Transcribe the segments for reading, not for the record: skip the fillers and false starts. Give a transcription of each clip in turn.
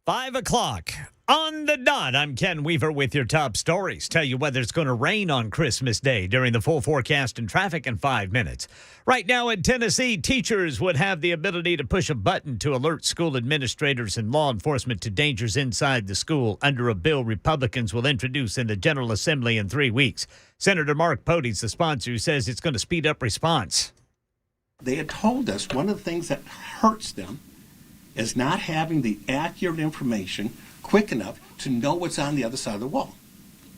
5 o'clock on the dot. I'm Ken Weaver with your top stories. Tell you whether it's going to rain on Christmas Day during the full forecast and traffic in 5 minutes. Right now in Tennessee, teachers would have the ability to push a button to alert school administrators and law enforcement to dangers inside the school under a bill Republicans will introduce in the General Assembly in 3 weeks. Senator Mark Pody's the sponsor, who says it's going to speed up response. They had told us one of the things that hurts them is not having the accurate information quick enough to know what's on the other side of the wall.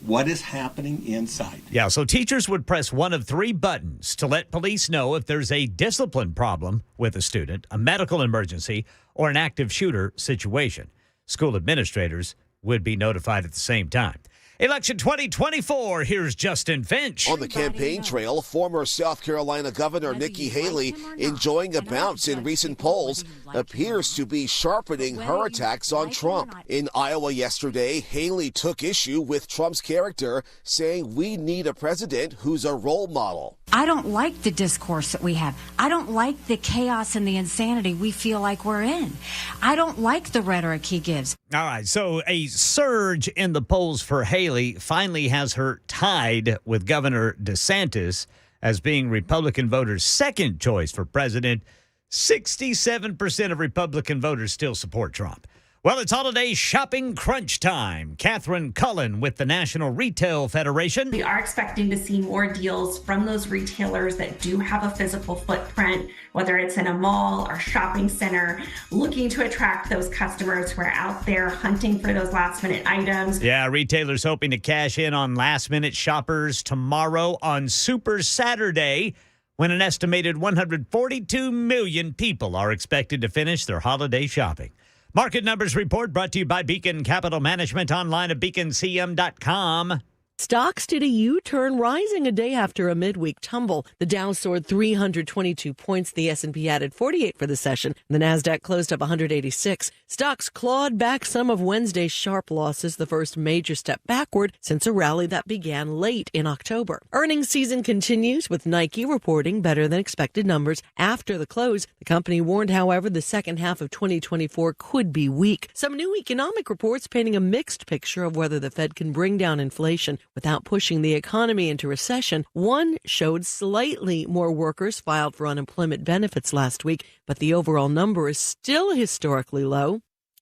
What is happening inside? Yeah, so teachers would press one of 3 buttons to let police know if there's a discipline problem with a student, a medical emergency, or an active shooter situation. School administrators would be notified at the same time. Election 2024, here's Justin Finch. On the campaign trail, former South Carolina Governor Nikki Haley, enjoying a bounce in recent polls, appears to be sharpening her attacks on Trump. In Iowa yesterday, Haley took issue with Trump's character, saying we need a president who's a role model. I don't like the discourse that we have. I don't like the chaos and the insanity we feel like we're in. I don't like the rhetoric he gives. All right, so a surge in the polls for Haley finally has her tied with Governor DeSantis as being Republican voters' second choice for president. 67% of Republican voters still support Trump. Well, it's holiday shopping crunch time. Catherine Cullen with the National Retail Federation. We are expecting to see more deals from those retailers that do have a physical footprint, whether it's in a mall or shopping center, looking to attract those customers who are out there hunting for those last-minute items. Yeah, retailers hoping to cash in on last-minute shoppers tomorrow on Super Saturday, when an estimated 142 million people are expected to finish their holiday shopping. Market Numbers Report brought to you by Beacon Capital Management, online at beaconcm.com. Stocks did a U-turn, rising a day after a midweek tumble. The Dow soared 322 points. The S&P added 48 for the session. The Nasdaq closed up 186. Stocks clawed back some of Wednesday's sharp losses, the first major step backward since a rally that began late in October. Earnings season continues, with Nike reporting better than expected numbers after the close. The company warned, however, the second half of 2024 could be weak. Some new economic reports painting a mixed picture of whether the Fed can bring down inflation without pushing the economy into recession. One showed slightly more workers filed for unemployment benefits last week, but the overall number is still historically low.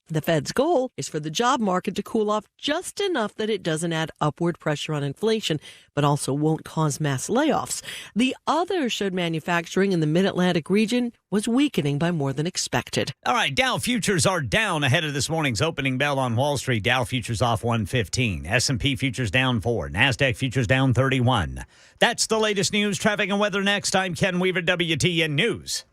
The Fed's goal is for the job market to cool off just enough that it doesn't add upward pressure on inflation, but also won't cause mass layoffs. The other showed manufacturing in the Mid-Atlantic region was weakening by more than expected. All right, Dow futures are down ahead of this morning's opening bell on Wall Street. Dow futures off 115. S&P futures down 4. NASDAQ futures down 31. That's the latest news, traffic, and weather next. I'm Ken Weaver, WTN News.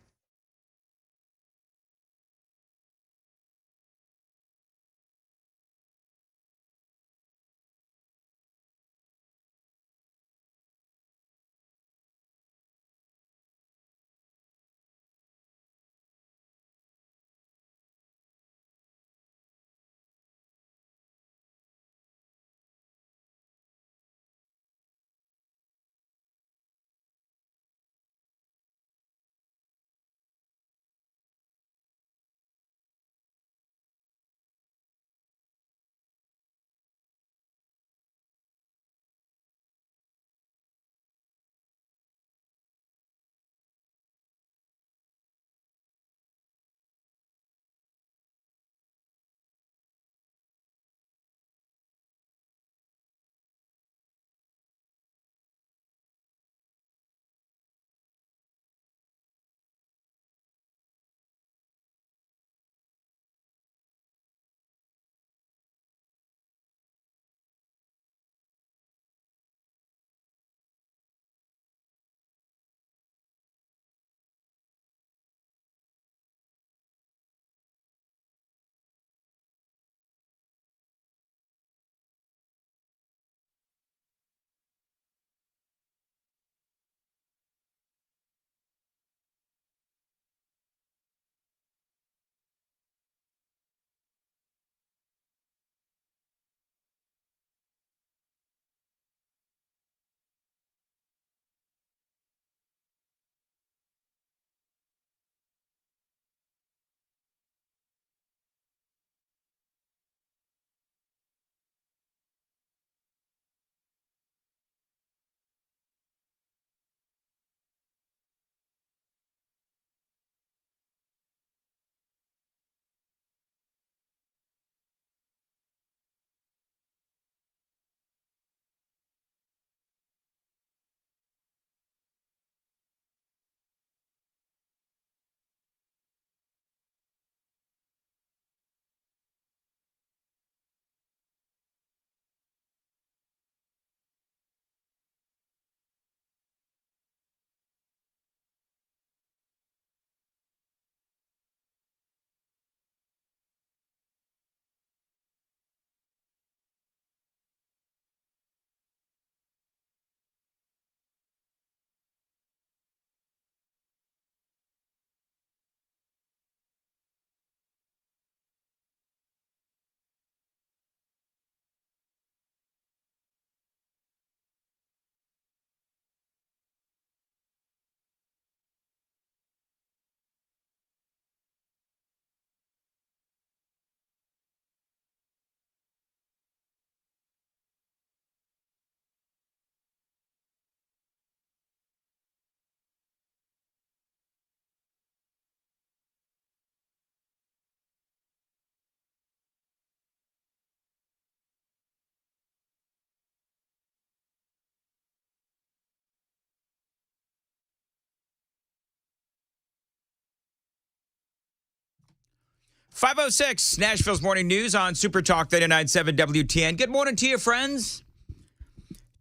5:06, Nashville's Morning News on Super Talk 99.7 WTN. Good morning to you, friends.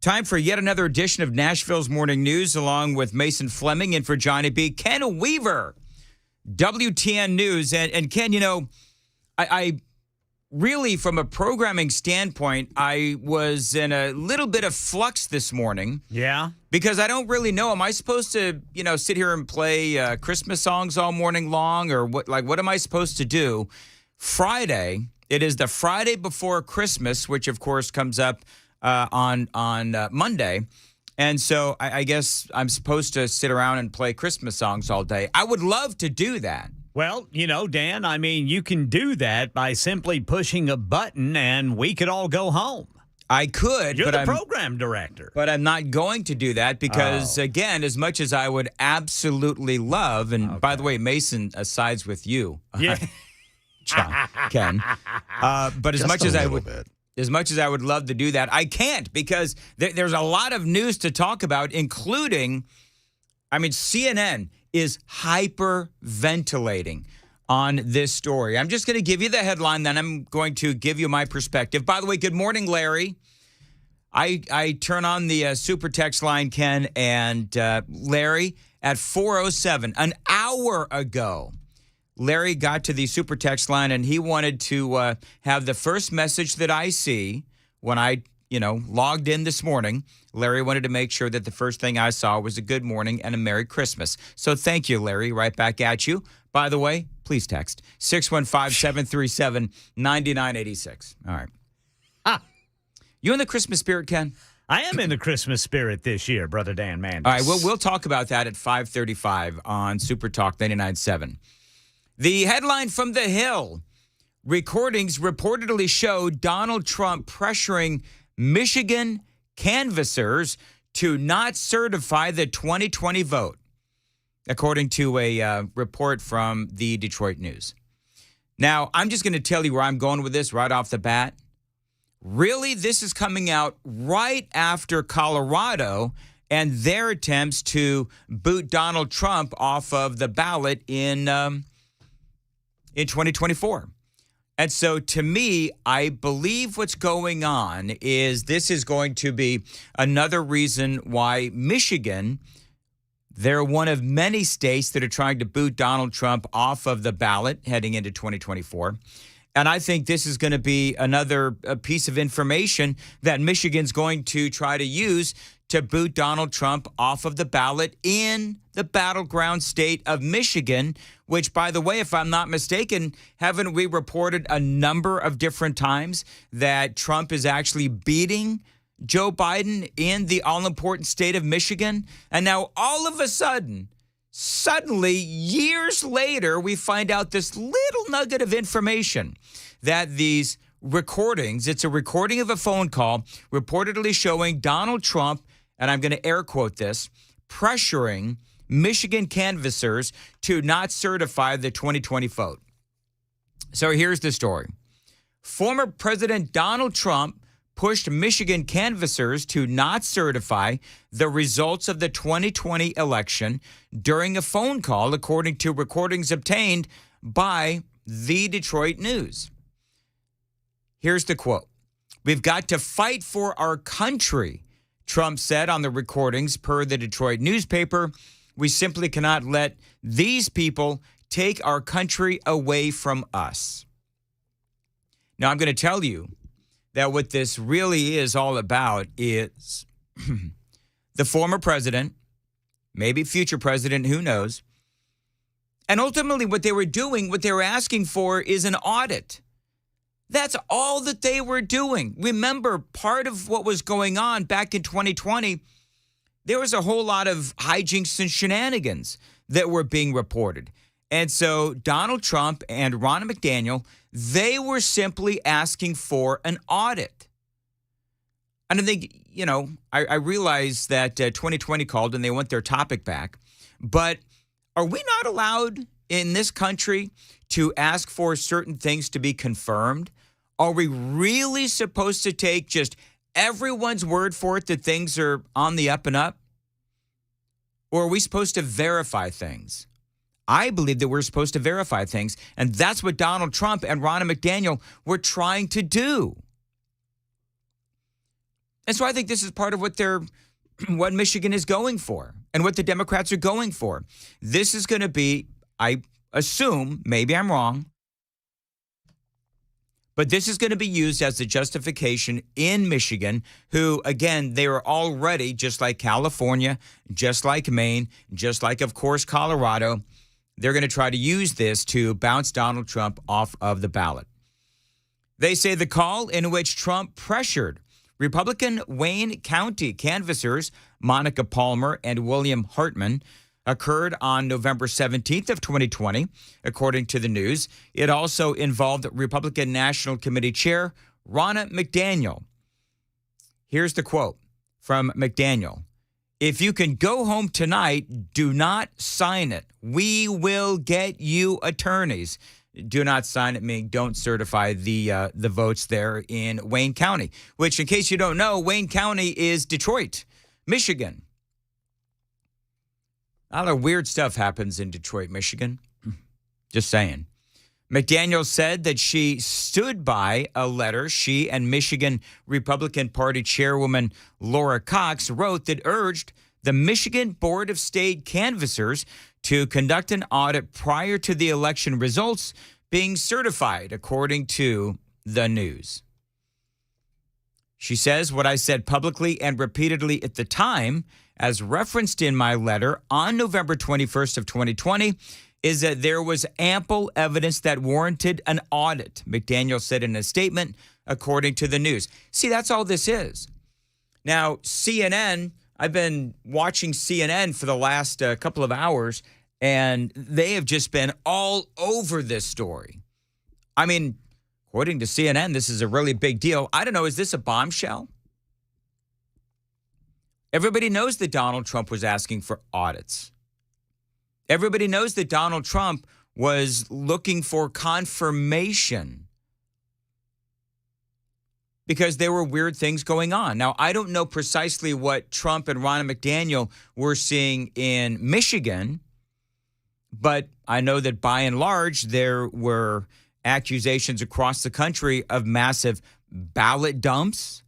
Time for yet another edition of Nashville's Morning News, along with Mason Fleming and for Johnny B. Ken Weaver, WTN News. And Ken, you know, I really, from a programming standpoint, I was in a little bit of flux this morning. Yeah? Because I don't really know. Am I supposed to, sit here and play Christmas songs all morning long? Or what am I supposed to do? Friday, it is the Friday before Christmas, which, of course, comes up on Monday. And so I guess I'm supposed to sit around and play Christmas songs all day. I would love to do that. Well, Dan, I mean, you can do that by simply pushing a button and we could all go home. I could, You're but the program director. But I'm not going to do that because, again, as much as I would absolutely love, and by the way, Mason sides with you, Yeah. John, Ken. But as much as I would love to do that, I can't because there's a lot of news to talk about, including, CNN is hyperventilating on this story. I'm just going to give you the headline, then I'm going to give you my perspective. By the way, good morning, Larry. I turn on the super text line, Ken, and Larry at 4:07, an hour ago, Larry got to the super text line and he wanted to have the first message that I see when I logged in this morning. Larry wanted to make sure that the first thing I saw was a good morning and a Merry Christmas. So thank you, Larry. Right back at you. By the way, please text 615-737-9986. All right. You in the Christmas spirit, Ken? I am in the Christmas spirit this year, Brother Dan Mandis. All right, well, we'll talk about that at 5:35 on Super Talk 99.7. The headline from The Hill, recordings reportedly show Donald Trump pressuring Michigan canvassers to not certify the 2020 vote, according to a report from the Detroit News. Now, I'm just going to tell you where I'm going with this right off the bat. Really, this is coming out right after Colorado and their attempts to boot Donald Trump off of the ballot in 2024. And so to me, I believe what's going on is this is going to be another reason why Michigan, they're one of many states that are trying to boot Donald Trump off of the ballot heading into 2024. And I think this is going to be another piece of information that Michigan's going to try to use to boot Donald Trump off of the ballot in the battleground state of Michigan, which, by the way, if I'm not mistaken, haven't we reported a number of different times that Trump is actually beating Joe Biden in the all-important state of Michigan? And now all of a suddenly, years later, we find out this little nugget of information that these recordings, it's a recording of a phone call reportedly showing Donald Trump, and I'm going to air quote this, pressuring Michigan canvassers to not certify the 2020 vote. So here's the story. Former President Donald Trump pushed Michigan canvassers to not certify the results of the 2020 election during a phone call, according to recordings obtained by the Detroit News. Here's the quote. "We've got to fight for our country," Trump said on the recordings per the Detroit newspaper. "We simply cannot let these people take our country away from us." Now, I'm going to tell you that what this really is all about is the former president, maybe future president, who knows. And ultimately what they were doing, what they were asking for is an audit. That's all that they were doing. Remember, part of what was going on back in 2020, there was a whole lot of hijinks and shenanigans that were being reported. And so Donald Trump and Ronna McDaniel, they were simply asking for an audit. And I think, I realize that 2020 called and they want their topic back. But are we not allowed in this country to ask for certain things to be confirmed? Are we really supposed to take just everyone's word for it that things are on the up and up? Or are we supposed to verify things? I believe that we're supposed to verify things, and that's what Donald Trump and Ronna McDaniel were trying to do. And so I think this is part of what Michigan is going for and what the Democrats are going for. This is going to be, I assume, maybe I'm wrong, but this is going to be used as the justification in Michigan, who, again, they are already, just like California, just like Maine, just like, of course, Colorado, they're going to try to use this to bounce Donald Trump off of the ballot. They say the call in which Trump pressured Republican Wayne County canvassers Monica Palmer and William Hartman occurred on November 17th of 2020, according to the news. It also involved Republican National Committee Chair Ronna McDaniel. Here's the quote from McDaniel. "If you can go home tonight, do not sign it. We will get you attorneys." Do not sign it, meaning don't certify the votes there in Wayne County, which, in case you don't know, Wayne County is Detroit, Michigan. A lot of weird stuff happens in Detroit, Michigan. Just saying. McDaniel said that she stood by a letter she and Michigan Republican Party Chairwoman Laura Cox wrote that urged the Michigan Board of State canvassers to conduct an audit prior to the election results being certified, according to the news. She says, "What I said publicly and repeatedly at the time, as referenced in my letter on November 21st of 2020, is that there was ample evidence that warranted an audit," McDaniel said in a statement, according to the news. See, that's all this is. Now, CNN, I've been watching CNN for the last couple of hours, and they have just been all over this story. I mean, according to CNN, this is a really big deal. I don't know, is this a bombshell? Everybody knows that Donald Trump was asking for audits. Everybody knows that Donald Trump was looking for confirmation because there were weird things going on. Now, I don't know precisely what Trump and Ronna McDaniel were seeing in Michigan, but I know that by and large, there were accusations across the country of massive ballot dumps.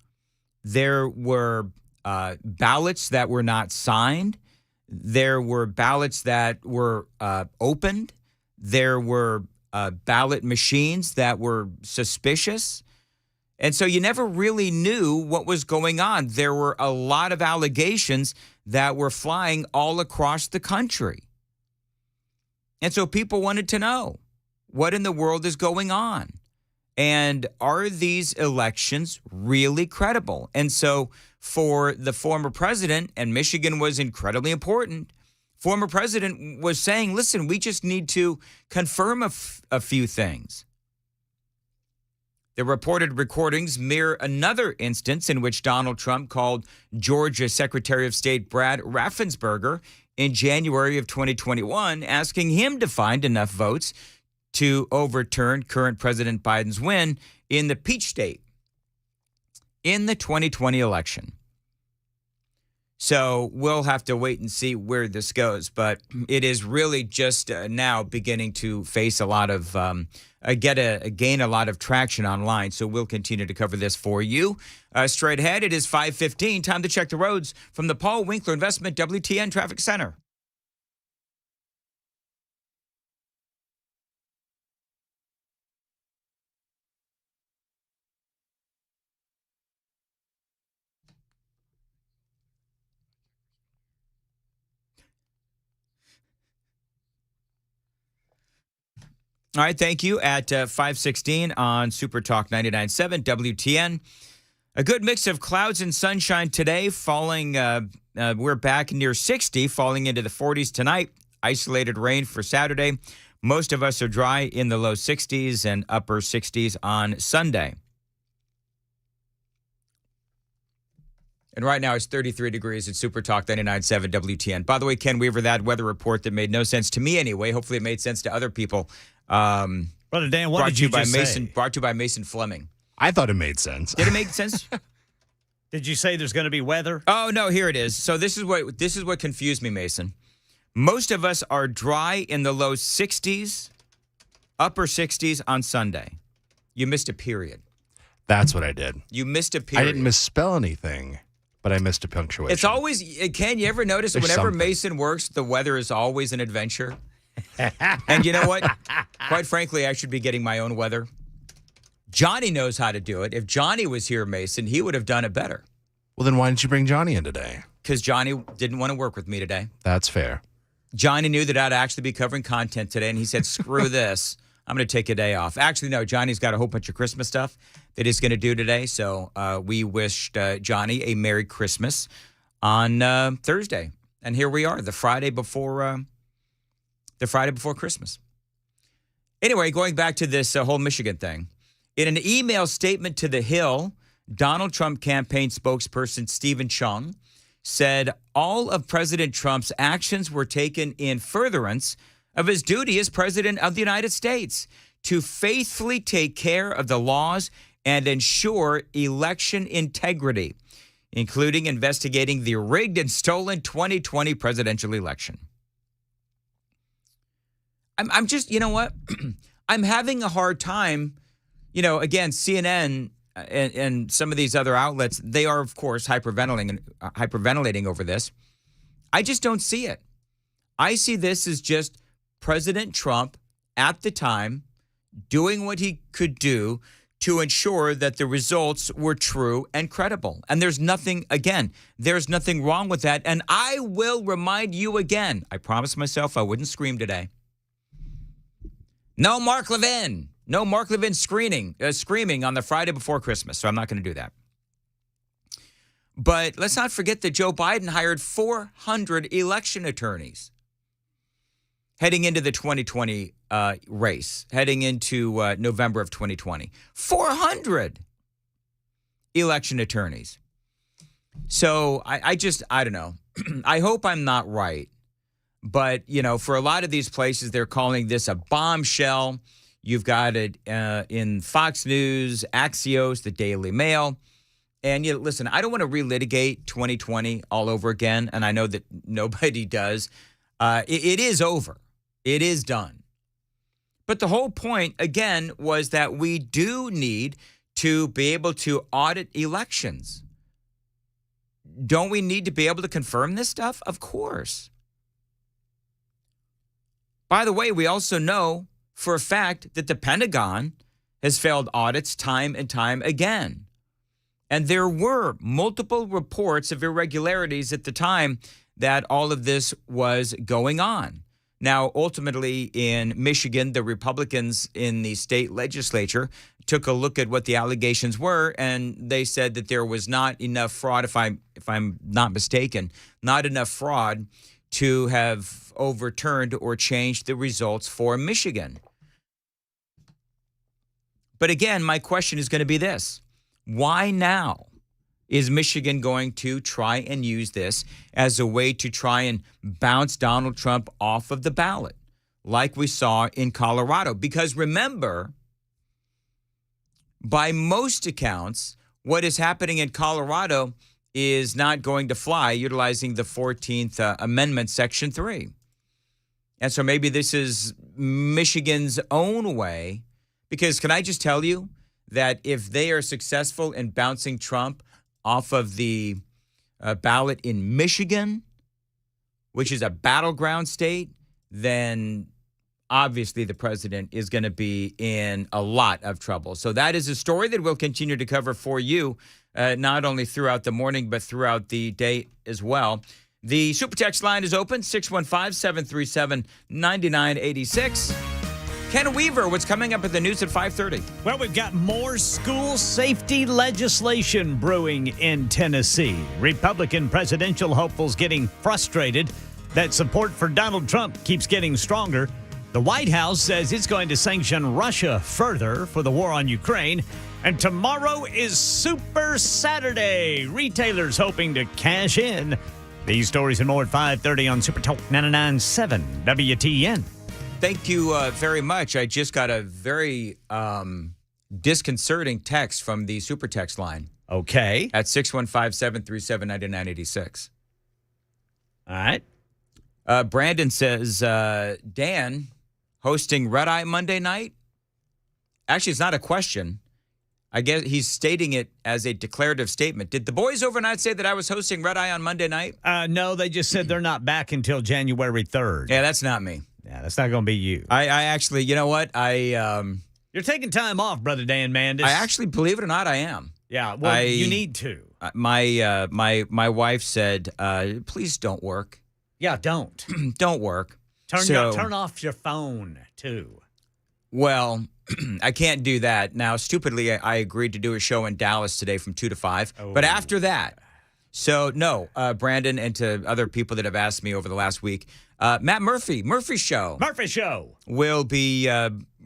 There were ballots that were not signed. There were ballots that were opened. There were ballot machines that were suspicious. And so you never really knew what was going on. There were a lot of allegations that were flying all across the country. And so people wanted to know, what in the world is going on? And are these elections really credible? And so for the former president, and Michigan was incredibly important, former president was saying, listen, we just need to confirm a few things. The reported recordings mirror another instance in which Donald Trump called Georgia Secretary of State Brad Raffensperger in January of 2021, asking him to find enough votes to overturn current President Biden's win in the Peach State in the 2020 election. So we'll have to wait and see where this goes. But it is really just now beginning to face a lot of, gain a lot of traction online. So we'll continue to cover this for you. Straight ahead, it is 5:15. Time to check the roads from the Paul Winkler Investment WTN Traffic Center. All right, thank you. At 5:16 on Super Talk 99.7 WTN. A good mix of clouds and sunshine today. Falling, we're back near 60, falling into the 40s tonight. Isolated rain for Saturday. Most of us are dry in the low 60s and upper 60s on Sunday. And right now it's 33 degrees at Super Talk 99.7 WTN. By the way, Ken Weaver, that weather report that made no sense to me anyway. Hopefully it made sense to other people. Brother Dan, what did you just say? Brought to you by Mason Fleming. I thought it made sense. Did it make sense? Did you say there's going to be weather? Oh, no, here it is. So this is what confused me, Mason. Most of us are dry in the low 60s, upper 60s on Sunday. You missed a period. That's what I did. You missed a period. I didn't misspell anything, but I missed a punctuation. It's always, Ken, you ever notice There's whenever something. Mason works, the weather is always an adventure? And you know what? Quite frankly, I should be getting my own weather. Johnny knows how to do it. If Johnny was here, Mason, he would have done it better. Well, then why didn't you bring Johnny in today? Because Johnny didn't want to work with me today. That's fair. Johnny knew that I'd actually be covering content today, and he said, screw this. I'm going to take a day off. Actually, no, Johnny's got a whole bunch of Christmas stuff that he's going to do today. So we wished Johnny a Merry Christmas on Thursday. And here we are, the Friday before Christmas. Anyway, going back to this whole Michigan thing. In an email statement to The Hill, Donald Trump campaign spokesperson Stephen Chung said all of President Trump's actions were taken in furtherance of his duty as president of the United States to faithfully take care of the laws and ensure election integrity, including investigating the rigged and stolen 2020 presidential election. I'm just, you know what? I'm having a hard time, again, CNN and some of these other outlets, they are, of course, hyperventilating over this. I just don't see it. I see this as just President Trump at the time doing what he could do to ensure that the results were true and credible. And there's nothing wrong with that. And I will remind you again, I promised myself I wouldn't scream today. No Mark Levin. No Mark Levin screaming on the Friday before Christmas. So I'm not going to do that. But let's not forget that Joe Biden hired 400 election attorneys heading into the 2020 race, heading into November of 2020. 400 election attorneys. So I don't know. I hope I'm not right. But, for a lot of these places, they're calling this a bombshell. You've got it in Fox News, Axios, the Daily Mail. And listen, I don't want to relitigate 2020 all over again. And I know that nobody does. It is over. It is done. But the whole point, again, was that we do need to be able to audit elections. Don't we need to be able to confirm this stuff? Of course. By the way, we also know for a fact that the Pentagon has failed audits time and time again. And there were multiple reports of irregularities at the time that all of this was going on. Now, ultimately, in Michigan, the Republicans in the state legislature took a look at what the allegations were, and they said that there was not enough fraud, if I'm not mistaken, not enough fraud to have overturned or changed the results for Michigan. But again, my question is going to be this. Why now is Michigan going to try and use this as a way to try and bounce Donald Trump off of the ballot, like we saw in Colorado? Because remember, by most accounts, what is happening in Colorado is not going to fly, utilizing the 14th Amendment, Section 3. And so maybe this is Michigan's own way, because can I just tell you that if they are successful in bouncing Trump off of the ballot in Michigan, which is a battleground state, then obviously the president is going to be in a lot of trouble. So that is a story that we'll continue to cover for you, not only throughout the morning, but throughout the day as well. The Super Text line is open, 615-737-9986. Ken Weaver, what's coming up at the news at 5:30? Well, we've got more school safety legislation brewing in Tennessee. Republican presidential hopefuls getting frustrated that support for Donald Trump keeps getting stronger. The White House says it's going to sanction Russia further for the war on Ukraine. And tomorrow is Super Saturday. Retailers hoping to cash in. These stories and more at 5:30 on Super Talk 99.7 WTN. Thank you very much. I just got a very disconcerting text from the Super Text line. Okay. At 615-737-9986. All right. Brandon says, Dan hosting Red Eye Monday night? Actually, it's not a question. I guess he's stating it as a declarative statement. Did the boys overnight say that I was hosting Red Eye on Monday night? No, they just said they're not back until January 3rd. Yeah, that's not me. Yeah, that's not going to be you. I actually, you know what? You're taking time off, Brother Dan Mandis. I actually, believe it or not, I am. Yeah, well, you need to. My wife said, please don't work. Yeah, don't. Don't work. Turn off your phone, too. Well, I can't do that. Now, stupidly, I agreed to do a show in Dallas today from 2 to 5. Oh. But after that, so no, Brandon, and to other people that have asked me over the last week, Matt Murphy Show. Murphy Show. Will be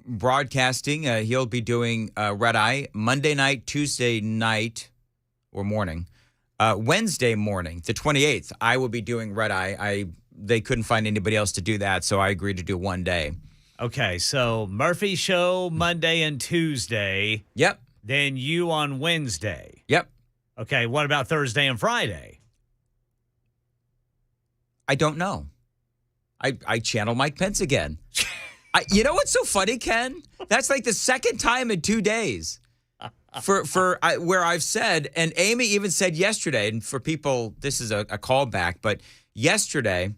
broadcasting. He'll be doing Red Eye Monday night, Tuesday night or morning, Wednesday morning, the 28th. I will be doing Red Eye. They couldn't find anybody else to do that, so I agreed to do one day. Okay, so Murphy Show Monday and Tuesday. Yep. Then you on Wednesday. Yep. Okay, what about Thursday and Friday? I don't know. I channel Mike Pence again. You know what's so funny, Ken? That's like the second time in 2 days where I've said, and Amy even said yesterday, and for people, this is a callback, but yesterday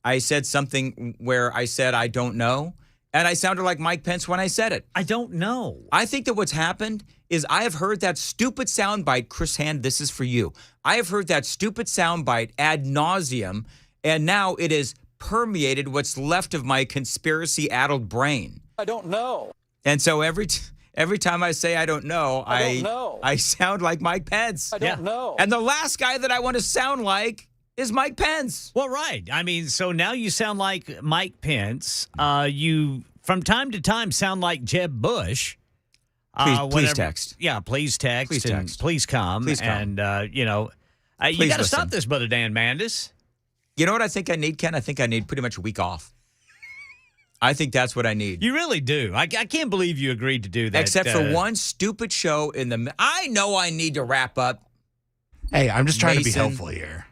I said something where I said, I don't know. And I sounded like Mike Pence when I said it. I don't know. I think that what's happened is I have heard that stupid soundbite, Chris Hand, this is for you. I have heard that stupid soundbite ad nauseum, and now it has permeated what's left of my conspiracy-addled brain. I don't know. And so every time I say I don't know, I sound like Mike Pence. I don't know. And the last guy that I want to sound like is Mike Pence. Well, right. I mean, so now you sound like Mike Pence. You, from time to time, sound like Jeb Bush. Please text. Yeah, please text. Please and text. Please come. Please come. And, you got to listen. stop this, Brother Dan Mandis. You know what I think I need, Ken? I think I need pretty much a week off. I think that's what I need. You really do. I can't believe you agreed to do that. Except for one stupid show in the... I know I need to wrap up. Hey, I'm just trying to be Mason. helpful here.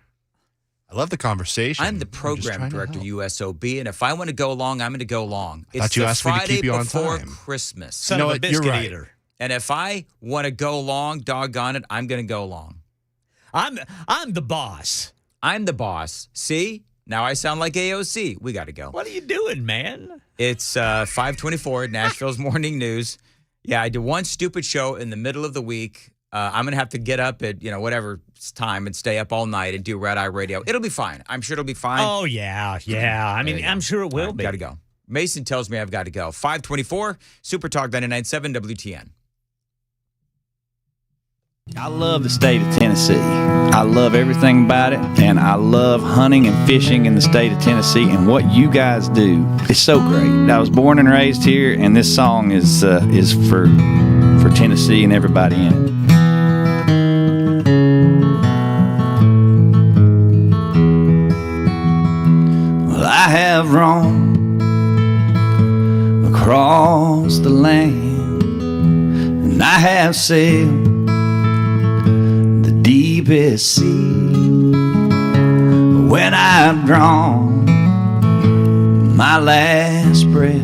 I love the conversation. I'm the program director, USOB, and if I want to go along, I'm going to go along. It's thought you the asked me to Friday keep you on before time. Christmas. Son You know of a what? You're biscuit right. eater. And if I want to go along, doggone it, I'm going to go along. I'm the boss. I'm the boss. See? Now I sound like AOC. We got to go. What are you doing, man? It's 5:24 at Nashville's Morning News. Yeah, I did one stupid show in the middle of the week. I'm going to have to get up at, whatever time and stay up all night and do Red Eye Radio. It'll be fine. I'm sure it'll be fine. Oh, yeah. I mean, I'm sure it will be. Got to go. Mason tells me I've got to go. 5:24, Super Talk 99.7 WTN. I love the state of Tennessee. I love everything about it, and I love hunting and fishing in the state of Tennessee, and what you guys do is so great. I was born and raised here, and this song is for Tennessee and everybody in it. Well, I have roamed across the land, and I have sailed deepest sea. When I've drawn my last breath,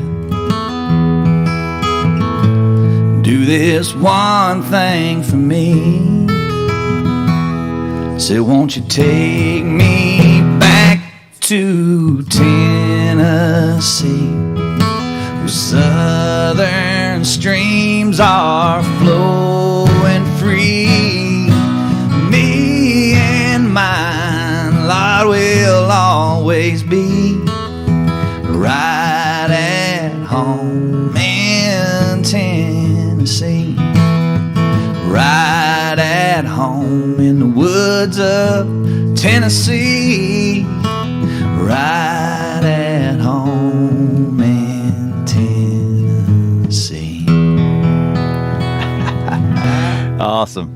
do this one thing for me. Say, won't you take me back to Tennessee, where southern streams are flowing free. Mine, Lord, will always be right at home in Tennessee, right at home in the woods of Tennessee, right at home in Tennessee. Awesome.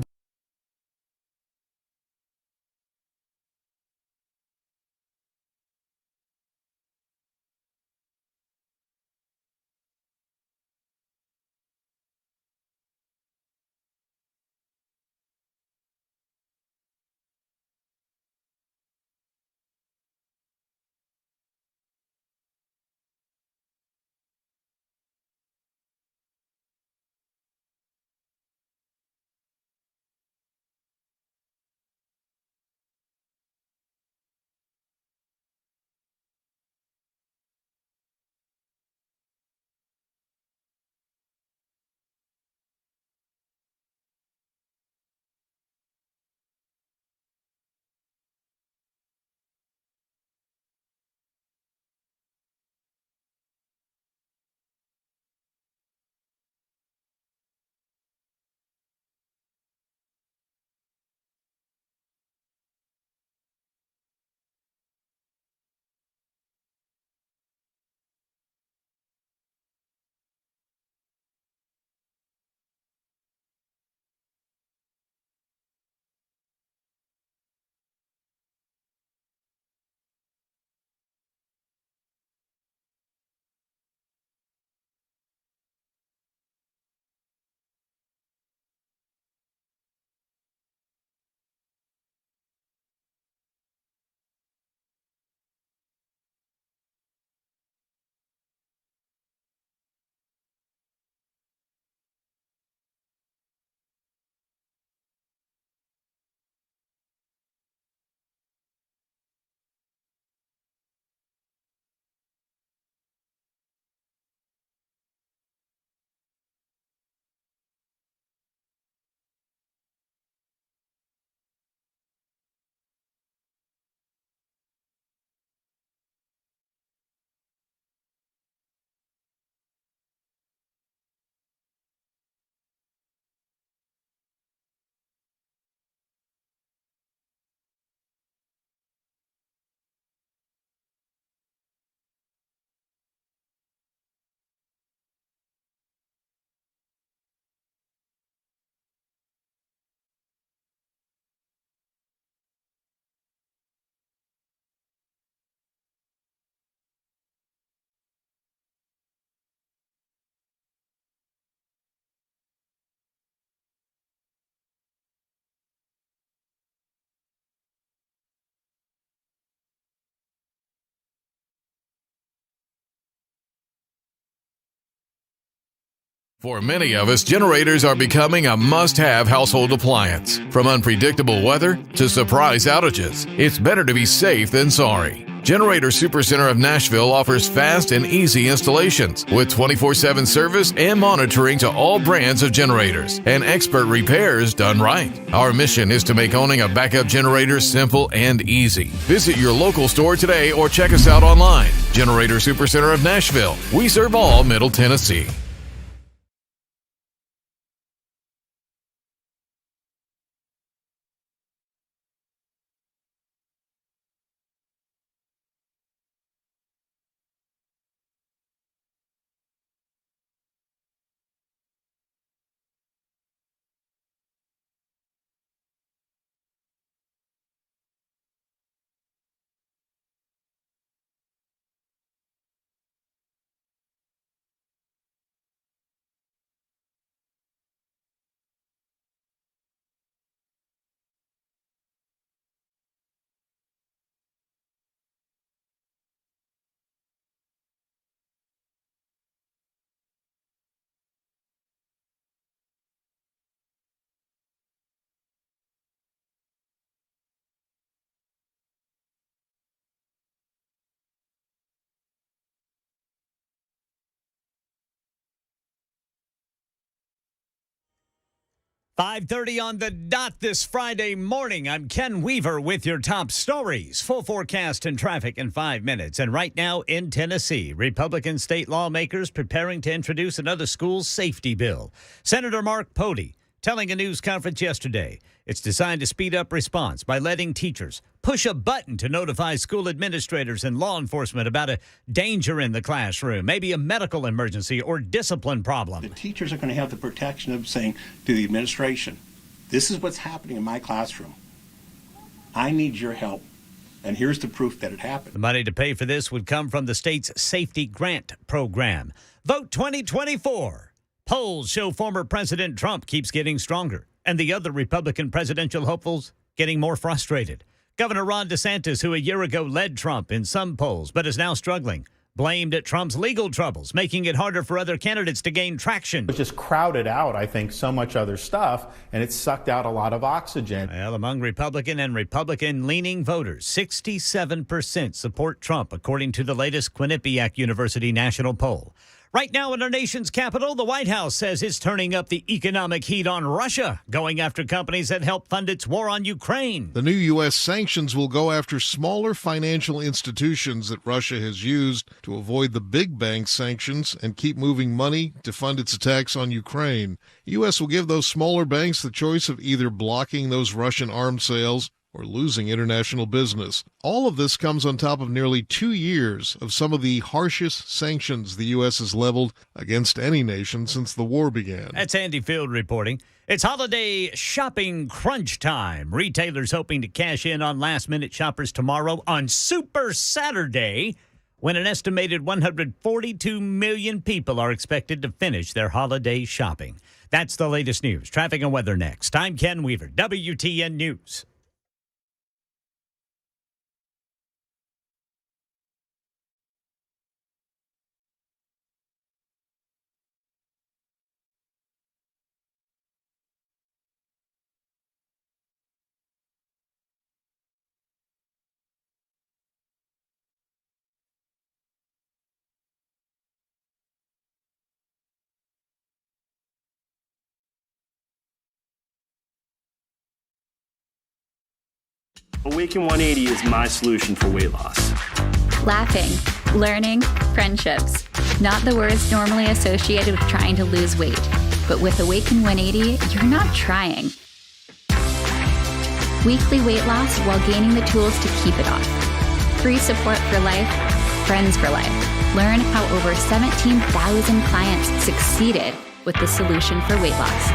For many of us, generators are becoming a must-have household appliance. From unpredictable weather to surprise outages, it's better to be safe than sorry. Generator Supercenter of Nashville offers fast and easy installations with 24/7 service and monitoring to all brands of generators and expert repairs done right. Our mission is to make owning a backup generator simple and easy. Visit your local store today or check us out online. Generator Supercenter of Nashville. We serve all Middle Tennessee. .30 on the dot this Friday morning. I'm Ken Weaver with your top stories. Full forecast and traffic in 5 minutes. And right now in Tennessee, Republican state lawmakers preparing to introduce another school safety bill. Senator Mark Pody telling a news conference yesterday it's designed to speed up response by letting teachers push a button to notify school administrators and law enforcement about a danger in the classroom, maybe a medical emergency or discipline problem. The teachers are going to have the protection of saying to the administration, this is what's happening in my classroom. I need your help. And here's the proof that it happened. The money to pay for this would come from the state's safety grant program. Vote 2024. Polls show former President Trump keeps getting stronger, and the other Republican presidential hopefuls getting more frustrated. Governor Ron DeSantis, who a year ago led Trump in some polls but is now struggling, blamed at Trump's legal troubles, making it harder for other candidates to gain traction. It just crowded out, I think, so much other stuff, and it sucked out a lot of oxygen. Well, among Republican and Republican-leaning voters, 67% support Trump, according to the latest Quinnipiac University national poll. Right now in our nation's capital, the White House says it's turning up the economic heat on Russia, going after companies that help fund its war on Ukraine. The new U.S. sanctions will go after smaller financial institutions that Russia has used to avoid the big bank sanctions and keep moving money to fund its attacks on Ukraine. The U.S. will give those smaller banks the choice of either blocking those Russian arms sales or losing international business. All of this comes on top of nearly 2 years of some of the harshest sanctions the U.S. has leveled against any nation since the war began. That's Andy Field reporting. It's holiday shopping crunch time. Retailers hoping to cash in on last-minute shoppers tomorrow on Super Saturday, when an estimated 142 million people are expected to finish their holiday shopping. That's the latest news. Traffic and weather next. I'm Ken Weaver, WTN News. Awaken 180 is my solution for weight loss. Laughing, learning, friendships. Not the words normally associated with trying to lose weight. But with Awaken 180, you're not trying. Weekly weight loss while gaining the tools to keep it off. Free support for life, friends for life. Learn how over 17,000 clients succeeded with the solution for weight loss.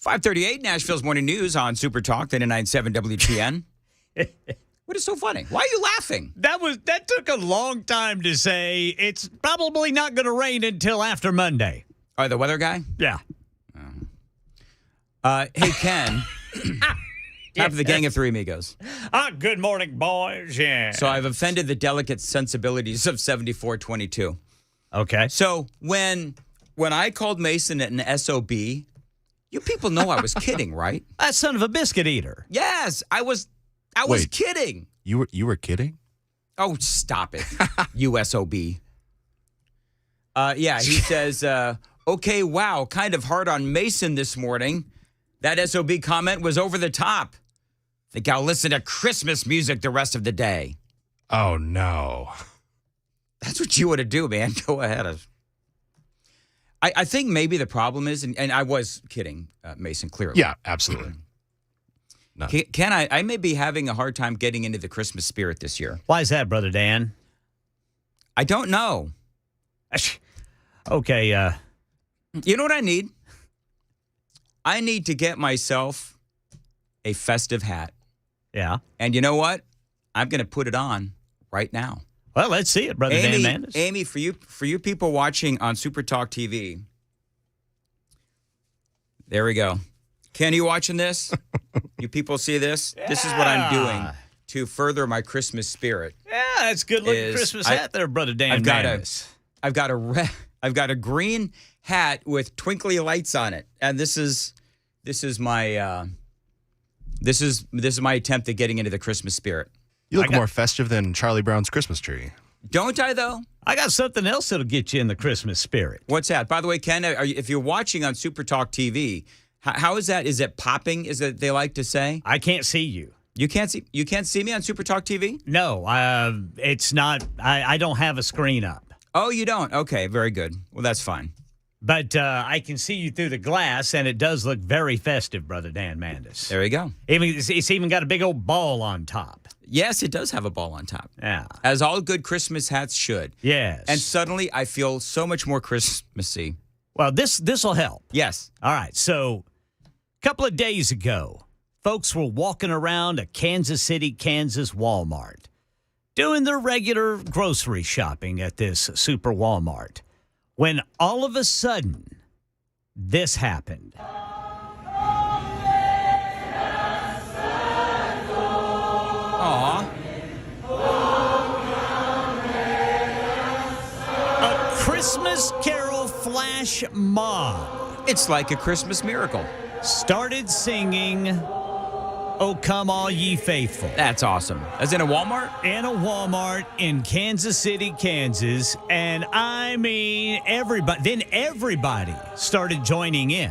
538, Nashville's Morning News on Super Talk, 99.7 WTN. What is so funny? Why are you laughing? That took a long time to say. It's probably not going to rain until after Monday. Oh, the weather guy? Yeah. Hey, Ken. Half of the gang of three amigos. Good morning, boys. Yeah. So I've offended the delicate sensibilities of 7422. Okay. So when I called Mason an SOB, you people know I was kidding, right? That son of a biscuit eater. Yes, I was Wait. kidding. You were kidding? Oh, stop it, you SOB. Yeah, he says, okay, wow, kind of hard on Mason this morning. That SOB comment was over the top. Think I'll listen to Christmas music the rest of the day. Oh, no. That's what you want to do, man. Go ahead. I think maybe the problem is, and I was kidding, Mason, clearly. Yeah, absolutely. No. Ken, I may be having a hard time getting into the Christmas spirit this year. Why is that, Brother Dan? I don't know. Okay. You know what I need? I need to get myself a festive hat. Yeah. And you know what? I'm going to put it on right now. Well, let's see it, Brother Dan Mandis. Amy, for you people watching on Super Talk TV, there we go. Ken, you watching this? You people see this? Yeah. This is what I'm doing to further my Christmas spirit. Yeah, that's good looking Christmas hat there, Brother Dan Mandis. I've got a green hat with twinkly lights on it, and this is my attempt at getting into the Christmas spirit. You look more festive than Charlie Brown's Christmas tree. Don't I, though? I got something else that'll get you in the Christmas spirit. What's that? By the way, Ken, if you're watching on Super Talk TV, how is that? Is it popping? Is it they like to say? I can't see you. You can't see me on Super Talk TV? No, it's not. I don't have a screen up. Oh, you don't? Okay, very good. Well, that's fine. But I can see you through the glass, and it does look very festive, Brother Dan Mandis. There you go. It's even got a big old ball on top. Yes, it does have a ball on top. Yeah. As all good Christmas hats should. Yes. And suddenly I feel so much more Christmassy. Well, this will help. Yes. All right. So a couple of days ago, folks were walking around a Kansas City, Kansas Walmart, doing their regular grocery shopping at this super Walmart, when all of a sudden, this happened. Aww. A Christmas Carol flash mob. It's like a Christmas miracle. Started singing, "Oh, Come All Ye Faithful." That's awesome. As in a Walmart? In a Walmart in Kansas City, Kansas. And I mean, everybody started joining in.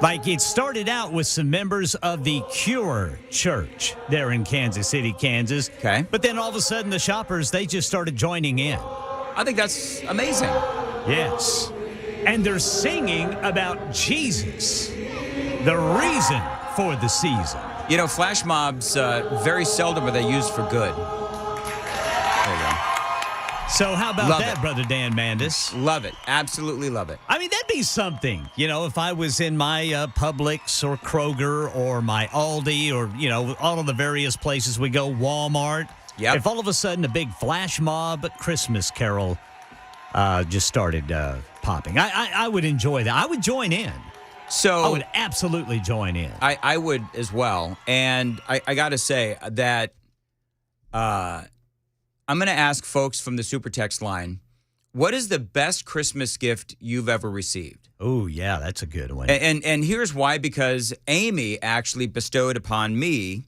Like, it started out with some members of the Cure Church there in Kansas City, Kansas. Okay. But then all of a sudden, the shoppers, they just started joining in. I think that's amazing. Yes. And they're singing about Jesus, the reason for the season. You know, flash mobs, very seldom are they used for good. There you go. So how about Love that, it. Brother Dan Mandis? Love it. Absolutely love it. I mean, that'd be something. You know, if I was in my Publix or Kroger or my Aldi or, you know, all of the various places we go, Walmart. Yep. If all of a sudden a big flash mob Christmas carol just started popping, I would enjoy that. I would join in. So I would absolutely join in. I would as well. And I got to say that I'm going to ask folks from the Super Text line, what is the best Christmas gift you've ever received? Oh, yeah, that's a good one. And here's why, because Amy actually bestowed upon me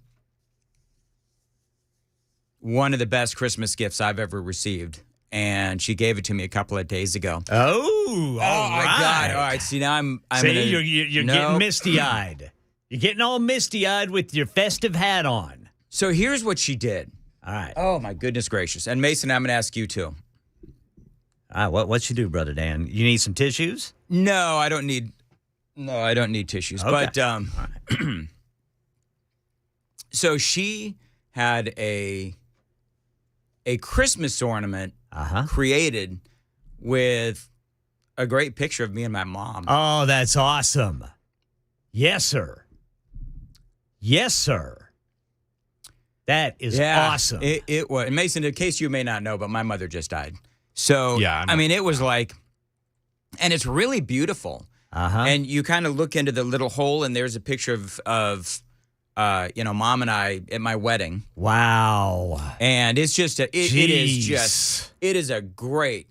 one of the best Christmas gifts I've ever received. And she gave it to me a couple of days ago. Oh, all my God. All right. See, now I'm See, you're getting misty-eyed. You're getting all misty-eyed with your festive hat on. So here's what she did. All right. Oh, my goodness gracious. And Mason, I'm going to ask you too. All right, what'd you do, Brother Dan? You need some tissues? No, I don't need tissues. Okay. But so she had a Christmas ornament created with a great picture of me and my mom. Oh, that's awesome. Yes, sir. Yes, sir. That is awesome. It was. And Mason, in case you may not know, but my mother just died. So, Yeah, I mean, it was like, and it's really beautiful. Uh-huh. And you kind of look into the little hole, and there's a picture of Mom and I at my wedding. Wow. And it's just, it is a great,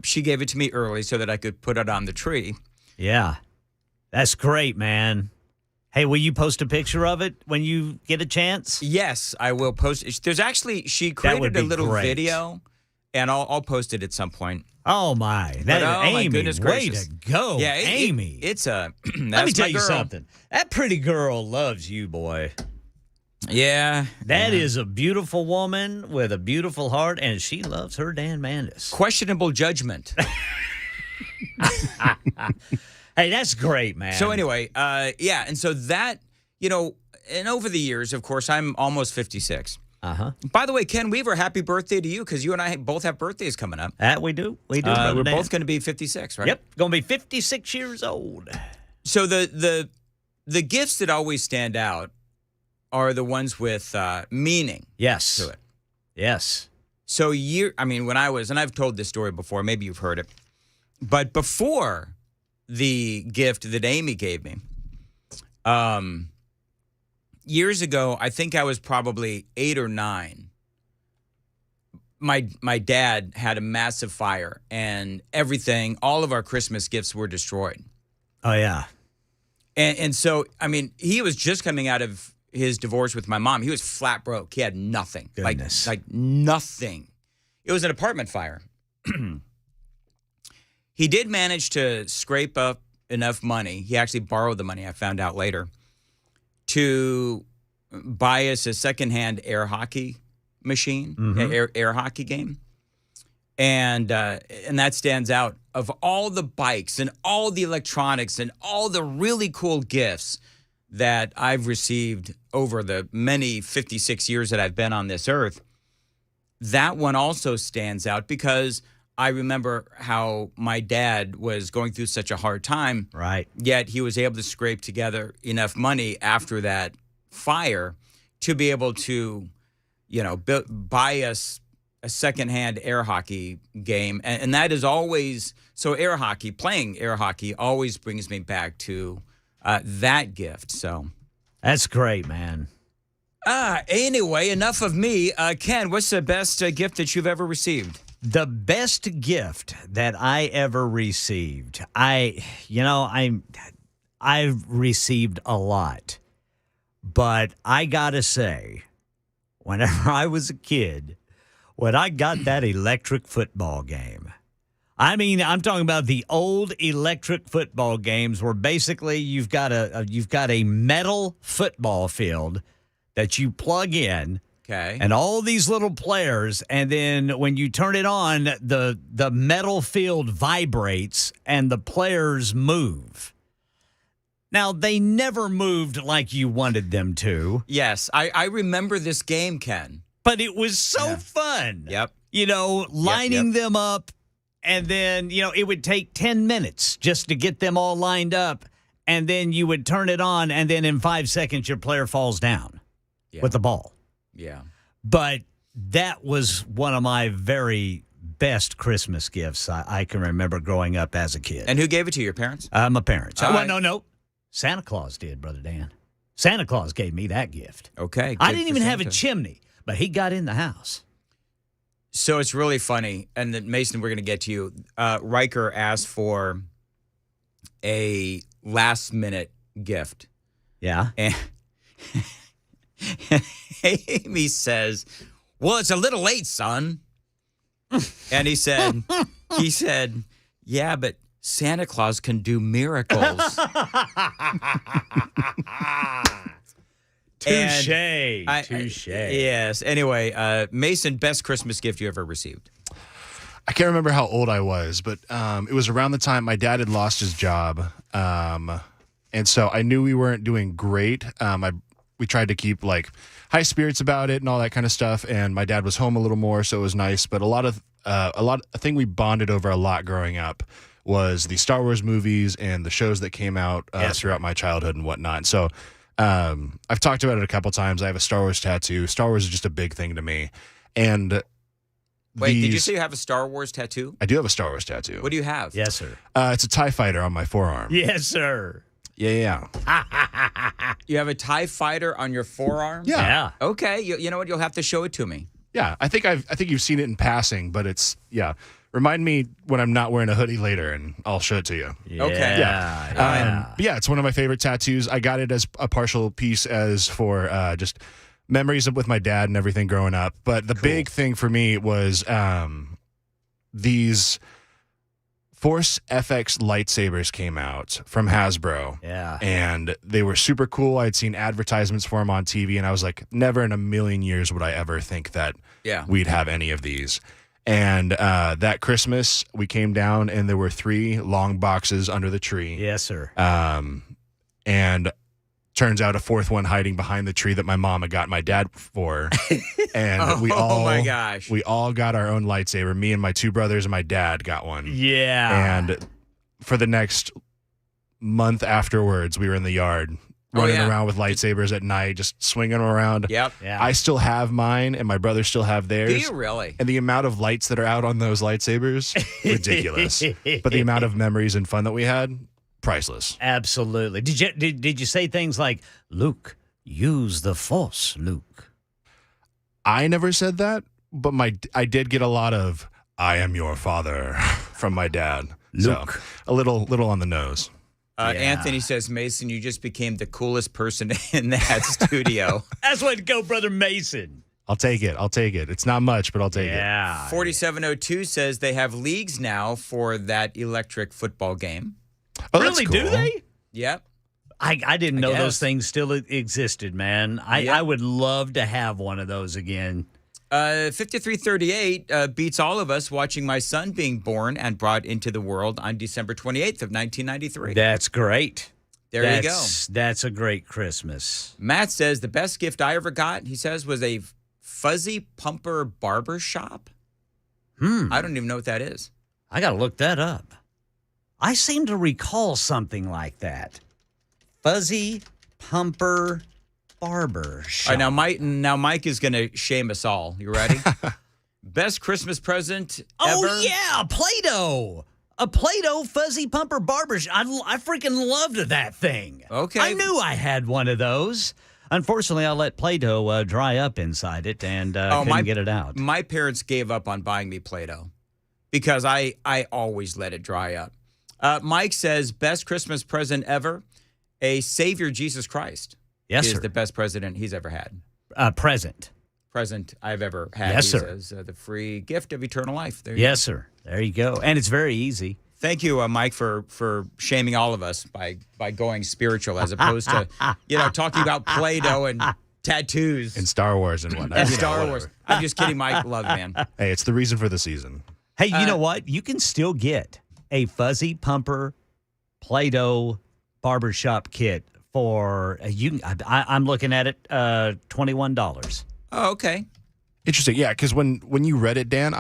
she gave it to me early so that I could put it on the tree. Yeah. That's great, man. Hey, will you post a picture of it when you get a chance? Yes, I will post it. There's actually, she created a little video, and I'll post it at some point. Oh, my. Amy, my goodness way gracious. to go, Yeah, Amy. It's a, Let me tell you something. That pretty girl loves you, boy. Yeah. That is a beautiful woman with a beautiful heart, and she loves her Dan Mandis. Questionable judgment. Hey, that's great, man. So anyway, and so that, and over the years, of course, I'm almost 56. Uh-huh. By the way, Ken Weaver, happy birthday to you, because you and I both have birthdays coming up. That we do. We do. Brother We're Dan. both going to be 56, right? Yep, going to be 56 years old. So the gifts that always stand out are the ones with meaning Yes. to it. Yes. So when I was, and I've told this story before, maybe you've heard it, but before the gift that Amy gave me, years ago, I think I was probably 8 or 9. My dad had a massive fire, and everything, all of our Christmas gifts were destroyed. Oh, yeah. And so, I mean, he was just coming out of his divorce with my mom. He was flat broke. He had nothing. Goodness. Like nothing. It was an apartment fire. He did manage to scrape up enough money. He actually borrowed the money, I found out later, to buy us a secondhand air hockey machine, air hockey game. And that stands out. Of all the bikes and all the electronics and all the really cool gifts that I've received over the many 56 years that I've been on this earth, that one also stands out because I remember how my dad was going through such a hard time. Right. Yet he was able to scrape together enough money after that fire to be able to, buy us a secondhand air hockey game. And that is always, so playing air hockey always brings me back to that gift. So that's great, man. Anyway, enough of me. Ken, what's the best gift that you've ever received? The best gift that I ever received. I've received a lot, but I gotta say, whenever I was a kid, when I got that electric football game, I mean, I'm talking about the old electric football games where basically you've got a metal football field that you plug in. Okay. And all these little players, and then when you turn it on, the metal field vibrates and the players move. Now, they never moved like you wanted them to. Yes, I remember this game, Ken. But it was so fun. Yep. Lining them up, and then, it would take 10 minutes just to get them all lined up, and then you would turn it on, and then in 5 seconds, your player falls down with the ball. Yeah. But that was one of my very best Christmas gifts I can remember growing up as a kid. And who gave it to you, your parents? My parents. No. Santa Claus did, Brother Dan. Santa Claus gave me that gift. Okay. I didn't even have a chimney, but he got in the house. So it's really funny. And then, Mason, we're going to get to you. Riker asked for a last-minute gift. Yeah. And Amy says, well, it's a little late, son. And he said, yeah, but Santa Claus can do miracles. Touche. Yes. Anyway, Mason, best Christmas gift you ever received? I can't remember how old I was, but it was around the time my dad had lost his job. And so I knew we weren't doing great. We tried to keep high spirits about it and all that kind of stuff. And my dad was home a little more, so it was nice. But a thing we bonded over a lot growing up was the Star Wars movies and the shows that came out throughout my childhood and whatnot. So I've talked about it a couple times. I have a Star Wars tattoo. Star Wars is just a big thing to me. And wait, did you say you have a Star Wars tattoo? I do have a Star Wars tattoo. What do you have? Yes, sir. It's a TIE fighter on my forearm. Yes, sir. Yeah. You have a TIE fighter on your forearm? Yeah. Okay. You know what? You'll have to show it to me. Yeah, I think you've seen it in passing, but it's Remind me when I'm not wearing a hoodie later, and I'll show it to you. Okay. Yeah. It's one of my favorite tattoos. I got it as a partial piece as for just memories with my dad and everything growing up. But the big thing for me was these Force FX lightsabers came out from Hasbro. Yeah. And they were super cool. I'd seen advertisements for them on TV, and I was like, never in a million years would I ever think that we'd have any of these. And that Christmas, we came down, and there were 3 long boxes under the tree. Yes, sir. And turns out a 4th one hiding behind the tree that my mom had got my dad for. And we all got our own lightsaber. Me and my 2 brothers and my dad got one. Yeah. And for the next month afterwards, we were in the yard running around with lightsabers at night, just swinging them around. Yep. Yeah. I still have mine, and my brothers still have theirs. Do you really? And the amount of lights that are out on those lightsabers, ridiculous. But the amount of memories and fun that we had, priceless. Absolutely. Did you say things like, Luke, use the Force, Luke? I never said that, but I did get a lot of "I am your father" from my dad. Luke. So a little on the nose. Anthony says, Mason, you just became the coolest person in that studio. That's way to go, Brother Mason. I'll take it. It's not much, but I'll take it. Yeah. 4702 says they have leagues now for that electric football game. Oh, really? that's cool. Do they? Yep. I didn't know guess. those things still existed, man. I would love to have one of those again. 5338 beats all of us watching my son being born and brought into the world on December 28th of 1993. That's great. There you go. That's a great Christmas. Matt says the best gift I ever got, he says, was a fuzzy pumper barber shop. I don't even know what that is. I got to look that up. I seem to recall something like that. Fuzzy pumper barber shop. All right, now Mike is going to shame us all. You ready? Best Christmas present ever? Oh, yeah, Play-Doh. A Play-Doh fuzzy pumper barber shop. I freaking loved that thing. Okay. I knew I had one of those. Unfortunately, I let Play-Doh dry up inside it and couldn't get it out. My parents gave up on buying me Play-Doh because I always let it dry up. Mike says, best Christmas present ever, a Savior Jesus Christ. Yes, is sir. the best president he's ever had. Present I've ever had. Yes, he sir. says, the free gift of eternal life. There you Yes, sir. There you go. And it's very easy. Thank you, Mike, for shaming all of us by going spiritual as opposed to, talking about Play-Doh and tattoos. And Star Wars and whatnot. And Star Wars. I'm just kidding, Mike. Love, man. Hey, it's the reason for the season. Hey, you know what? You can still get a fuzzy pumper Play-Doh barbershop kit for I'm looking at it $21. Oh, okay. Interesting. Yeah, because when you read it, Dan,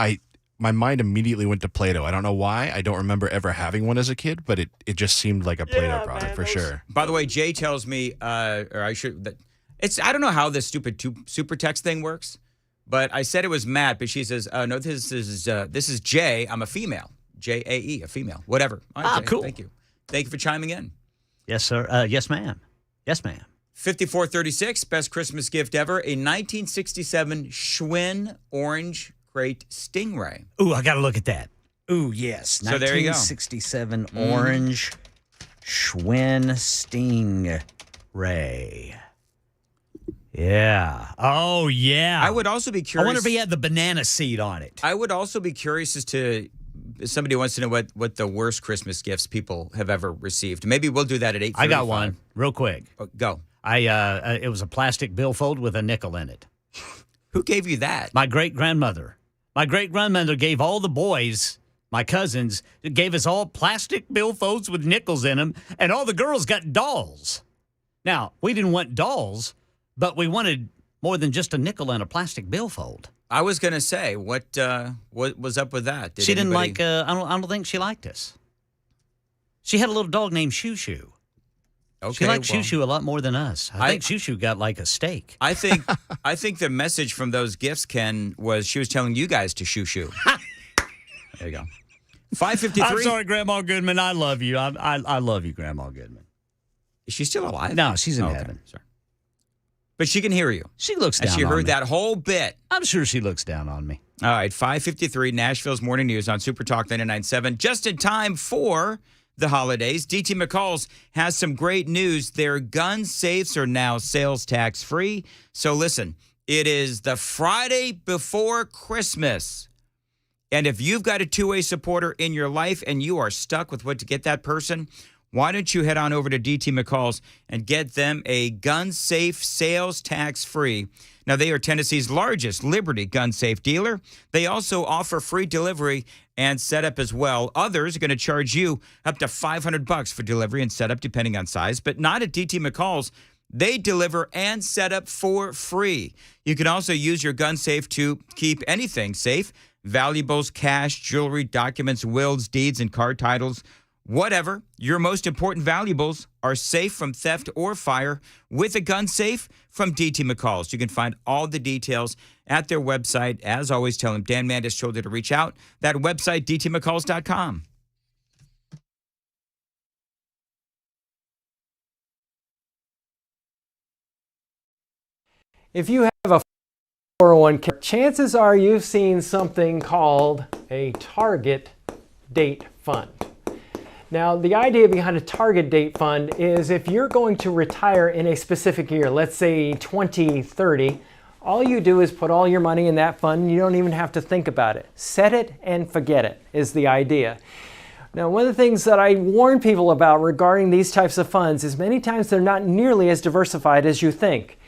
my mind immediately went to Play-Doh. I don't know why. I don't remember ever having one as a kid, but it just seemed like a Play-Doh product for sure. By the way, Jay tells me, I don't know how this stupid super text thing works, but I said it was Matt, but she says, no, this is Jay. I'm a female. J-A-E, a female. Whatever. All right, Jay, cool. Thank you. Thank you for chiming in. Yes, sir. Yes, ma'am. Yes, ma'am. 5436, best Christmas gift ever, a 1967 Schwinn Orange Crate Stingray. Ooh, I got to look at that. Ooh, yes. So there you go. 1967 Orange Schwinn Stingray. Yeah. Oh, yeah. I would also be curious. I wonder if he had the banana seed on it. I would also be curious as to somebody wants to know what the worst Christmas gifts people have ever received. Maybe we'll do that at 8:35. I got one real quick. Go. It was a plastic billfold with a nickel in it. Who gave you that? My great-grandmother. My great-grandmother gave all the boys, my cousins, gave us all plastic billfolds with nickels in them, and all the girls got dolls. Now, we didn't want dolls, but we wanted more than just a nickel and a plastic billfold. I was going to say, what was up with that? She didn't like, I don't think she liked us. She had a little dog named Shoo Shoo. Okay, She liked well, Shoo Shoo a lot more than us. I think Shoo Shoo got like a steak. I think the message from those gifts, Ken, was she was telling you guys to shoo shoo. There you go. 5:53. I'm sorry, Grandma Goodman. I love you. I love you, Grandma Goodman. Is she still alive? No, she's in heaven. Sorry. But she can hear you. She looks down and she on heard me. that whole bit. I'm sure she looks down on me. All right, 5:53, Nashville's Morning News on Super Talk 99.7. Just in time for the holidays, DT McCall's has some great news. Their gun safes are now sales tax free. So listen, it is the Friday before Christmas. And if you've got a two-way supporter in your life and you are stuck with what to get that person, why don't you head on over to DT McCall's and get them a gun safe sales tax free. Now, they are Tennessee's largest Liberty gun safe dealer. They also offer free delivery and setup as well. Others are going to charge you up to $500 for delivery and setup, depending on size, but not at DT McCall's. They deliver and set up for free. You can also use your gun safe to keep anything safe: valuables, cash, jewelry, documents, wills, deeds, and car titles. Whatever, your most important valuables are safe from theft or fire with a gun safe from DT McCall's. You can find all the details at their website. As always, tell them Dan Mandis told you to reach out. That website, dtmccalls.com. If you have a 401k, chances are you've seen something called a target date fund. Now, the idea behind a target date fund is if you're going to retire in a specific year, let's say 2030, all you do is put all your money in that fund and you don't even have to think about it. Set it and forget it is the idea. Now, one of the things that I warn people about regarding these types of funds is many times they're not nearly as diversified as you think.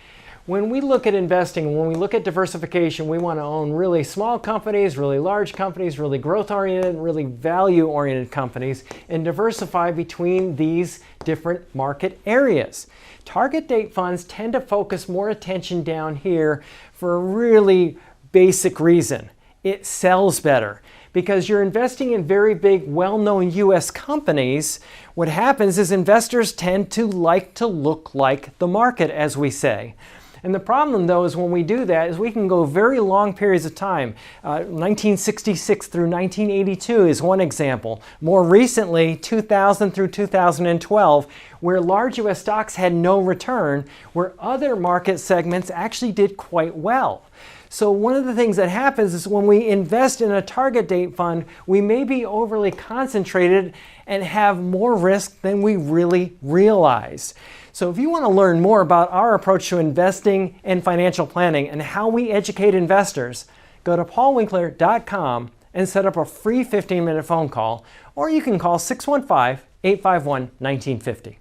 When we look at investing, when we look at diversification, we want to own really small companies, really large companies, really growth-oriented, really value-oriented companies, and diversify between these different market areas. Target date funds tend to focus more attention down here for a really basic reason. It sells better. Because you're investing in very big, well-known U.S. companies, what happens is investors tend to like to look like the market, as we say. And the problem, though, is when we do that is we can go very long periods of time. 1966 through 1982 is one example. More recently, 2000 through 2012, where large U.S. stocks had no return, where other market segments actually did quite well. So one of the things that happens is when we invest in a target date fund, we may be overly concentrated and have more risk than we really realize. So if you want to learn more about our approach to investing and financial planning and how we educate investors, go to paulwinkler.com and set up a free 15-minute phone call, or you can call 615-851-1950.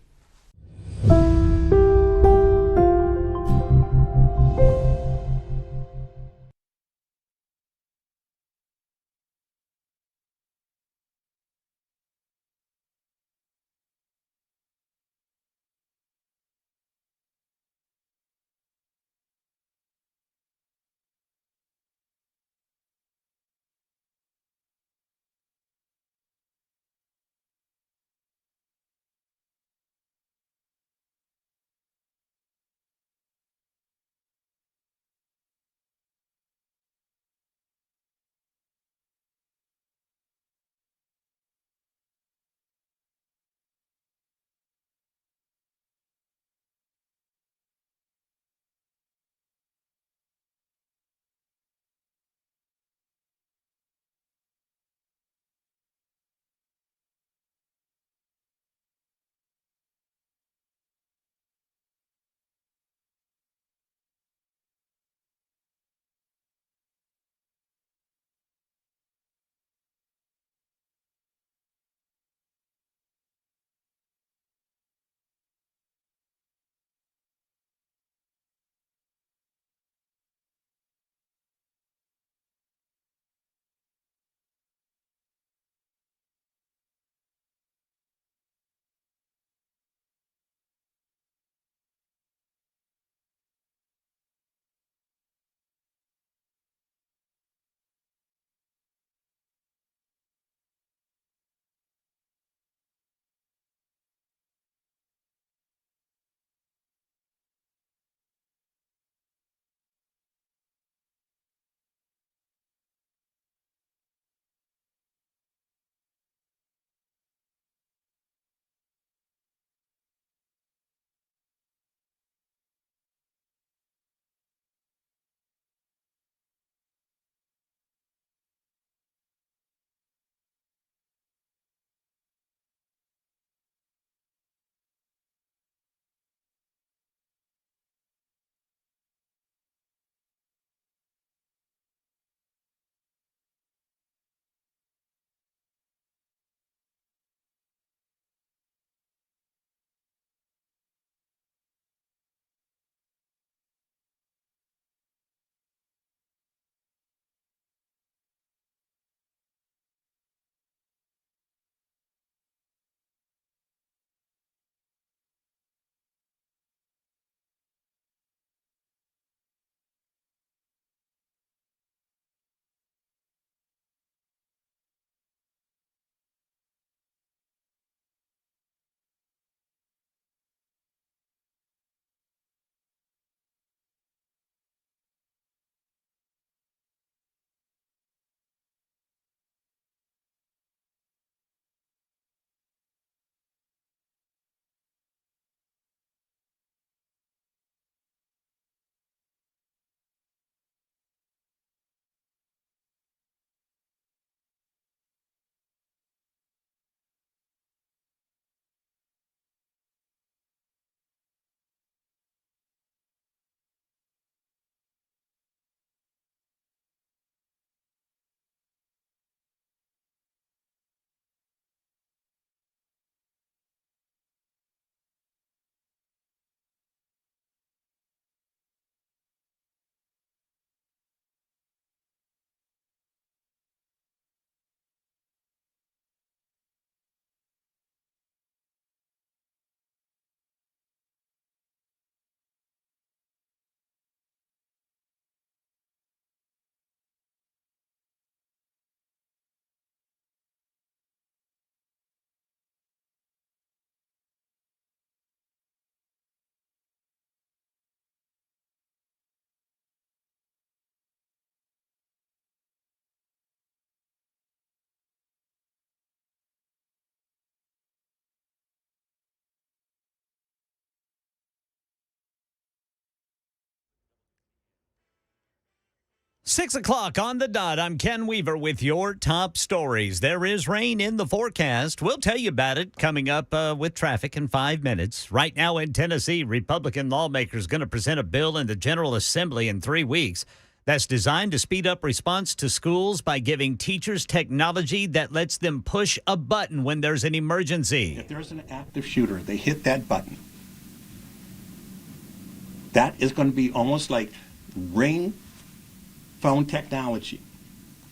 6 o'clock on the dot. I'm Ken Weaver with your top stories. There is rain in the forecast. We'll tell you about it coming up with traffic in 5 minutes. Right now in Tennessee, Republican lawmakers going to present a bill in the General Assembly in 3 weeks that's designed to speed up response to schools by giving teachers technology that lets them push a button when there's an emergency. If there's an active shooter, they hit that button. That is going to be almost like ring phone technology,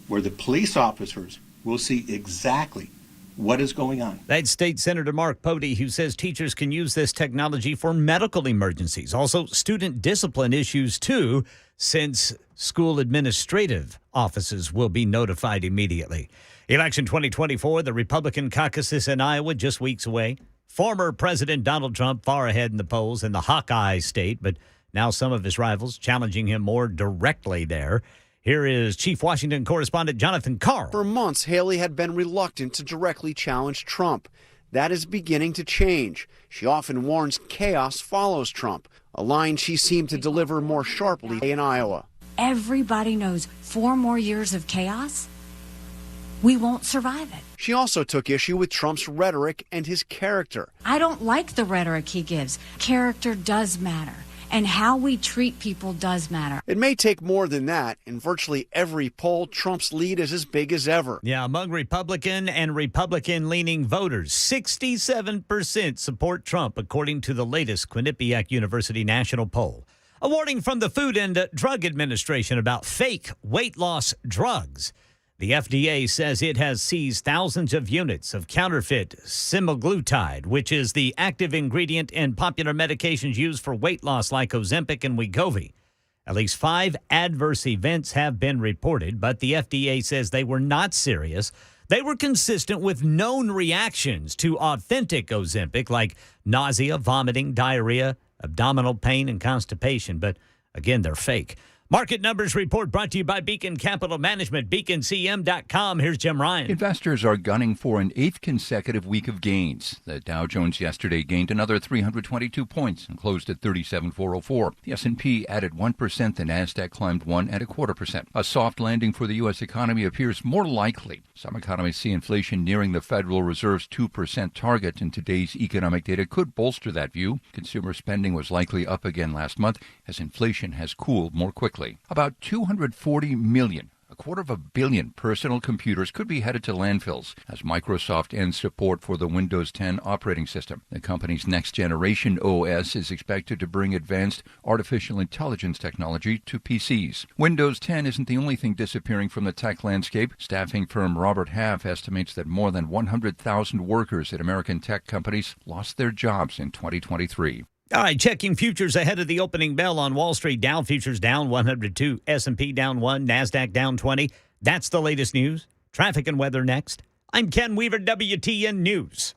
where the police officers will see exactly what is going on. That's State Senator Mark Pody, who says teachers can use this technology for medical emergencies, also student discipline issues too, since school administrative offices will be notified immediately. Election 2024, the Republican caucuses in Iowa just weeks away. Former President Donald Trump far ahead in the polls in the Hawkeye state, but now some of his rivals challenging him more directly there. Here is Chief Washington correspondent Jonathan Carl. For months, Haley had been reluctant to directly challenge Trump. That is beginning to change. She often warns chaos follows Trump, a line she seemed to deliver more sharply in Iowa. Everybody knows 4 more years of chaos, we won't survive it. She also took issue with Trump's rhetoric and his character. I don't like the rhetoric he gives. Character does matter. And how we treat people does matter. It may take more than that. In virtually every poll, Trump's lead is as big as ever. Yeah, among Republican and Republican-leaning voters, 67% support Trump, according to the latest Quinnipiac University national poll. A warning from the Food and Drug Administration about fake weight loss drugs. The FDA says it has seized thousands of units of counterfeit semaglutide, which is the active ingredient in popular medications used for weight loss like Ozempic and Wegovy. At least 5 adverse events have been reported, but the FDA says they were not serious. They were consistent with known reactions to authentic Ozempic, like nausea, vomiting, diarrhea, abdominal pain, and constipation. But again, they're fake. Market Numbers Report brought to you by Beacon Capital Management, beaconcm.com. Here's Jim Ryan. Investors are gunning for an 8th consecutive week of gains. The Dow Jones yesterday gained another 322 points and closed at 37,404. The S&P added 1%, the Nasdaq climbed 1.25%. A soft landing for the U.S. economy appears more likely. Some economists see inflation nearing the Federal Reserve's 2% target, and today's economic data could bolster that view. Consumer spending was likely up again last month as inflation has cooled more quickly. About 240 million, a $250 million personal computers could be headed to landfills as Microsoft ends support for the Windows 10 operating system. The company's next-generation OS is expected to bring advanced artificial intelligence technology to PCs. Windows 10 isn't the only thing disappearing from the tech landscape. Staffing firm Robert Half estimates that more than 100,000 workers at American tech companies lost their jobs in 2023. All right, checking futures ahead of the opening bell on Wall Street. Dow futures down 102, S&P down 1, Nasdaq down 20. That's the latest news. Traffic and weather next. I'm Ken Weaver, WTN News.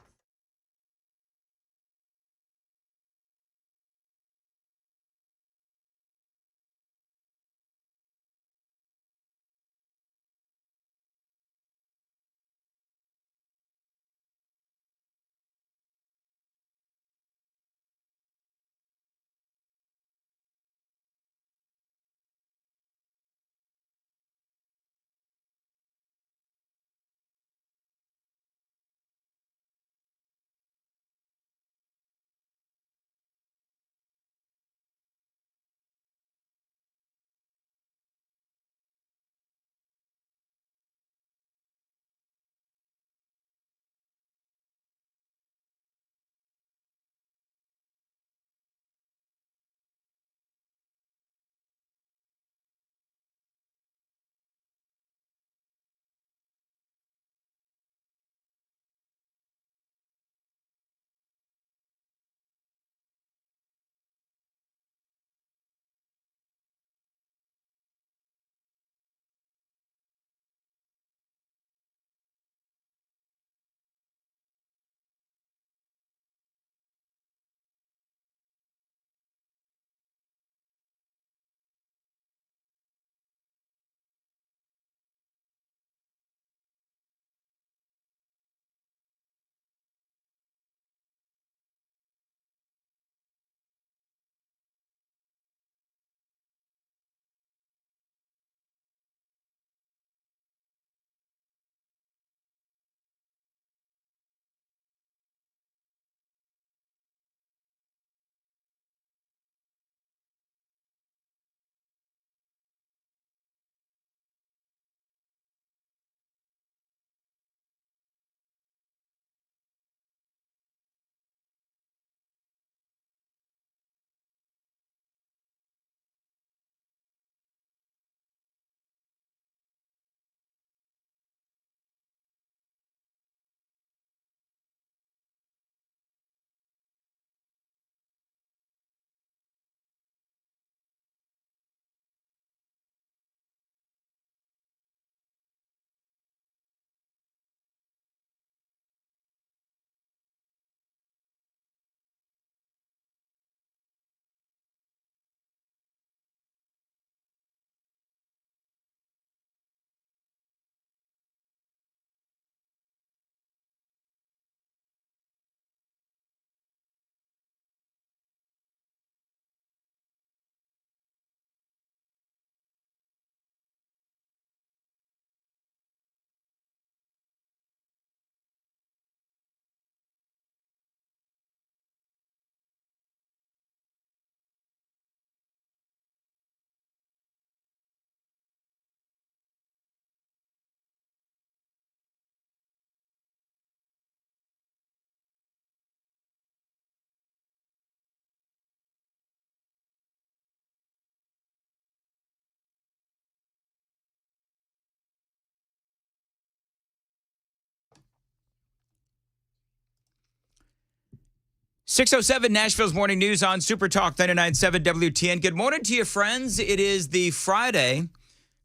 6:07 Nashville's Morning News on Super Talk 99.7 WTN. Good morning to you, friends. It is the Friday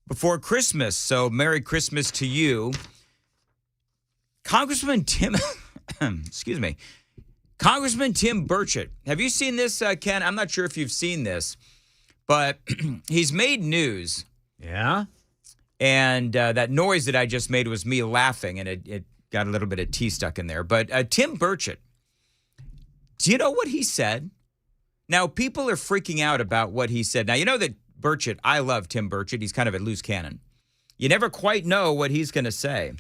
before Christmas, so Merry Christmas to you. Congressman Tim, Congressman Tim Burchett. Have you seen this, Ken? I'm not sure if you've seen this, but he's made news. Yeah? And that noise that I just made was me laughing, and it got a little bit of tea stuck in there. But Tim Burchett, do you know what he said? Now, people are freaking out about what he said. Now, you know that Burchett, I love Tim Burchett. He's kind of a loose cannon. You never quite know what he's going to say.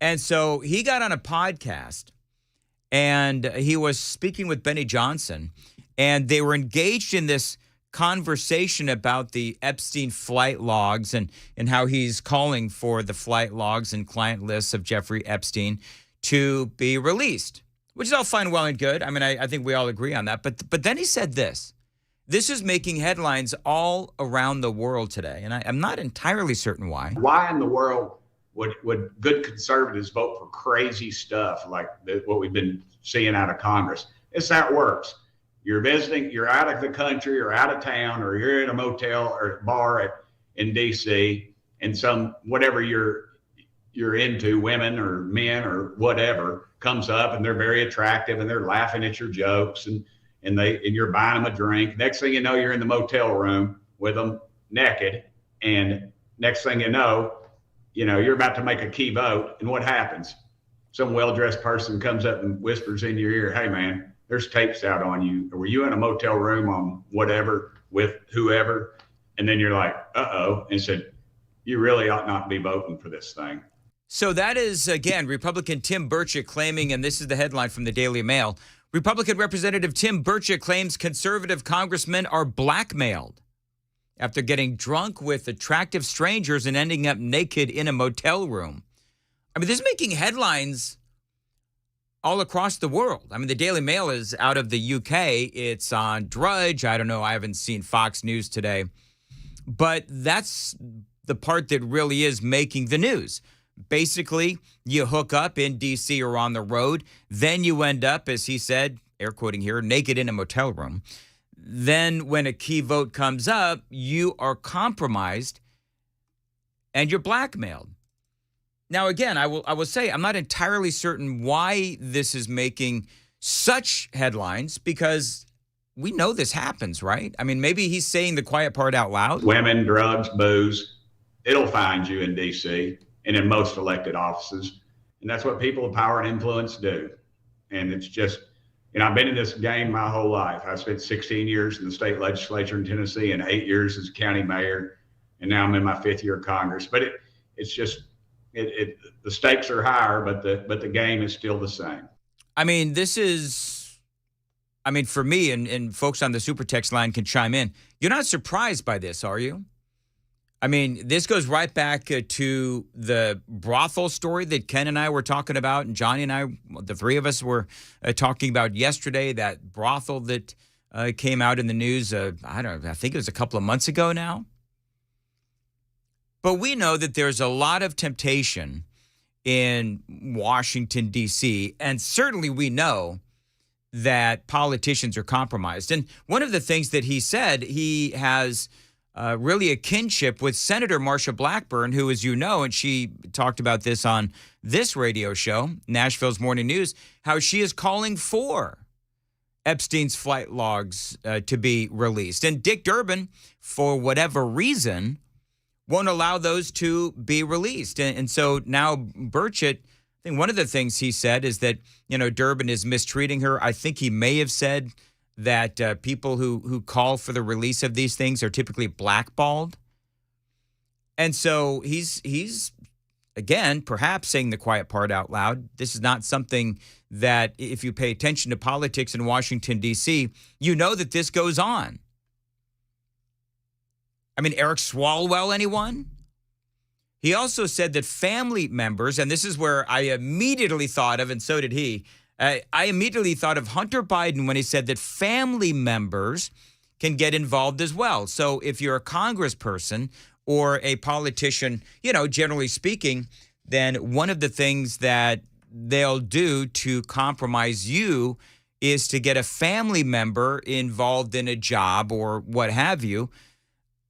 And so he got on a podcast, and he was speaking with Benny Johnson, and they were engaged in this conversation about the Epstein flight logs and how he's calling for the flight logs and client lists of Jeffrey Epstein to be released, which is all fine, well, and good. I mean, I think we all agree on that. But then he said this. This is making headlines all around the world today, and I'm not entirely certain why. Why in the world would good conservatives vote for crazy stuff like what we've been seeing out of Congress? It's how it works. You're visiting, you're out of the country or out of town, or you're in a motel or bar in D.C., and some whatever you're into, women or men or whatever, comes up, and they're very attractive, and they're laughing at your jokes, and you're buying them a drink. Next thing you know, you're in the motel room with them naked, and next thing you know, you're about to make a key vote, and what happens? Some well-dressed person comes up and whispers in your ear, "Hey, man, there's tapes out on you. Were you in a motel room on whatever with whoever?" And then you're like, uh-oh, and said, "You really ought not be voting for this thing." So that is, again, Republican Tim Burchett claiming, and this is the headline from the Daily Mail, Republican Representative Tim Burchett claims conservative congressmen are blackmailed after getting drunk with attractive strangers and ending up naked in a motel room. I mean, this is making headlines all across the world. I mean, the Daily Mail is out of the UK. It's on Drudge. I don't know. I haven't seen Fox News today. But that's the part that really is making the news. Basically, you hook up in D.C. or on the road. Then you end up, as he said, air quoting here, naked in a motel room. Then when a key vote comes up, you are compromised and you're blackmailed. Now, again, I will say I'm not entirely certain why this is making such headlines, because we know this happens, right? I mean, maybe he's saying the quiet part out loud. Women, drugs, booze, it'll find you in D.C. and in most elected offices. And that's what people of power and influence do. And it's just, I've been in this game my whole life. I spent 16 years in the state legislature in Tennessee and 8 years as a county mayor. And now I'm in my 5th year of Congress. But it's just, the stakes are higher, but the game is still the same. I mean, for me, and folks on the super text line can chime in, you're not surprised by this, are you? I mean, this goes right back to the brothel story that Ken and I were talking about, and Johnny and I, the three of us, were talking about yesterday, that brothel that came out in the news, I think it was a couple of months ago now. But we know that there's a lot of temptation in Washington, D.C., and certainly we know that politicians are compromised. And one of the things that he said, he has really a kinship with Senator Marsha Blackburn, who, as you know, and she talked about this on this radio show, Nashville's Morning News, how she is calling for Epstein's flight logs to be released. And Dick Durbin, for whatever reason, won't allow those to be released. And so now Burchett, I think one of the things he said is that, Durbin is mistreating her. I think he may have said that people who call for the release of these things are typically blackballed. And so he's again, perhaps saying the quiet part out loud. This is not something that, if you pay attention to politics in Washington, D.C., you know that this goes on. I mean, Eric Swalwell, anyone? He also said that family members, and this is where I immediately thought of, and so did he, I immediately thought of Hunter Biden when he said that family members can get involved as well. So if you're a congressperson or a politician, generally speaking, then one of the things that they'll do to compromise you is to get a family member involved in a job or what have you.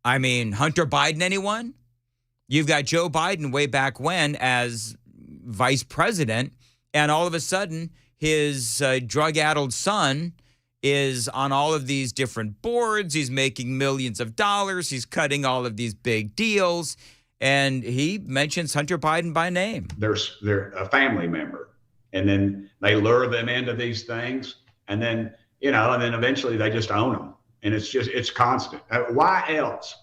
I mean, Hunter Biden, anyone? You've got Joe Biden way back when as vice president, and all of a sudden his drug-addled son is on all of these different boards. He's making millions of dollars. He's cutting all of these big deals. And he mentions Hunter Biden by name. They're a family member. And then they lure them into these things. And then, and then eventually they just own them. And it's constant. Why else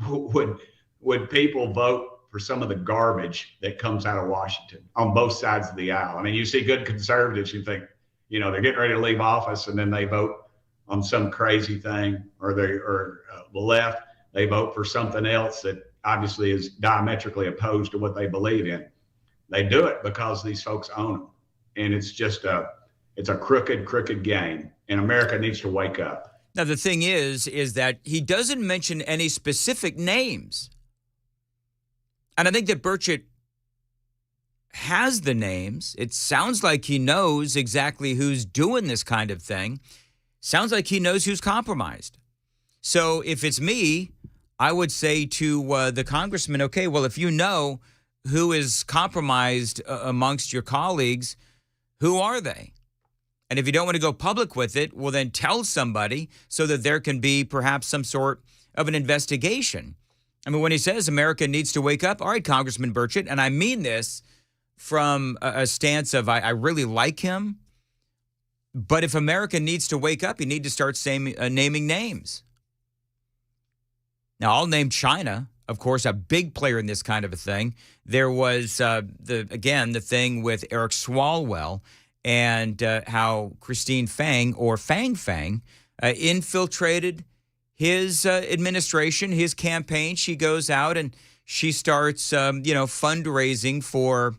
would people vote for some of the garbage that comes out of Washington on both sides of the aisle? I mean, you see good conservatives, you think, they're getting ready to leave office, and then they vote on some crazy thing, or the left, they vote for something else that obviously is diametrically opposed to what they believe in. They do it because these folks own them. And it's just it's a crooked game. And America needs to wake up. Now, the thing is that he doesn't mention any specific names. And I think that Burchett has the names. It sounds like he knows exactly who's doing this kind of thing. Sounds like he knows who's compromised. So if it's me, I would say to the congressman, okay, well, if you know who is compromised amongst your colleagues, who are they? And if you don't want to go public with it, well, then tell somebody so that there can be perhaps some sort of an investigation. I mean, when he says America needs to wake up, all right, Congressman Burchett, and I mean this from a stance of I really like him, but if America needs to wake up, you need to start naming names. Now, I'll name China, of course, a big player in this kind of a thing. There was, the thing with Eric Swalwell and how Christine Fang, or Fang, infiltrated his administration, his campaign. She goes out and she starts, fundraising for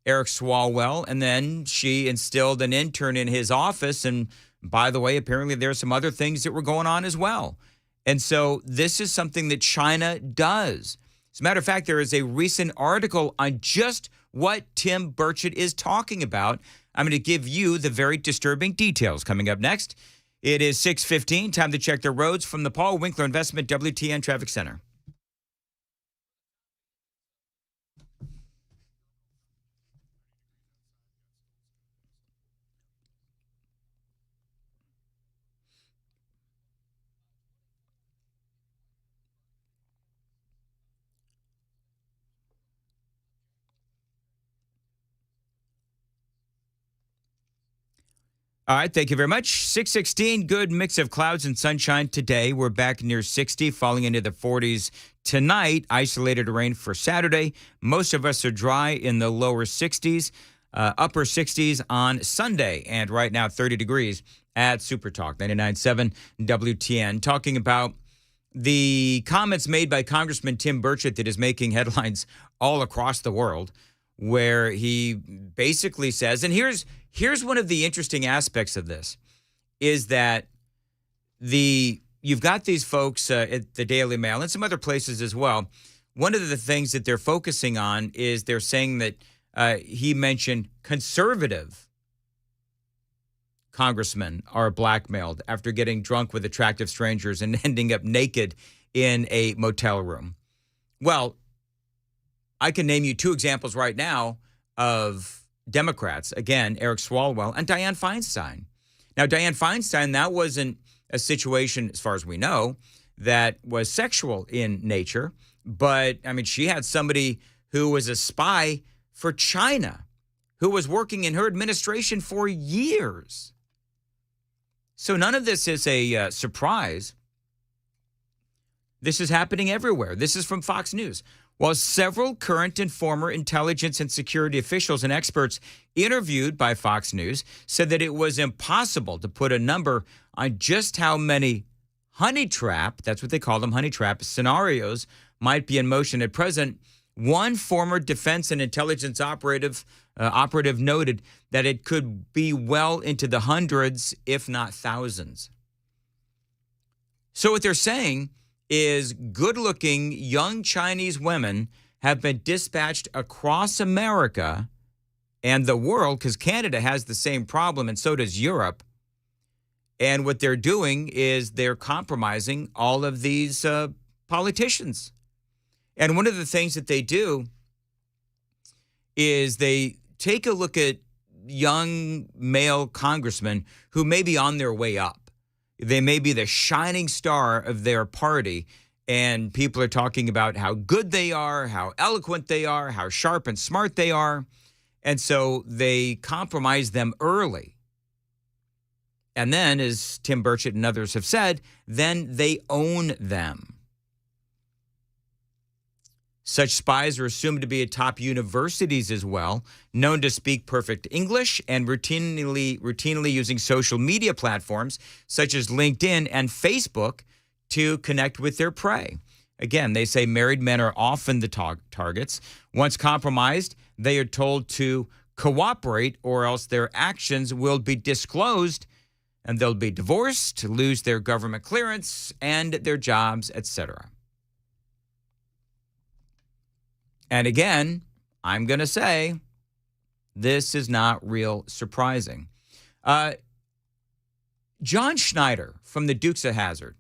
Eric Swalwell, and then she instilled an intern in his office. And by the way, apparently there's some other things that were going on as well. And so this is something that China does. As a matter of fact, there is a recent article on just what Tim Burchett is talking about. I'm going to give you the very disturbing details coming up next. It is 6:15. Time to check the roads from the Paul Winkler Investment WTN Traffic Center. All right, thank you very much. 6:16, good mix of clouds and sunshine today. We're back near 60, falling into the 40s tonight. Isolated rain for Saturday. Most of us are dry in the lower 60s, upper 60s on Sunday. And right now, 30 degrees at Super Talk 99.7 WTN. Talking about the comments made by Congressman Tim Burchett that is making headlines all across the world, where he basically says, and here's one of the interesting aspects of this, is that you've got these folks at the Daily Mail and some other places as well. One of the things that they're focusing on is they're saying that he mentioned conservative congressmen are blackmailed after getting drunk with attractive strangers and ending up naked in a motel room. Well, I can name you two examples right now of Democrats, again, Eric Swalwell and Dianne Feinstein. Now, Dianne Feinstein, that wasn't a situation, as far as we know, that was sexual in nature. But, I mean, she had somebody who was a spy for China, who was working in her administration for years. So none of this is a surprise. This is happening everywhere. This is from Fox News. While several current and former intelligence and security officials and experts interviewed by Fox News said that it was impossible to put a number on just how many honey trap, that's what they call them, honey trap scenarios, might be in motion at present, one former defense and intelligence operative noted that it could be well into the hundreds, if not thousands. So what they're saying is good-looking young Chinese women have been dispatched across America and the world, because Canada has the same problem and so does Europe. And what they're doing is they're compromising all of these politicians. And one of the things that they do is they take a look at young male congressmen who may be on their way up. They may be the shining star of their party, and people are talking about how good they are, how eloquent they are, how sharp and smart they are. And so they compromise them early. And then, as Tim Burchett and others have said, then they own them. Such spies are assumed to be at top universities as well, known to speak perfect English and routinely using social media platforms such as LinkedIn and Facebook to connect with their prey. Again, they say married men are often the targets. Once compromised, they are told to cooperate or else their actions will be disclosed and they'll be divorced, lose their government clearance and their jobs, etc. And again, I'm going to say this is not real surprising. John Schneider from the Dukes of Hazzard.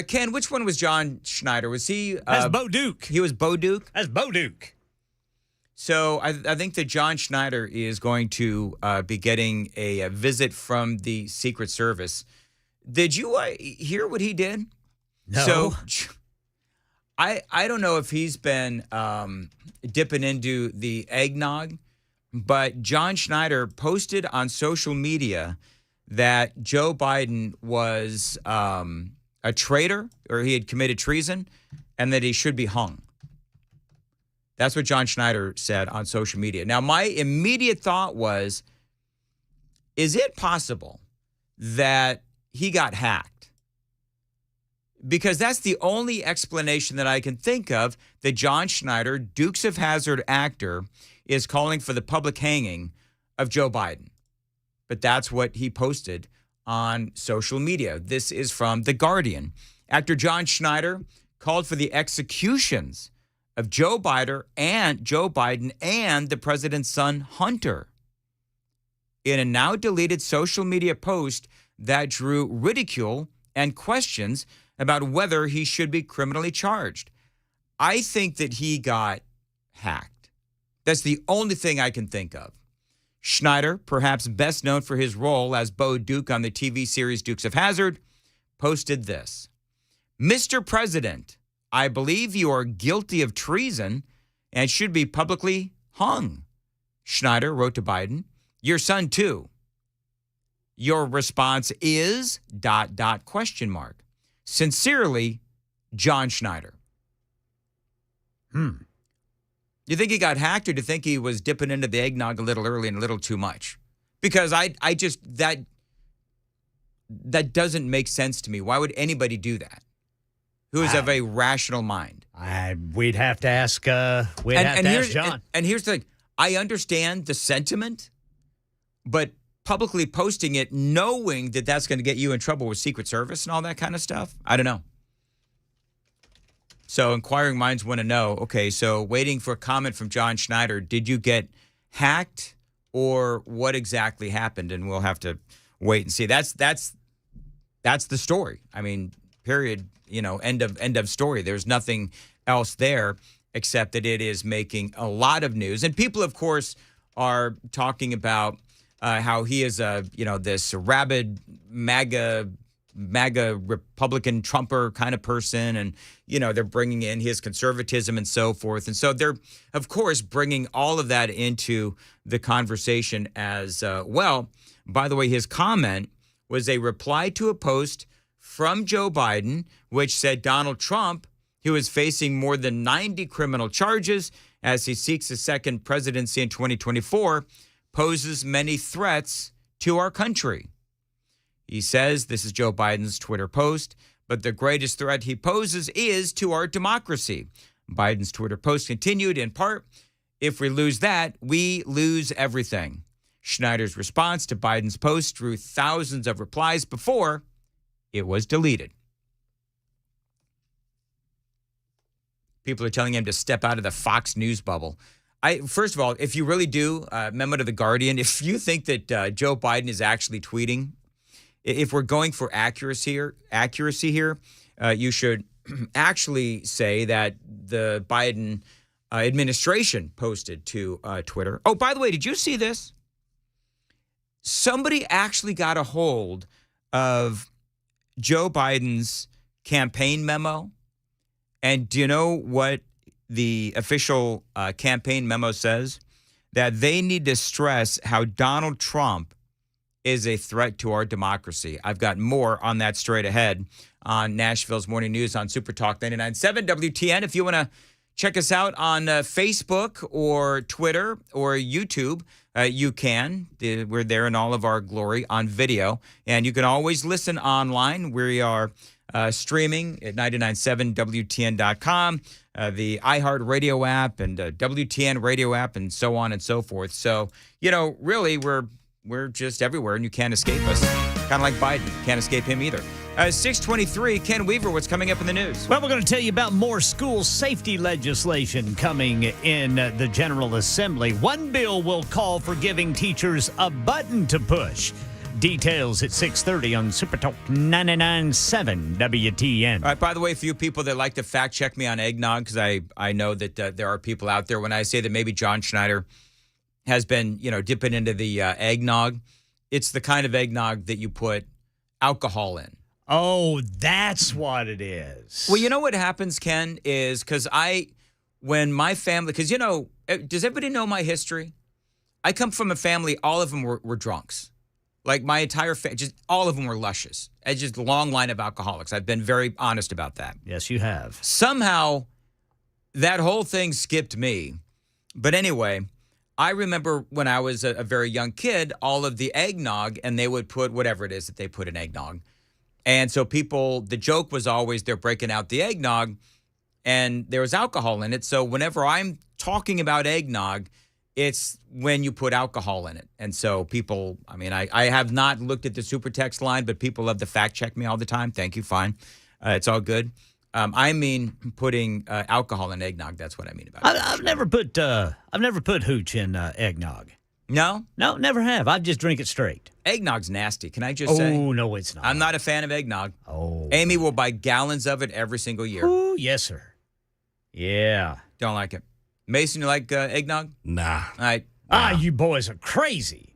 Ken, which one was John Schneider? Was he? That's Bo Duke. He was Bo Duke? That's Bo Duke. So I think that John Schneider is going to be getting a visit from the Secret Service. Did you hear what he did? No. So I don't know if he's been dipping into the eggnog, but John Schneider posted on social media that Joe Biden was a traitor, or he had committed treason, and that he should be hung. That's what John Schneider said on social media. Now, my immediate thought was, is it possible that he got hacked? Because that's the only explanation that I can think of that John Schneider, Dukes of Hazzard actor, is calling for the public hanging of Joe Biden. But that's what he posted on social media. This is from The Guardian. Actor John Schneider called for the executions of Joe Biden and the president's son, Hunter, in a now deleted social media post that drew ridicule and questions about whether he should be criminally charged. I think that he got hacked. That's the only thing I can think of. Schneider, perhaps best known for his role as Bo Duke on the TV series Dukes of Hazzard, posted this. Mr. President, I believe you are guilty of treason and should be publicly hung. Schneider wrote to Biden, your son too. Your response is ... Sincerely, John Schneider. You think he got hacked, or do you think he was dipping into the eggnog a little early and a little too much? Because I just, that doesn't make sense to me. Why would anybody do that? Who is of a rational mind? We'd have to ask. We'd have to ask John. And here's the thing: I understand the sentiment, but publicly posting it, knowing that that's going to get you in trouble with Secret Service and all that kind of stuff, I don't know. So inquiring minds want to know. Okay, so waiting for a comment from John Schneider. Did you get hacked, or what exactly happened? And we'll have to wait and see. That's the story. I mean, period. End of story. There's nothing else there except that it is making a lot of news. And people, of course, are talking about how he is this rabid MAGA Republican Trumper kind of person. And, they're bringing in his conservatism and so forth. And so they're, of course, bringing all of that into the conversation as well. By the way, his comment was a reply to a post from Joe Biden, which said Donald Trump, who is facing more than 90 criminal charges as he seeks a second presidency in 2024, poses many threats to our country. He says, this is Joe Biden's Twitter post, but the greatest threat he poses is to our democracy. Biden's Twitter post continued in part, if we lose that, we lose everything. Schneider's response to Biden's post drew thousands of replies before it was deleted. People are telling him to step out of the Fox News bubble. First of all, if you really do, memo to The Guardian, if you think that Joe Biden is actually tweeting, if we're going for accuracy here, you should actually say that the Biden administration posted to Twitter. Oh, by the way, did you see this? Somebody actually got a hold of Joe Biden's campaign memo. And do you know what the official campaign memo says? That they need to stress how Donald Trump is a threat to our democracy. I've got more on that straight ahead on Nashville's Morning News on Super Talk 99.7 WTN. If you want to check us out on Facebook or Twitter or YouTube, you can. We're there in all of our glory on video. And you can always listen online. We are streaming at 997WTN.com, the iHeartRadio app and WTN radio app and so on and so forth. So, really, we're just everywhere and you can't escape us. Kind of like Biden. Can't escape him either. 6:23, Ken Weaver, what's coming up in the news? Well, we're going to tell you about more school safety legislation coming in the General Assembly. One bill will call for giving teachers a button to push. Details at 6:30 on Super Talk 99.7 WTN. All right, by the way, for you people that like to fact check me on eggnog, because I know that there are people out there, when I say that maybe John Schneider has been, dipping into the eggnog, it's the kind of eggnog that you put alcohol in. Oh, that's what it is. Well, you know what happens, Ken, is because when my family, because, does everybody know my history? I come from a family, all of them were drunks. Like my entire family, just all of them were luscious. It's just a long line of alcoholics. I've been very honest about that. Yes, you have. Somehow, that whole thing skipped me. But anyway, I remember when I was a very young kid, all of the eggnog, and they would put whatever it is that they put in eggnog. And so the joke was always they're breaking out the eggnog, and there was alcohol in it. So whenever I'm talking about eggnog, it's when you put alcohol in it. And so people, I have not looked at the super text line, but people love to fact check me all the time. Thank you. Fine. It's all good. I mean putting alcohol in eggnog. That's what I mean about it. I've never put hooch in eggnog. No? No, never have. I just drink it straight. Eggnog's nasty. Can I just say? Oh, no, it's not. I'm not a fan of eggnog. Oh. Amy will buy gallons of it every single year. Ooh, yes, sir. Yeah. Don't like it. Mason, you like eggnog? Nah. All right. You boys are crazy.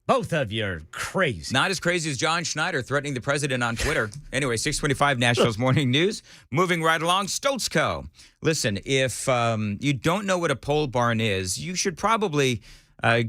Both of you are crazy. Not as crazy as John Schneider threatening the president on Twitter. Anyway, 6:25 Nashville's Morning News. Moving right along, Stoltzco. Listen, if you don't know what a pole barn is, you should probably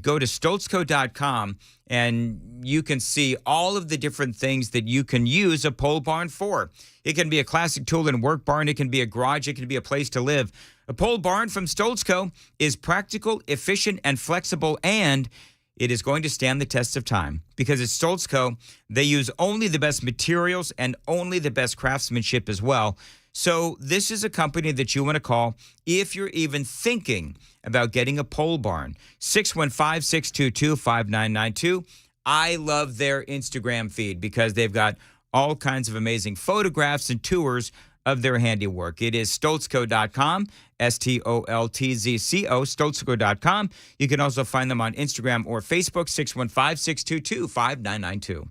go to Stoltzco.com and you can see all of the different things that you can use a pole barn for. It can be a classic tool and work barn. It can be a garage. It can be a place to live. A pole barn from Stoltzco is practical, efficient, and flexible, and it is going to stand the test of time because at Stoltzco, they use only the best materials and only the best craftsmanship as well. So this is a company that you want to call if you're even thinking about getting a pole barn. 615-622-5992. I love their Instagram feed because they've got all kinds of amazing photographs and tours of their handiwork. It is Stoltzco.com, Stoltzco, Stoltzco.com. You can also find them on Instagram or Facebook, 615-622-5992.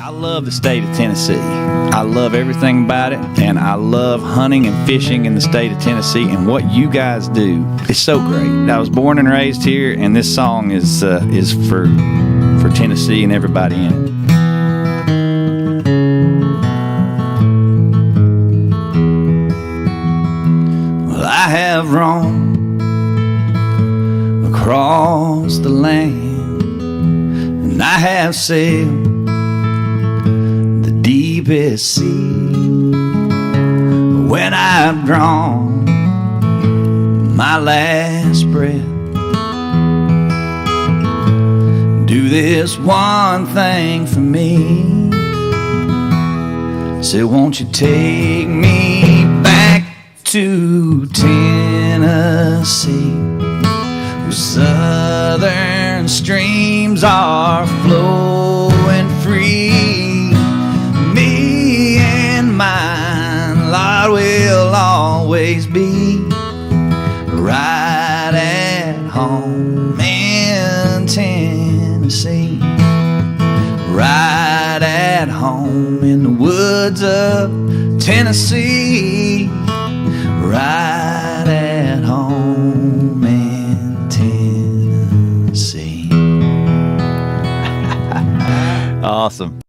I love the state of Tennessee. I love everything about it, and I love hunting and fishing in the state of Tennessee, and what you guys do is so great. I was born and raised here, and this song is for Tennessee and everybody in it. Well, I have roamed across the land, and I have sailed deepest sea. When I've drawn my last breath, do this one thing for me. Say, won't you take me back to Tennessee, where southern streams are flowing free. Me and mine, Lord, will always be right Tennessee. Right at home in the woods of Tennessee. Right at home in Tennessee. Awesome.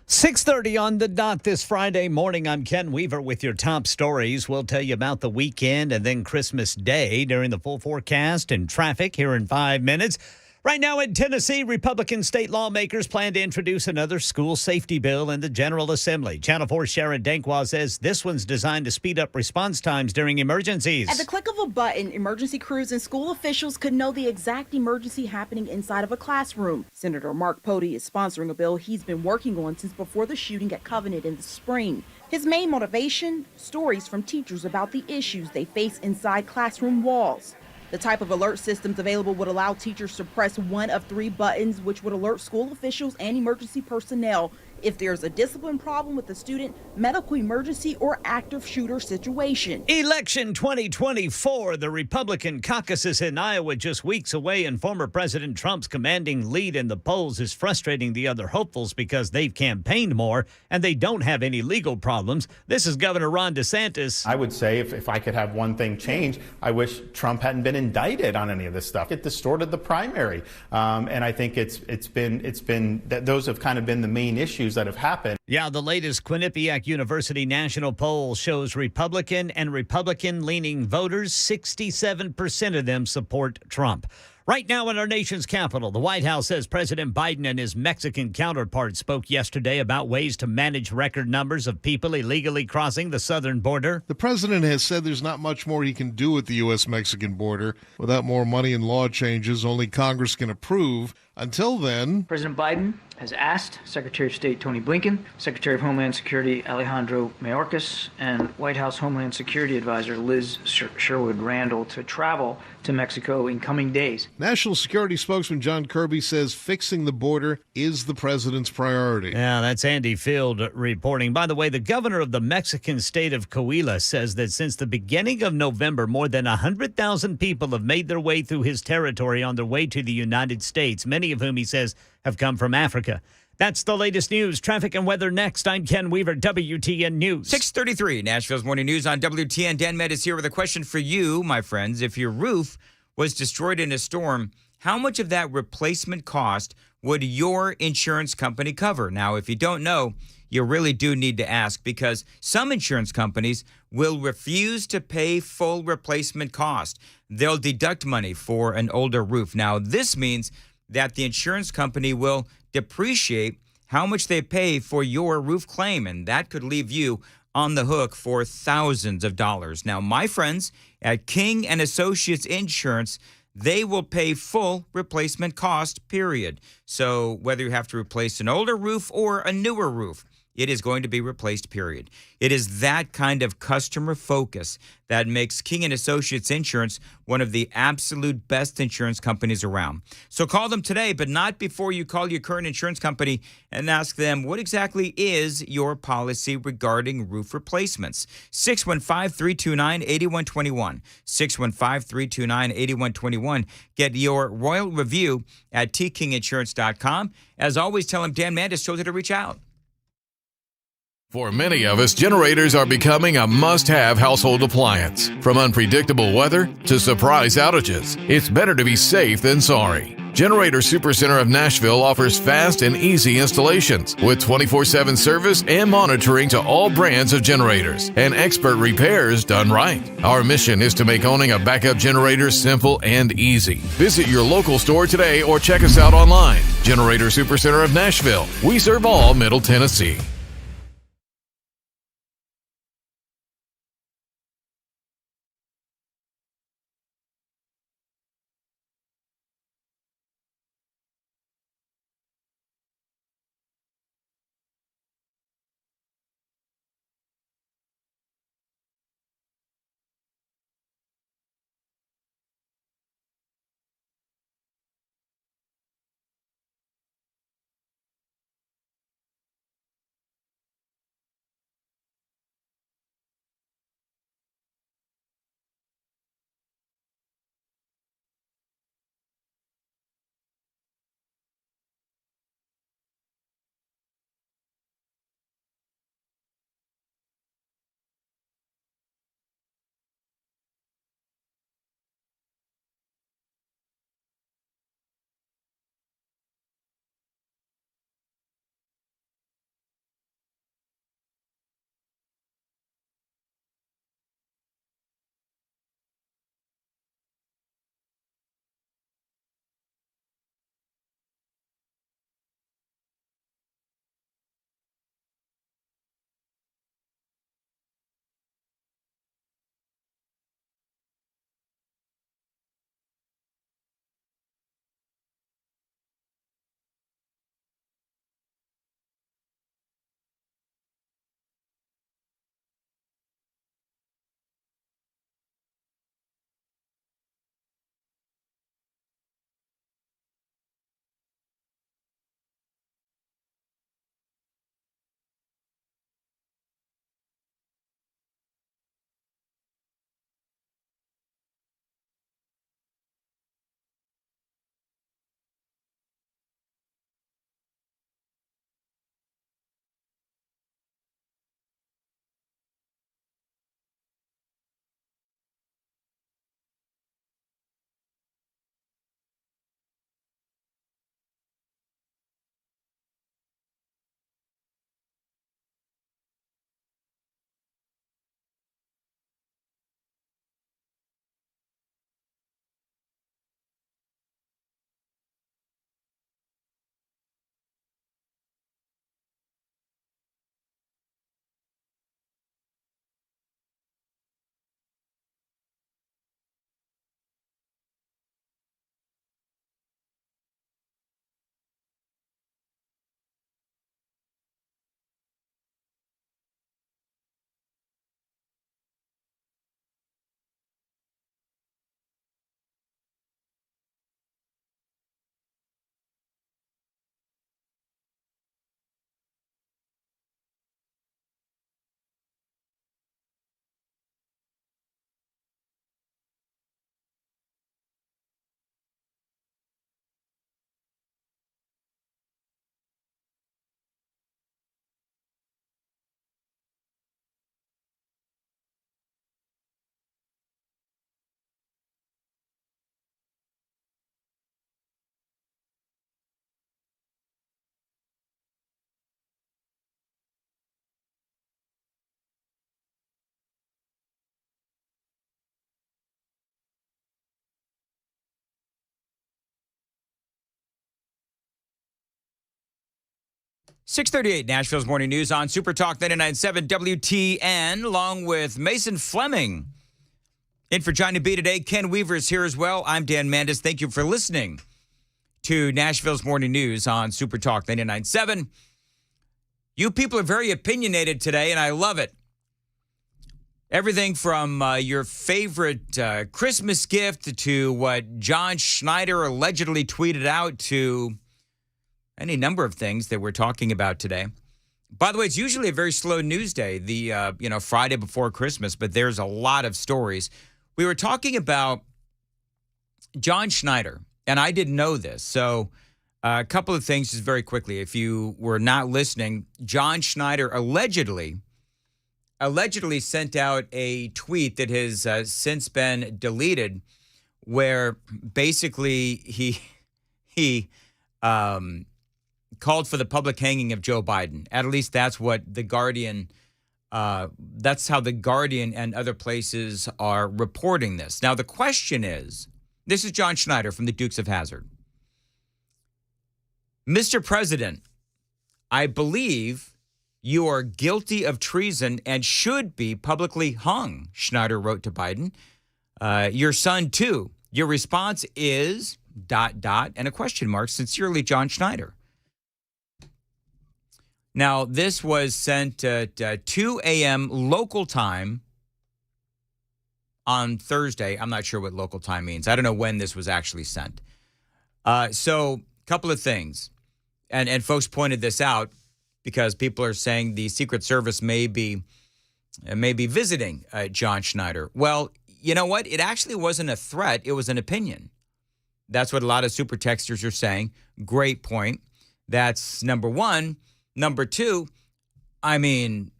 .30 on the dot this Friday morning. I'm Ken Weaver with your top stories. We'll tell you about the weekend and then Christmas Day during the full forecast and traffic here in 5 minutes. Right now in Tennessee, Republican state lawmakers plan to introduce another school safety bill in the General Assembly. Channel 4's Sharon Dankwa says this one's designed to speed up response times during emergencies. At the click of a button, emergency crews and school officials could know the exact emergency happening inside of a classroom. Senator Mark Pody is sponsoring a bill he's been working on since before the shooting at Covenant in the spring. His main motivation? Stories from teachers about the issues they face inside classroom walls. The type of alert systems available would allow teachers to press one of 3 buttons, which would alert school officials and emergency personnel if there's a discipline problem with the student, medical emergency, or active shooter situation. Election 2024. The Republican caucuses in Iowa just weeks away, and former President Trump's commanding lead in the polls is frustrating the other hopefuls because they've campaigned more and they don't have any legal problems. This is Governor Ron DeSantis. I would say if I could have one thing change, I wish Trump hadn't been indicted on any of this stuff. It distorted the primary, and I think it's been that those have kind of been the main issues that have happened. Yeah, the latest Quinnipiac University national poll shows Republican and Republican-leaning voters, 67% of them support Trump. Right now in our nation's capital, the White House says President Biden and his Mexican counterpart spoke yesterday about ways to manage record numbers of people illegally crossing the southern border. The president has said there's not much more he can do at the U.S.-Mexican border. Without more money and law changes, only Congress can approve. Until then, President Biden has asked Secretary of State Tony Blinken, Secretary of Homeland Security Alejandro Mayorkas, and White House Homeland Security Advisor Liz Sherwood Randall to travel to Mexico in coming days. National Security spokesman John Kirby says fixing the border is the president's priority. Yeah, that's Andy Field reporting. By the way, the governor of the Mexican state of Coahuila says that since the beginning of November, more than 100,000 people have made their way through his territory on their way to the United States, many of whom he says have come from Africa. That's the latest news, traffic, and weather next. I'm Ken Weaver, WTN News. 6:33, Nashville's Morning News on WTN. Dan Med is here with a question for you, my friends. If your roof was destroyed in a storm, how much of that replacement cost would your insurance company cover? Now, if you don't know, you really do need to ask, because some insurance companies will refuse to pay full replacement cost. They'll deduct money for an older roof. Now, this means that the insurance company will depreciate how much they pay for your roof claim, and that could leave you on the hook for thousands of dollars. Now, my friends at King and Associates Insurance, they will pay full replacement cost, period. So whether you have to replace an older roof or a newer roof, it is going to be replaced, period. It is that kind of customer focus that makes King and Associates Insurance one of the absolute best insurance companies around. So call them today, but not before you call your current insurance company and ask them, what exactly is your policy regarding roof replacements? 615-329-8121. 615-329-8121. Get your royal review at tkinginsurance.com. As always, tell them Dan Mandis told you to reach out. For many of us, generators are becoming a must-have household appliance. From unpredictable weather to surprise outages, it's better to be safe than sorry. Generator Supercenter of Nashville offers fast and easy installations with 24/7 service and monitoring to all brands of generators and expert repairs done right. Our mission is to make owning a backup generator simple and easy. Visit your local store today or check us out online. Generator Supercenter of Nashville. We serve all Middle Tennessee. 638 Nashville's Morning News on Super Talk 99.7 WTN, along with Mason Fleming. In for Johnny B today, Ken Weaver's here as well. I'm Dan Mandis. Thank you for listening to Nashville's Morning News on Super Talk 99.7. You people are very opinionated today, and I love it. Everything from your favorite Christmas gift to what John Schneider allegedly tweeted out to any number of things that we're talking about today. By the way, it's usually a very slow news day, the Friday before Christmas, but there's a lot of stories. We were talking about John Schneider, and I didn't know this. So a couple of things just very quickly. If you were not listening, John Schneider allegedly sent out a tweet that has since been deleted, where basically he called for the public hanging of Joe Biden. At least that's what The Guardian, that's how The Guardian and other places are reporting this. Now, the question is, this is John Schneider from the Dukes of Hazzard. Mr. President, I believe you are guilty of treason and should be publicly hung, Schneider wrote to Biden. Your son, too. Your response is ... and a question mark. Sincerely, John Schneider. Now, this was sent at 2 a.m. local time on Thursday. I'm not sure what local time means. I don't know when this was actually sent. So, a couple of things. And folks pointed this out because people are saying the Secret Service may be visiting John Schneider. Well, you know what? It actually wasn't a threat. It was an opinion. That's what a lot of super texters are saying. Great point. That's number one. Number two, I mean,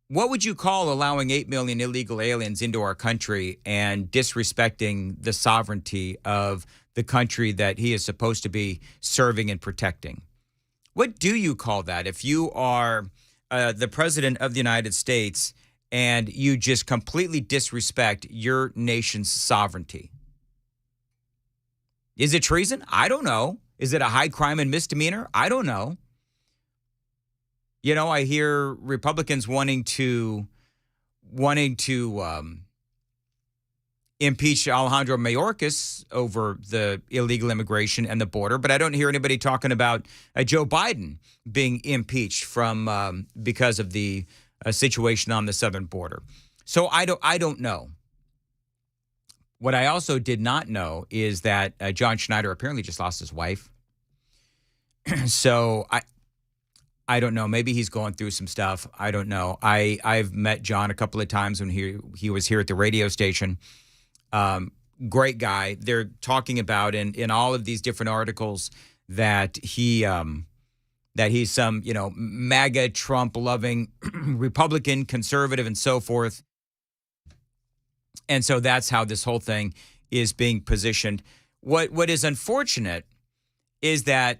what would you call allowing 8 million illegal aliens into our country and disrespecting the sovereignty of the country that he is supposed to be serving and protecting? What do you call that if you are the president of the United States and you just completely disrespect your nation's sovereignty? Is it treason? I don't know. Is it a high crime and misdemeanor? I don't know. You know, I hear Republicans wanting to impeach Alejandro Mayorkas over the illegal immigration and the border, but I don't hear anybody talking about Joe Biden being impeached from because of the situation on the southern border. So I don't know. What I also did not know is that John Schneider apparently just lost his wife. So I don't know. Maybe he's going through some stuff. I don't know. I've met John a couple of times when he was here at the radio station. Great guy. They're talking about in all of these different articles that he's some, MAGA Trump loving Republican conservative and so forth. And so that's how this whole thing is being positioned. What is unfortunate is that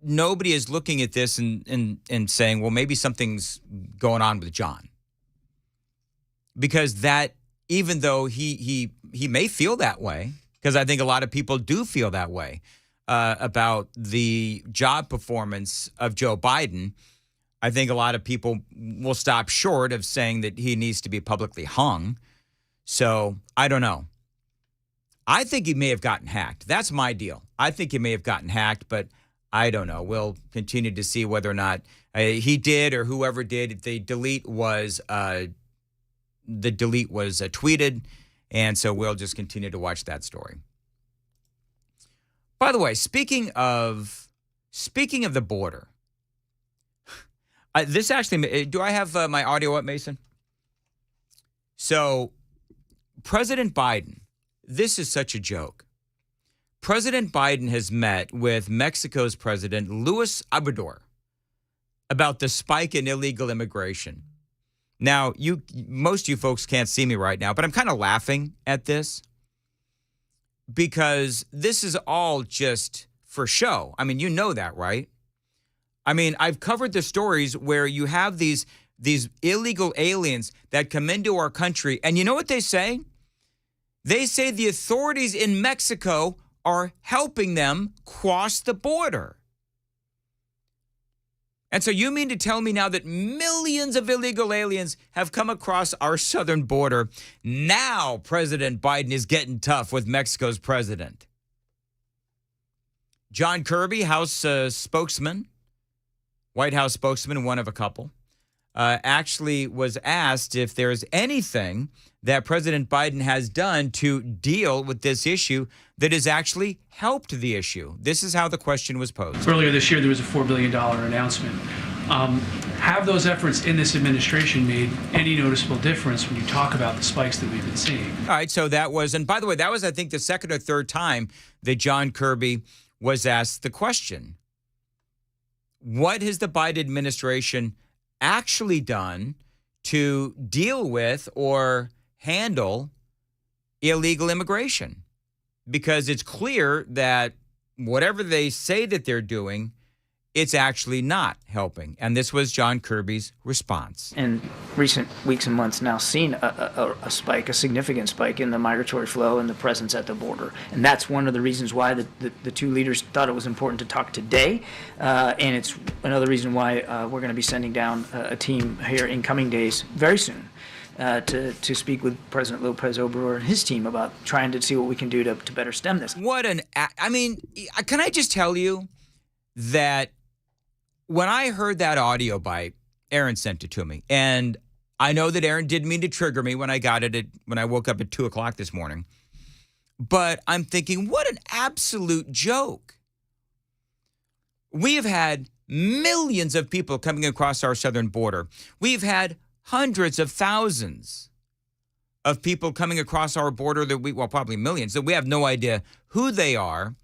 nobody is looking at this and saying, well, maybe something's going on with John. Because that, even though he may feel that way, because I think a lot of people do feel that way about the job performance of Joe Biden, I think a lot of people will stop short of saying that he needs to be publicly hung. So I don't know. I think he may have gotten hacked. That's my deal. I think he may have gotten hacked, but I don't know. We'll continue to see whether or not he did or whoever did. The delete was tweeted, and so we'll just continue to watch that story. By the way, speaking of the border, this actually, do I have my audio up, Mason? So President Biden, this is such a joke. President Biden has met with Mexico's President Luis Obrador about the spike in illegal immigration. Now, most of you folks can't see me right now, but I'm kind of laughing at this because this is all just for show. I mean, you know that, right? I mean, I've covered the stories where you have these illegal aliens that come into our country, and you know what they say? They say the authorities in Mexico are helping them cross the border. And so you mean to tell me now that millions of illegal aliens have come across our southern border? Now President Biden is getting tough with Mexico's president. John Kirby, House spokesman, White House spokesman, one of a couple, actually was asked if there's anything that President Biden has done to deal with this issue that has actually helped the issue. This is how the question was posed. Earlier this year, there was a $4 billion announcement. Have those efforts in this administration made any noticeable difference when you talk about the spikes that we've been seeing? All right, so that was, and by the way, that was, I think, the second or third time that John Kirby was asked the question. What has the Biden administration actually done to deal with or handle illegal immigration? Because it's clear that whatever they say that they're doing, it's actually not helping. And this was John Kirby's response. In recent weeks and months now seen a spike, a significant spike in the migratory flow and the presence at the border. And that's one of the reasons why the two leaders thought it was important to talk today. And it's another reason why we're going to be sending down a team here in coming days very soon to speak with President Lopez Obrador and his team about trying to see what we can do to better stem this. I mean, can I just tell you that when I heard that audio bite, Aaron sent it to me. And I know that Aaron didn't mean to trigger me when I got it when I woke up at 2 o'clock this morning. But I'm thinking, what an absolute joke. We have had millions of people coming across our southern border. We've had hundreds of thousands of people coming across our border well, probably millions, that we have no idea who they are.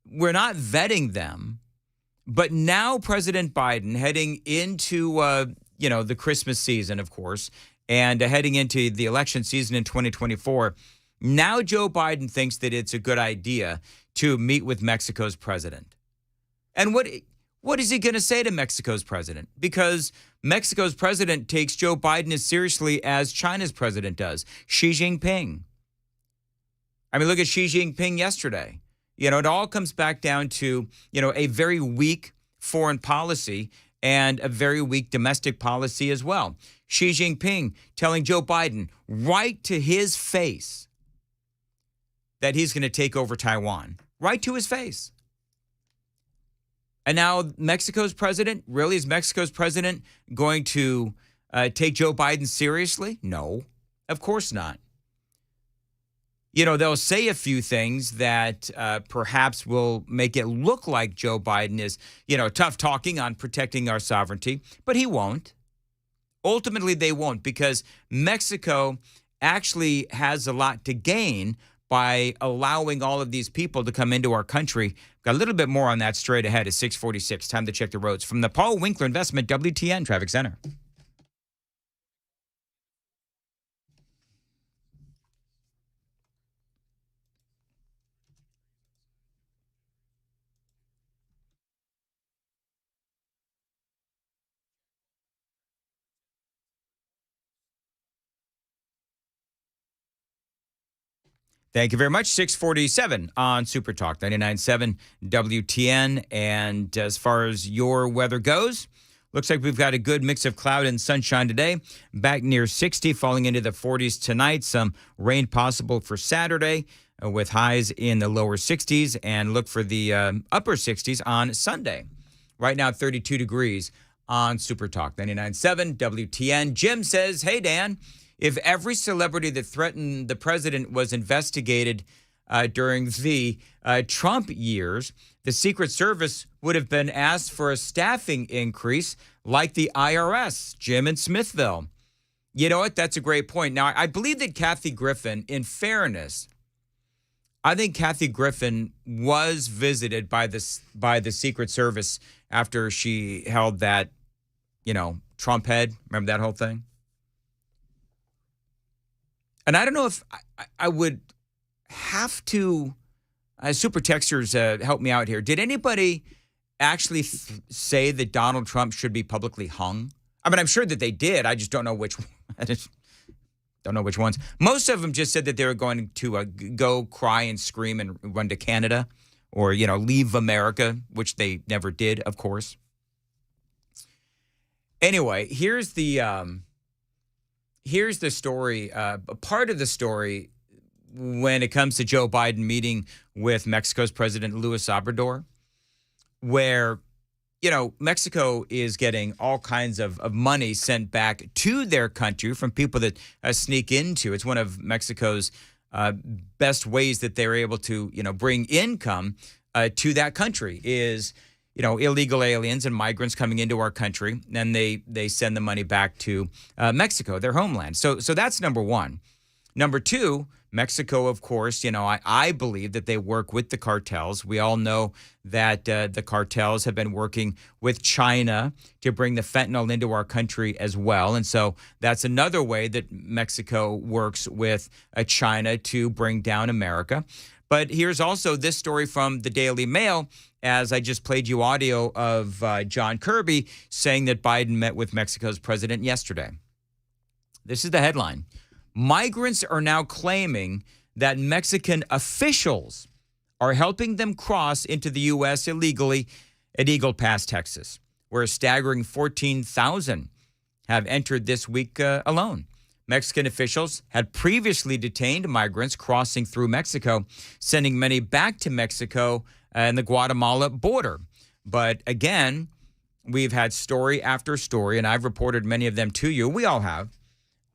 We're not vetting them. But now President Biden, heading into, the Christmas season, of course, and heading into the election season in 2024, now Joe Biden thinks that it's a good idea to meet with Mexico's president. And what is he going to say to Mexico's president? Because Mexico's president takes Joe Biden as seriously as China's president does, Xi Jinping. I mean, look at Xi Jinping yesterday. It all comes back down to, a very weak foreign policy and a very weak domestic policy as well. Xi Jinping telling Joe Biden right to his face that he's going to take over Taiwan. Right to his face. And now Mexico's president, really, is Mexico's president going to take Joe Biden seriously? No, of course not. They'll say a few things that perhaps will make it look like Joe Biden is, tough talking on protecting our sovereignty, but he won't. Ultimately, they won't, because Mexico actually has a lot to gain by allowing all of these people to come into our country. Got a little bit more on that straight ahead at 6:46. Time to check the roads. From the Paul Winkler Investment WTN Traffic Center. Thank you very much. 647 on Super Talk 99.7 WTN. And as far as your weather goes, looks like we've got a good mix of cloud and sunshine today. Back near 60, falling into the 40s tonight. Some rain possible for Saturday with highs in the lower 60s. And look for the upper 60s on Sunday. Right now, 32 degrees on Super Talk 99.7 WTN. Jim says, hey, Dan. If every celebrity that threatened the president was investigated during the Trump years, the Secret Service would have been asked for a staffing increase like the IRS, Jim in Smithville. You know what? That's a great point. Now, I believe that Kathy Griffin, in fairness, I think Kathy Griffin was visited by the Secret Service after she held that, Trump head. Remember that whole thing? And I don't know if I would have to, super texters help me out here. Did anybody actually say that Donald Trump should be publicly hung? I mean, I'm sure that they did. I just don't know which. I just don't know which ones. Most of them just said that they were going to go cry and scream and run to Canada or, leave America, which they never did, of course. Anyway, here's the story. Part of the story when it comes to Joe Biden meeting with Mexico's President Luis Obrador, where, Mexico is getting all kinds of money sent back to their country from people that sneak into. It's one of Mexico's best ways that they're able to, bring income to that country is, illegal aliens and migrants coming into our country, and they send the money back to Mexico, their homeland. So that's number one. Number two, Mexico, of course, I believe that they work with the cartels. We all know that the cartels have been working with China to bring the fentanyl into our country as well. And so that's another way that Mexico works with China to bring down America. But here's also this story from the Daily Mail, as I just played you audio of John Kirby saying that Biden met with Mexico's president yesterday. This is the headline. Migrants are now claiming that Mexican officials are helping them cross into the U.S. illegally at Eagle Pass, Texas, where a staggering 14,000 have entered this week alone. Mexican officials had previously detained migrants crossing through Mexico, sending many back to Mexico and the Guatemala border. But again, we've had story after story, and I've reported many of them to you. We all have.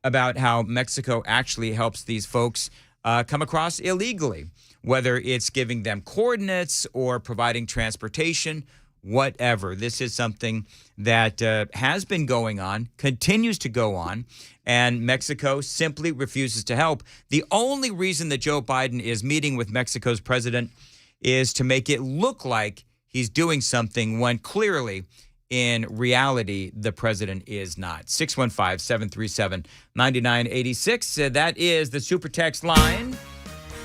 About how Mexico actually helps these folks come across illegally, whether it's giving them coordinates or providing transportation, whatever. This is something that has been going on, continues to go on, and Mexico simply refuses to help. The only reason that Joe Biden is meeting with Mexico's president is to make it look like he's doing something when clearly in reality, the president is not. 615-737-9986. That is the super text line.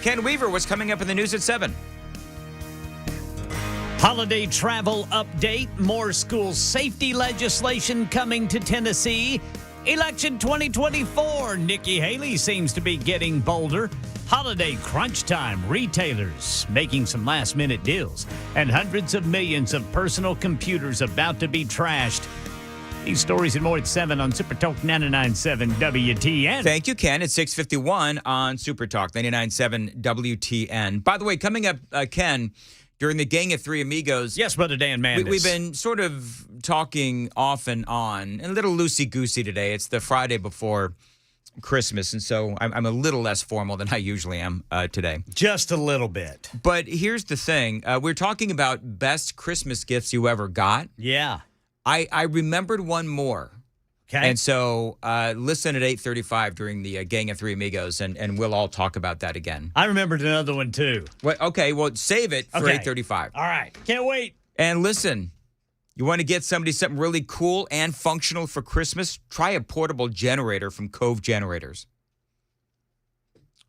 Ken Weaver, what's coming up in the news at 7? Holiday travel update. More school safety legislation coming to Tennessee. Election 2024. Nikki Haley seems to be getting bolder. Holiday crunch time, retailers making some last-minute deals, and hundreds of millions of personal computers about to be trashed. These stories and more at 7 on Super Talk 99.7 WTN. Thank you, Ken. It's 6:51 on Super Talk 99.7 WTN. By the way, coming up, Ken, during the Gang of Three Amigos. Yes, Brother Dan Mandis. We've been sort of talking off and on, a little loosey-goosey today. It's the Friday before Christmas, and so I'm a little less formal than I usually am today. Just a little bit. But here's the thing. We're talking about best Christmas gifts you ever got. Yeah. I remembered one more. Okay. And so listen at 8:35 during the Gang of Three Amigos, and we'll all talk about that again. I remembered another one, too. Okay, well, save it for 8:35. All right. Can't wait. And listen, you want to get somebody something really cool and functional for Christmas? Try a portable generator from Cove Generators.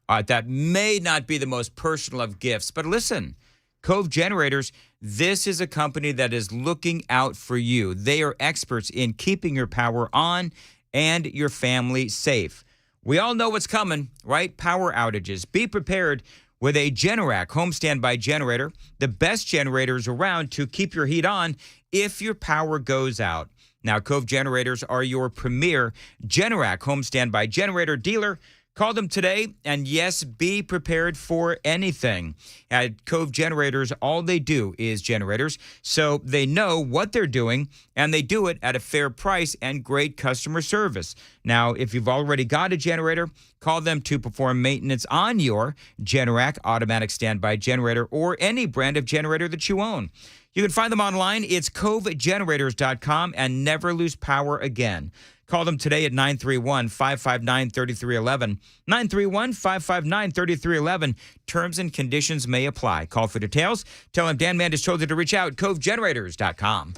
All right, that may not be the most personal of gifts, but listen, Cove Generators, this is a company that is looking out for you. They are experts in keeping your power on and your family safe. We all know what's coming, right? Power outages. Be prepared with a Generac home standby generator, the best generators around to keep your heat on if your power goes out. Now, Cove Generators are your premier Generac home standby generator dealer. Call them today, and yes, be prepared for anything. At Cove Generators, all they do is generators, so they know what they're doing, and they do it at a fair price and great customer service. Now, if you've already got a generator, call them to perform maintenance on your Generac automatic standby generator or any brand of generator that you own. You can find them online. It's covegenerators.com, and never lose power again. Call them today at 931-559-3311. 931-559-3311. Terms and conditions may apply. Call for details. Tell them Dan Mandis told you to reach out. covegenerators.com.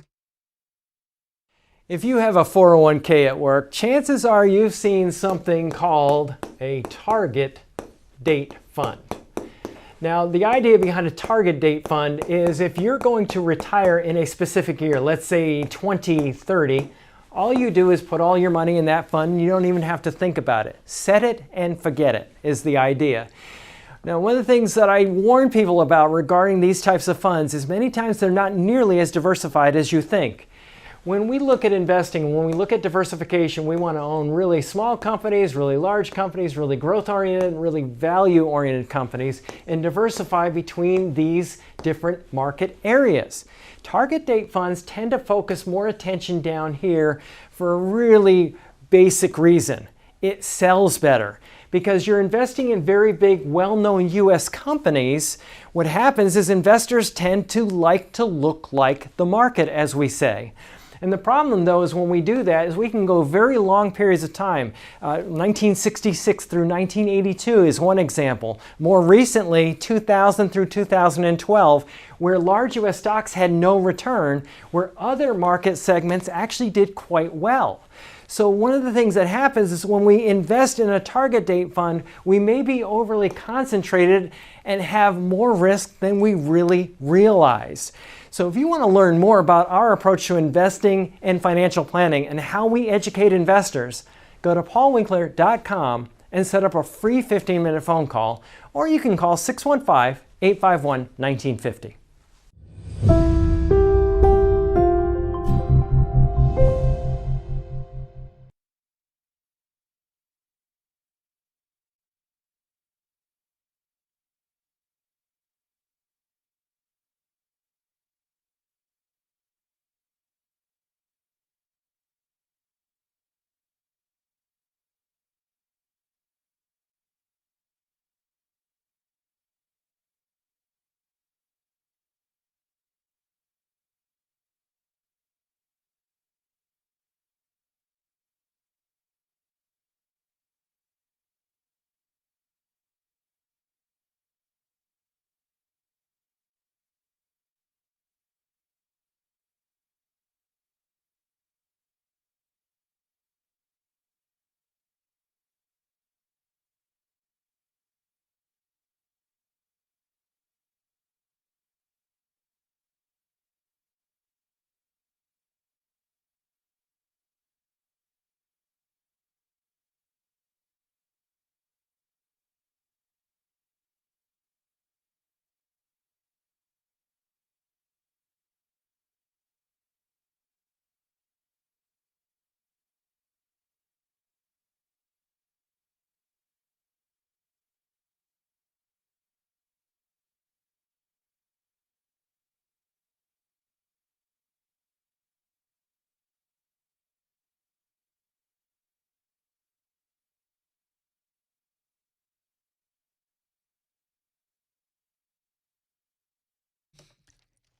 If you have a 401k at work, chances are you've seen something called a target date fund. Now, the idea behind a target date fund is if you're going to retire in a specific year, let's say 2030, all you do is put all your money in that fund and you don't even have to think about it. Set it and forget it is the idea. Now, one of the things that I warn people about regarding these types of funds is many times they're not nearly as diversified as you think. When we look at investing, when we look at diversification, we want to own really small companies, really large companies, really growth-oriented, really value-oriented companies, and diversify between these different market areas. Target date funds tend to focus more attention down here for a really basic reason. It sells better. Because you're investing in very big, well-known U.S. companies, what happens is investors tend to like to look like the market, as we say. And the problem, though, is when we do that, is we can go very long periods of time. 1966 through 1982 is one example. More recently, 2000 through 2012, where large U.S. stocks had no return, where other market segments actually did quite well. So one of the things that happens is when we invest in a target date fund, we may be overly concentrated and have more risk than we really realize. So if you want to learn more about our approach to investing and financial planning and how we educate investors, go to paulwinkler.com and set up a free 15-minute phone call, or you can call 615-851-1950.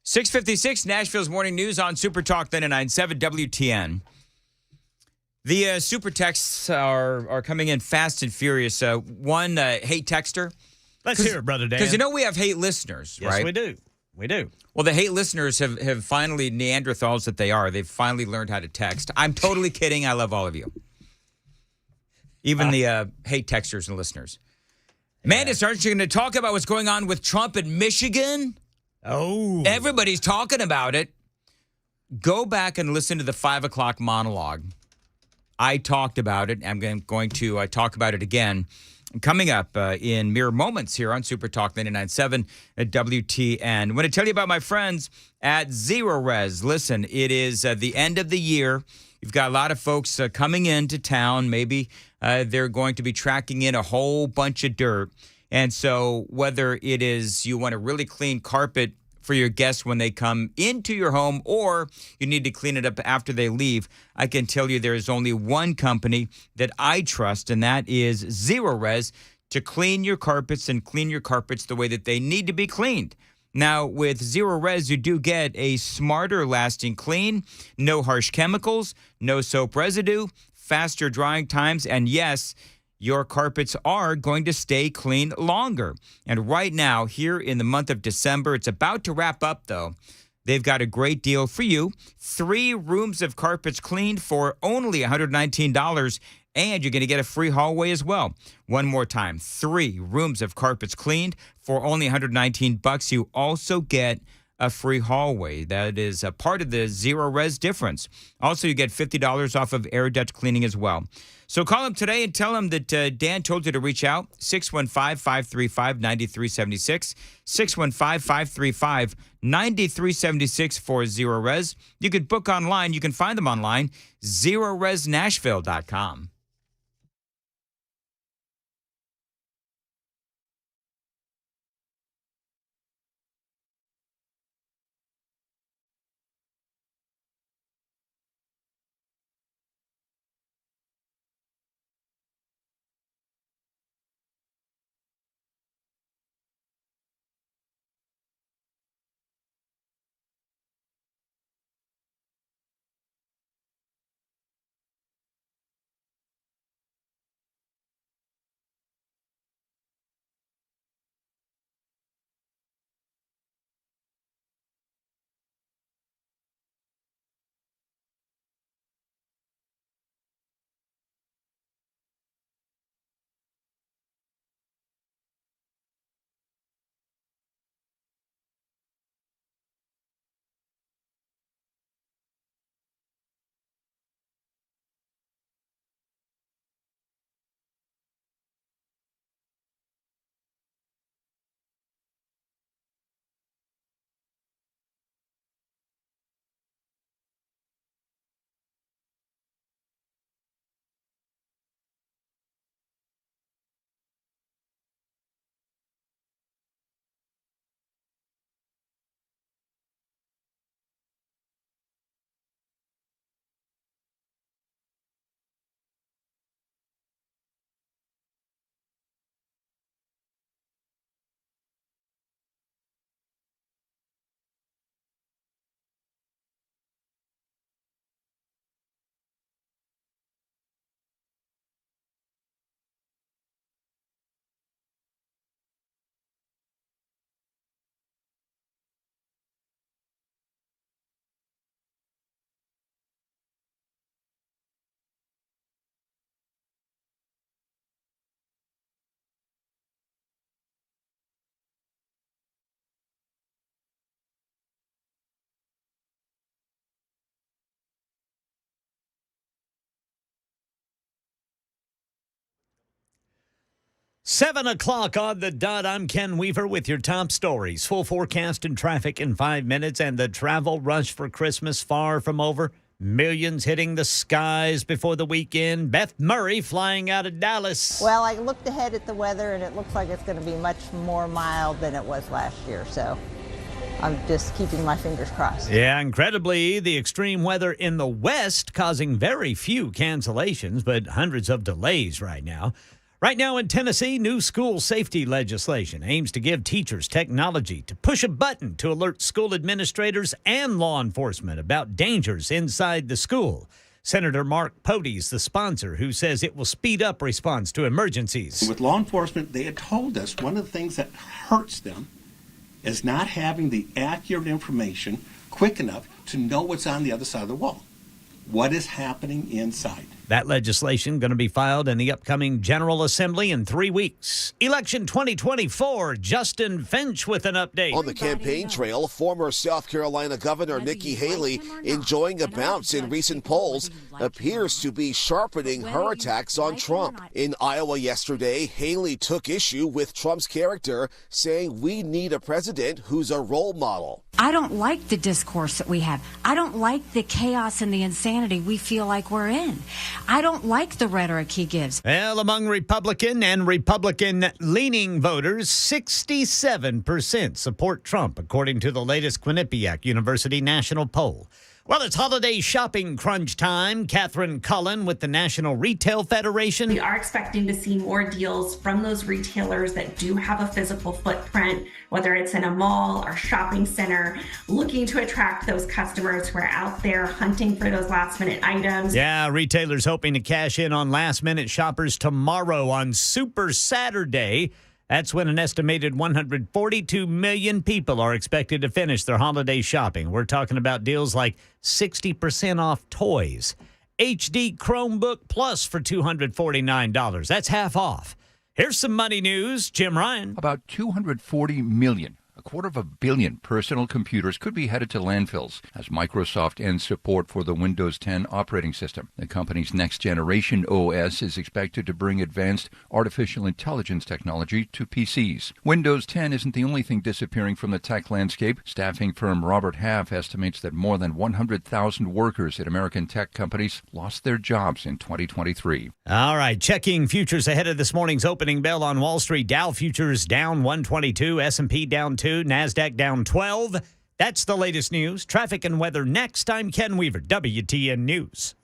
6:56, Nashville's Morning News on Super Talk 99.7 WTN. The super texts are coming in fast and furious. One hate texter. Let's hear it, Brother Dan. Because you know we have hate listeners, yes, right? we do. We do. Well, the hate listeners have finally, Neanderthals that they are, they've finally learned how to text. I'm totally kidding. I love all of you. Even the hate texters and listeners. Man, aren't you going to talk about what's going on with Trump in Michigan? Oh. Everybody's talking about it. Go back and listen to the 5 o'clock monologue. I talked about it. I'm going to talk about it again. Coming up in mere moments here on Super Talk 99.7 at WTN. I want to tell you about my friends at Zero Res. Listen, it is the end of the year. You've got a lot of folks coming into town. Maybe they're going to be tracking in a whole bunch of dirt. And so whether it is you want a really clean carpet for your guests when they come into your home, or you need to clean it up after they leave, I can tell you there is only one company that I trust, and that is Zero Res, to clean your carpets and clean your carpets the way that they need to be cleaned. Now, with Zero Res, you do get a smarter lasting clean, no harsh chemicals, no soap residue, faster drying times, and yes, your carpets are going to stay clean longer. And right now, here in the month of December, it's about to wrap up, though. They've got a great deal for you. 3 rooms of carpets cleaned for only $119, and you're going to get a free hallway as well. One more time, 3 rooms of carpets cleaned for only $119. You also get a free hallway. That is a part of the zero res difference. Also, you get $50 off of air duct cleaning as well. So call him today and tell him that Dan told you to reach out. 615-535-9376. 615-535-9376 for Zero Res. You could book online. You can find them online, zeroresnashville.com. Seven o'clock on the dot. I'm Ken Weaver with your top stories. Full forecast and traffic in 5 minutes, and the travel rush for Christmas far from over. Millions hitting the skies before the weekend. Beth Murray flying out of Dallas. Well, I looked ahead at the weather, and it looks like it's going to be much more mild than it was last year. So I'm just keeping my fingers crossed. Yeah, incredibly, the extreme weather in the West causing very few cancellations, but hundreds of delays right now. Right now in Tennessee, new school safety legislation aims to give teachers technology to push a button to alert school administrators and law enforcement about dangers inside the school. Senator Mark Pody's the sponsor, who says it will speed up response to emergencies. With law enforcement, they had told us one of the things that hurts them is not having the accurate information quick enough to know what's on the other side of the wall. What is happening inside? That legislation going to be filed in the upcoming General Assembly in 3 weeks. Election 2024, Justin Finch with an update. On the campaign trail, former South Carolina Governor Nikki Haley, enjoying a bounce in recent polls, appears to be sharpening her attacks on Trump. In Iowa yesterday, Haley took issue with Trump's character, saying we need a president who's a role model. I don't like the discourse that we have. I don't like the chaos and the insanity we feel like we're in. I don't like the rhetoric he gives. Well, among Republican and Republican-leaning voters, 67% support Trump, according to the latest Quinnipiac University national poll. Well, it's holiday shopping crunch time. Catherine Cullen with the National Retail Federation. We are expecting to see more deals from those retailers that do have a physical footprint, whether it's in a mall or shopping center, looking to attract those customers who are out there hunting for those last-minute items. Yeah, retailers hoping to cash in on last-minute shoppers tomorrow on Super Saturday. That's when an estimated 142 million people are expected to finish their holiday shopping. We're talking about deals like 60% off toys, HD Chromebook Plus for $249. That's half off. Here's some money news. Jim Ryan. About 240 million. 250 million personal computers could be headed to landfills as Microsoft ends support for the Windows 10 operating system. The company's next-generation OS is expected to bring advanced artificial intelligence technology to PCs. Windows 10 isn't the only thing disappearing from the tech landscape. Staffing firm Robert Half estimates that more than 100,000 workers at American tech companies lost their jobs in 2023. All right, checking futures ahead of this morning's opening bell on Wall Street. Dow futures down 122, S&P down 2, NASDAQ down 12. That's the latest news. Traffic and weather next. I'm Ken Weaver, WTN News.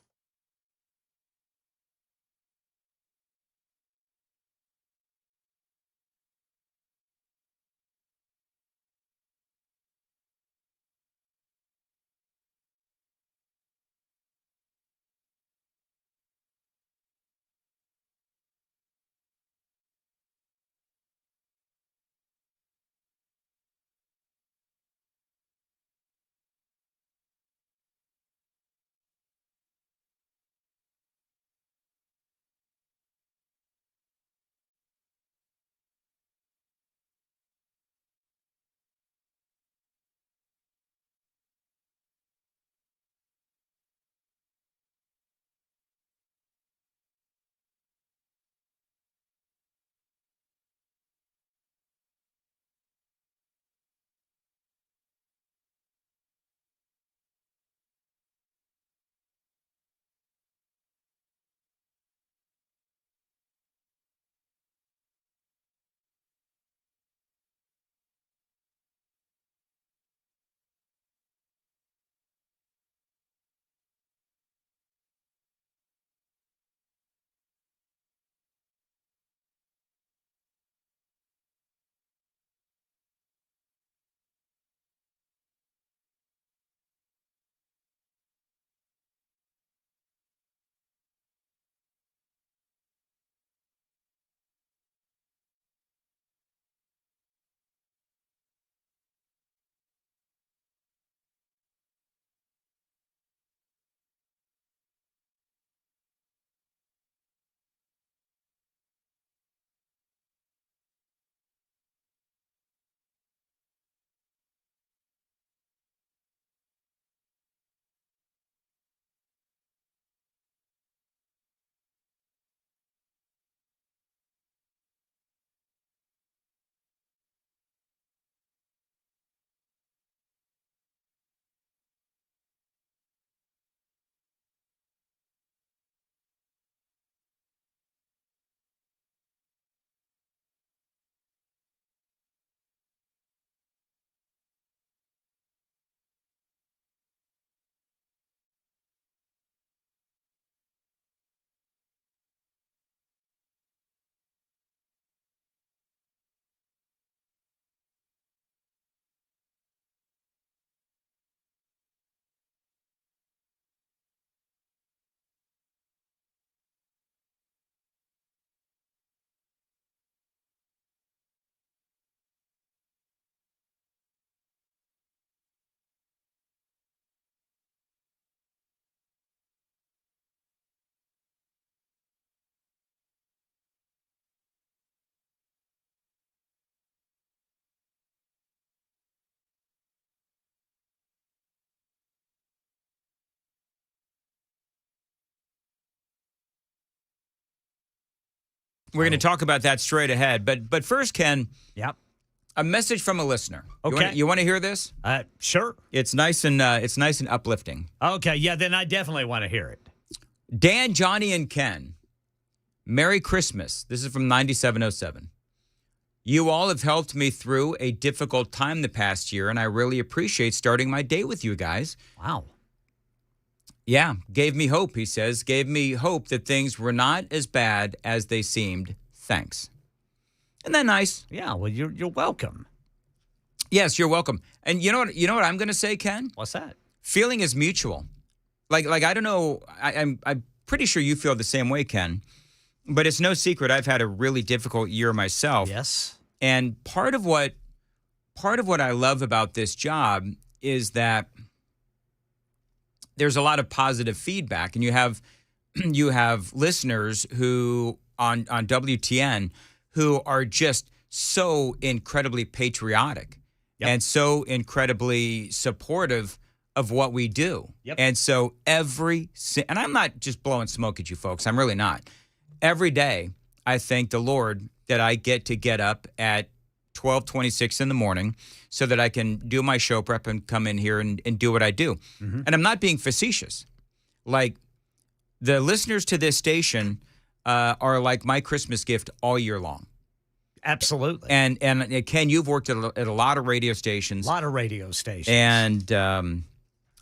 We're going to talk about that straight ahead. But first, Ken. Yep. A message from a listener. Okay. You want to hear this? Sure. It's nice and uplifting. Okay. Yeah. Then I definitely want to hear it. Dan, Johnny, and Ken. Merry Christmas. This is from 9707. You all have helped me through a difficult time the past year, and I really appreciate starting my day with you guys. Wow. Yeah, gave me hope, he says. Gave me hope that things were not as bad as they seemed. Thanks. Isn't that nice? Yeah, well, you're welcome. Yes, you're welcome. And you know what I'm going to say, Ken? What's that? Feeling is mutual. Like I don't know. I'm pretty sure you feel the same way, Ken. But it's no secret I've had a really difficult year myself. Yes. And part of what I love about this job is that there's a lot of positive feedback, and you have listeners who on WTN who are just so incredibly patriotic. and so incredibly supportive of what we do. And so and I'm not just blowing smoke at you folks. I'm really not. Every day, I thank the Lord that I get up at 12:26 in the morning so that I can do my show prep and come in here and do what I do. And I'm not being facetious. Like, the listeners to this station are like my Christmas gift all year long. Absolutely. And Ken, you've worked at a lot of radio stations. A lot of radio stations. And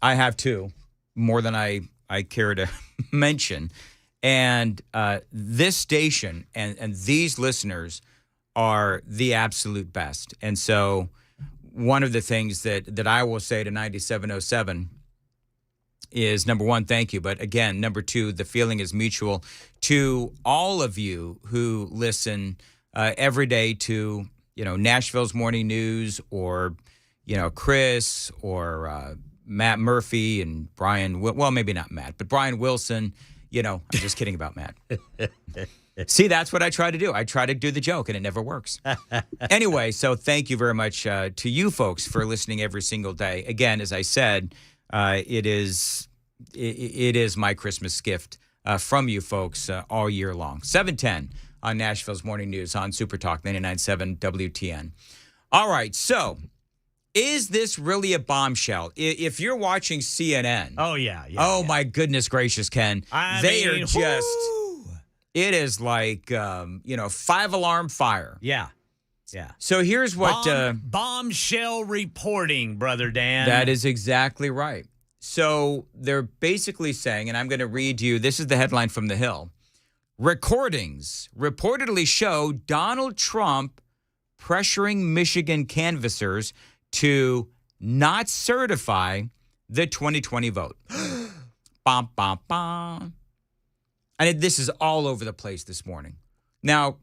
I have too, more than I care to mention. And this station and these listeners are the absolute best. And so one of the things that I will say to 9707 is, number one, thank you. But again, number two, the feeling is mutual to all of you who listen every day to, Nashville's Morning News, or, Chris, or Matt Murphy and Brian. Well, maybe not Matt, but Brian Wilson. I'm just kidding about Matt. See, that's what I try to do. I try to do the joke, and it never works. Anyway, so thank you very much to you folks for listening every single day. Again, as I said, it is my Christmas gift from you folks all year long. 7:10 on Nashville's Morning News on Super Talk 99.7 WTN. All right, so is this really a bombshell? If you're watching CNN, oh my goodness gracious, Ken, they are just. It is like 5-alarm fire. Yeah. So here's what bombshell reporting, Brother Dan. That is exactly right. So they're basically saying, and I'm going to read you, this is the headline from The Hill. Recordings reportedly show Donald Trump pressuring Michigan canvassers to not certify the 2020 vote. Bum, bum, bum. And this is all over the place this morning. Now,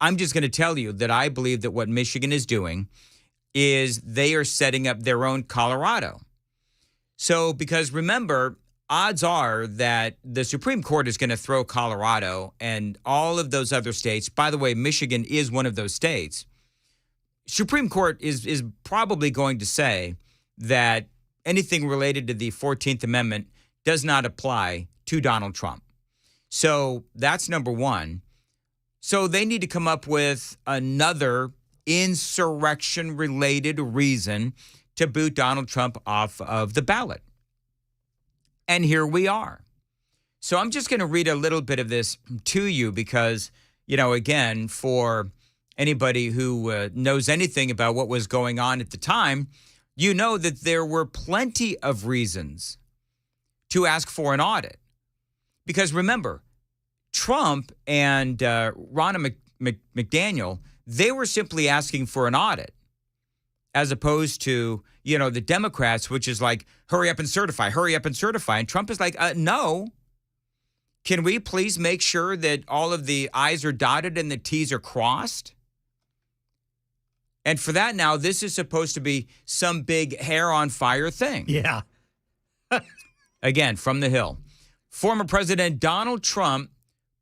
I'm just going to tell you that I believe that what Michigan is doing is they are setting up their own Colorado. So, because remember, odds are that the Supreme Court is going to throw Colorado and all of those other states. By the way, Michigan is one of those states. Supreme Court is probably going to say that anything related to the 14th Amendment does not apply to Donald Trump. So that's number one. So they need to come up with another insurrection-related reason to boot Donald Trump off of the ballot. And here we are. So I'm just going to read a little bit of this to you because, again, for anybody who knows anything about what was going on at the time, you know that there were plenty of reasons to ask for an audit. Because remember, Trump and Ronna McDaniel, they were simply asking for an audit, as opposed to, the Democrats, which is like, hurry up and certify. And Trump is like, no. Can we please make sure that all of the I's are dotted and the T's are crossed? And for that now, this is supposed to be some big hair on fire thing. Yeah. Again, from The Hill. Former President Donald Trump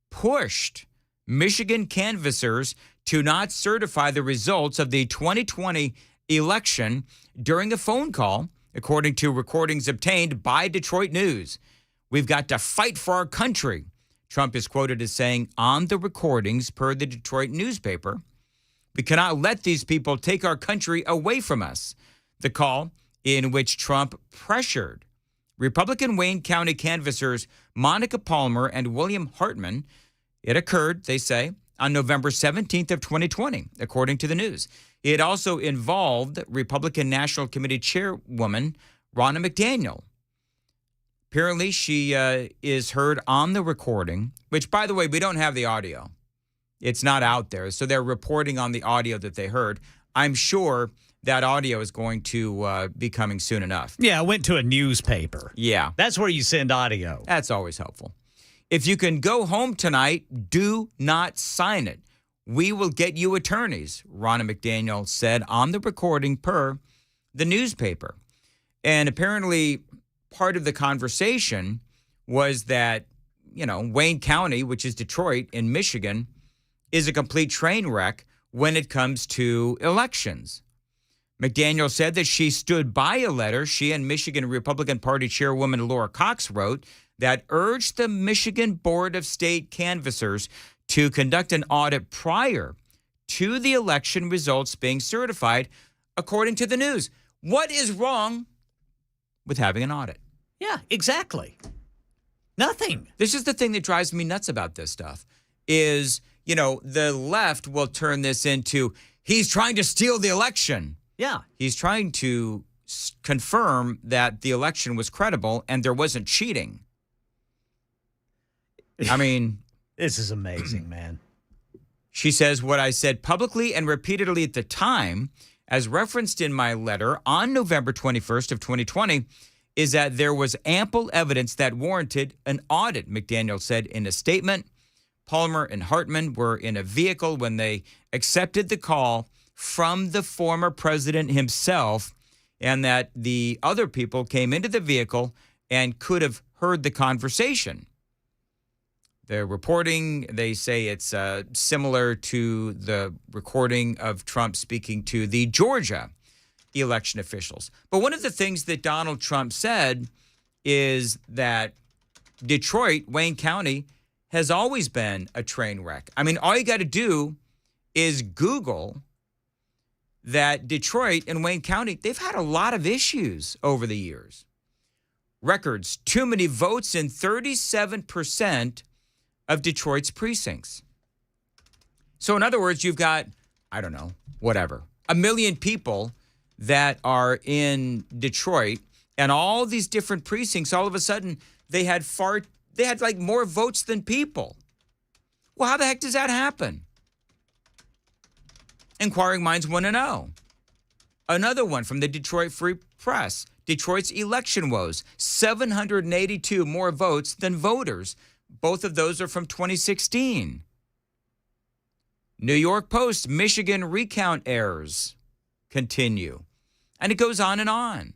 pushed Michigan canvassers to not certify the results of the 2020 election during a phone call, according to recordings obtained by Detroit News. We've got to fight for our country, Trump is quoted as saying on the recordings per the Detroit newspaper. We cannot let these people take our country away from us. The call, in which Trump pressured Republican Wayne County canvassers Monica Palmer and William Hartman. It occurred, they say, on November 17th of 2020, according to the news. It also involved Republican National Committee Chairwoman Ronna McDaniel. Apparently, she is heard on the recording, which, by the way, we don't have the audio. It's not out there. So they're reporting on the audio that they heard. I'm sure that audio is going to be coming soon enough. Yeah, I went to a newspaper. Yeah. That's where you send audio. That's always helpful. If you can go home tonight, do not sign it. We will get you attorneys, Ronna McDaniel said on the recording per the newspaper. And apparently part of the conversation was that, Wayne County, which is Detroit in Michigan, is a complete train wreck when it comes to elections. McDaniel said that she stood by a letter she and Michigan Republican Party Chairwoman Laura Cox wrote that urged the Michigan Board of State Canvassers to conduct an audit prior to the election results being certified, according to the news. What is wrong with having an audit? Yeah, exactly. Nothing. This is the thing that drives me nuts about this stuff is, you know, the left will turn this into, he's trying to steal the election. Yeah. He's trying to confirm that the election was credible and there wasn't cheating. I mean, this is amazing, man. She says, what I said publicly and repeatedly at the time, as referenced in my letter on November 21st of 2020, is that there was ample evidence that warranted an audit, McDaniel said in a statement. Palmer and Hartman were in a vehicle when they accepted the call from the former president himself, and that the other people came into the vehicle and could have heard the conversation. The reporting, they say it's similar to the recording of Trump speaking to the Georgia election officials. But one of the things that Donald Trump said is that Detroit, Wayne County, has always been a train wreck. I mean, all you got to do is Google that Detroit and Wayne County, they've had a lot of issues over the years. Records, too many votes in 37% of Detroit's precincts. So in other words, you've got, I don't know, whatever, 1 million people that are in Detroit, and all these different precincts, all of a sudden, they had like more votes than people. Well, how the heck does that happen? Inquiring minds want to know. Another one from the Detroit Free Press, Detroit's election woes, 782 more votes than voters. Both of those are from 2016. New York Post, Michigan recount errors continue. And it goes on and on.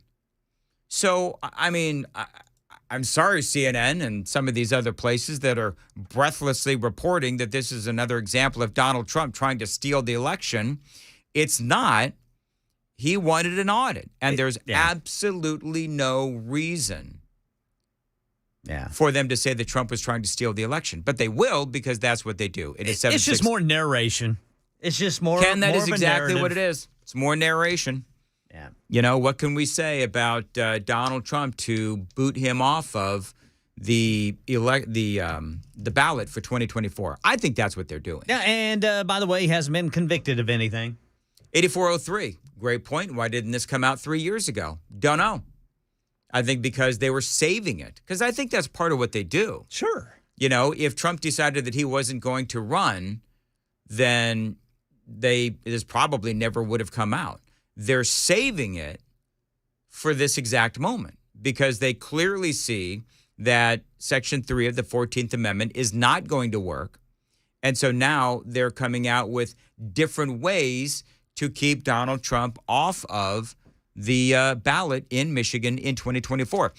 So, I mean, I'm sorry, CNN and some of these other places that are breathlessly reporting that this is another example of Donald Trump trying to steal the election. It's not. He wanted an audit. And there's absolutely no reason for them to say that Trump was trying to steal the election. But they will, because that's what they do. It's just more narration. It's just more. Ken, that more is of a exactly what narrative. it is. It's more narration. Yeah. You know, what can we say about Donald Trump to boot him off of the ballot for 2024? I think that's what they're doing. Yeah, and by the way, he hasn't been convicted of anything. 8403, great point. Why didn't this come out 3 years ago? Don't know. I think because they were saving it. Because I think that's part of what they do. Sure. You know, if Trump decided that he wasn't going to run, then this probably never would have come out. They're saving it for this exact moment because they clearly see that Section 3 of the 14th Amendment is not going to work. And so now they're coming out with different ways to keep Donald Trump off of the ballot in Michigan in 2024.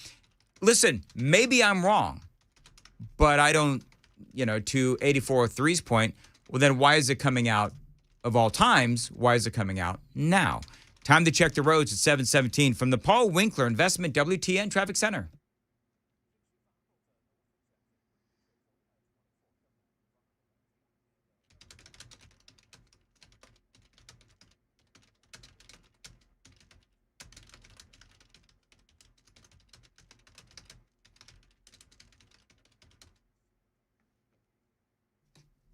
Listen, maybe I'm wrong, but I don't, to 8403's point, well, then why is it coming out of all times? Why is it coming out now? Time to check the roads at 7:17 from the Paul Winkler Investment WTN Traffic Center.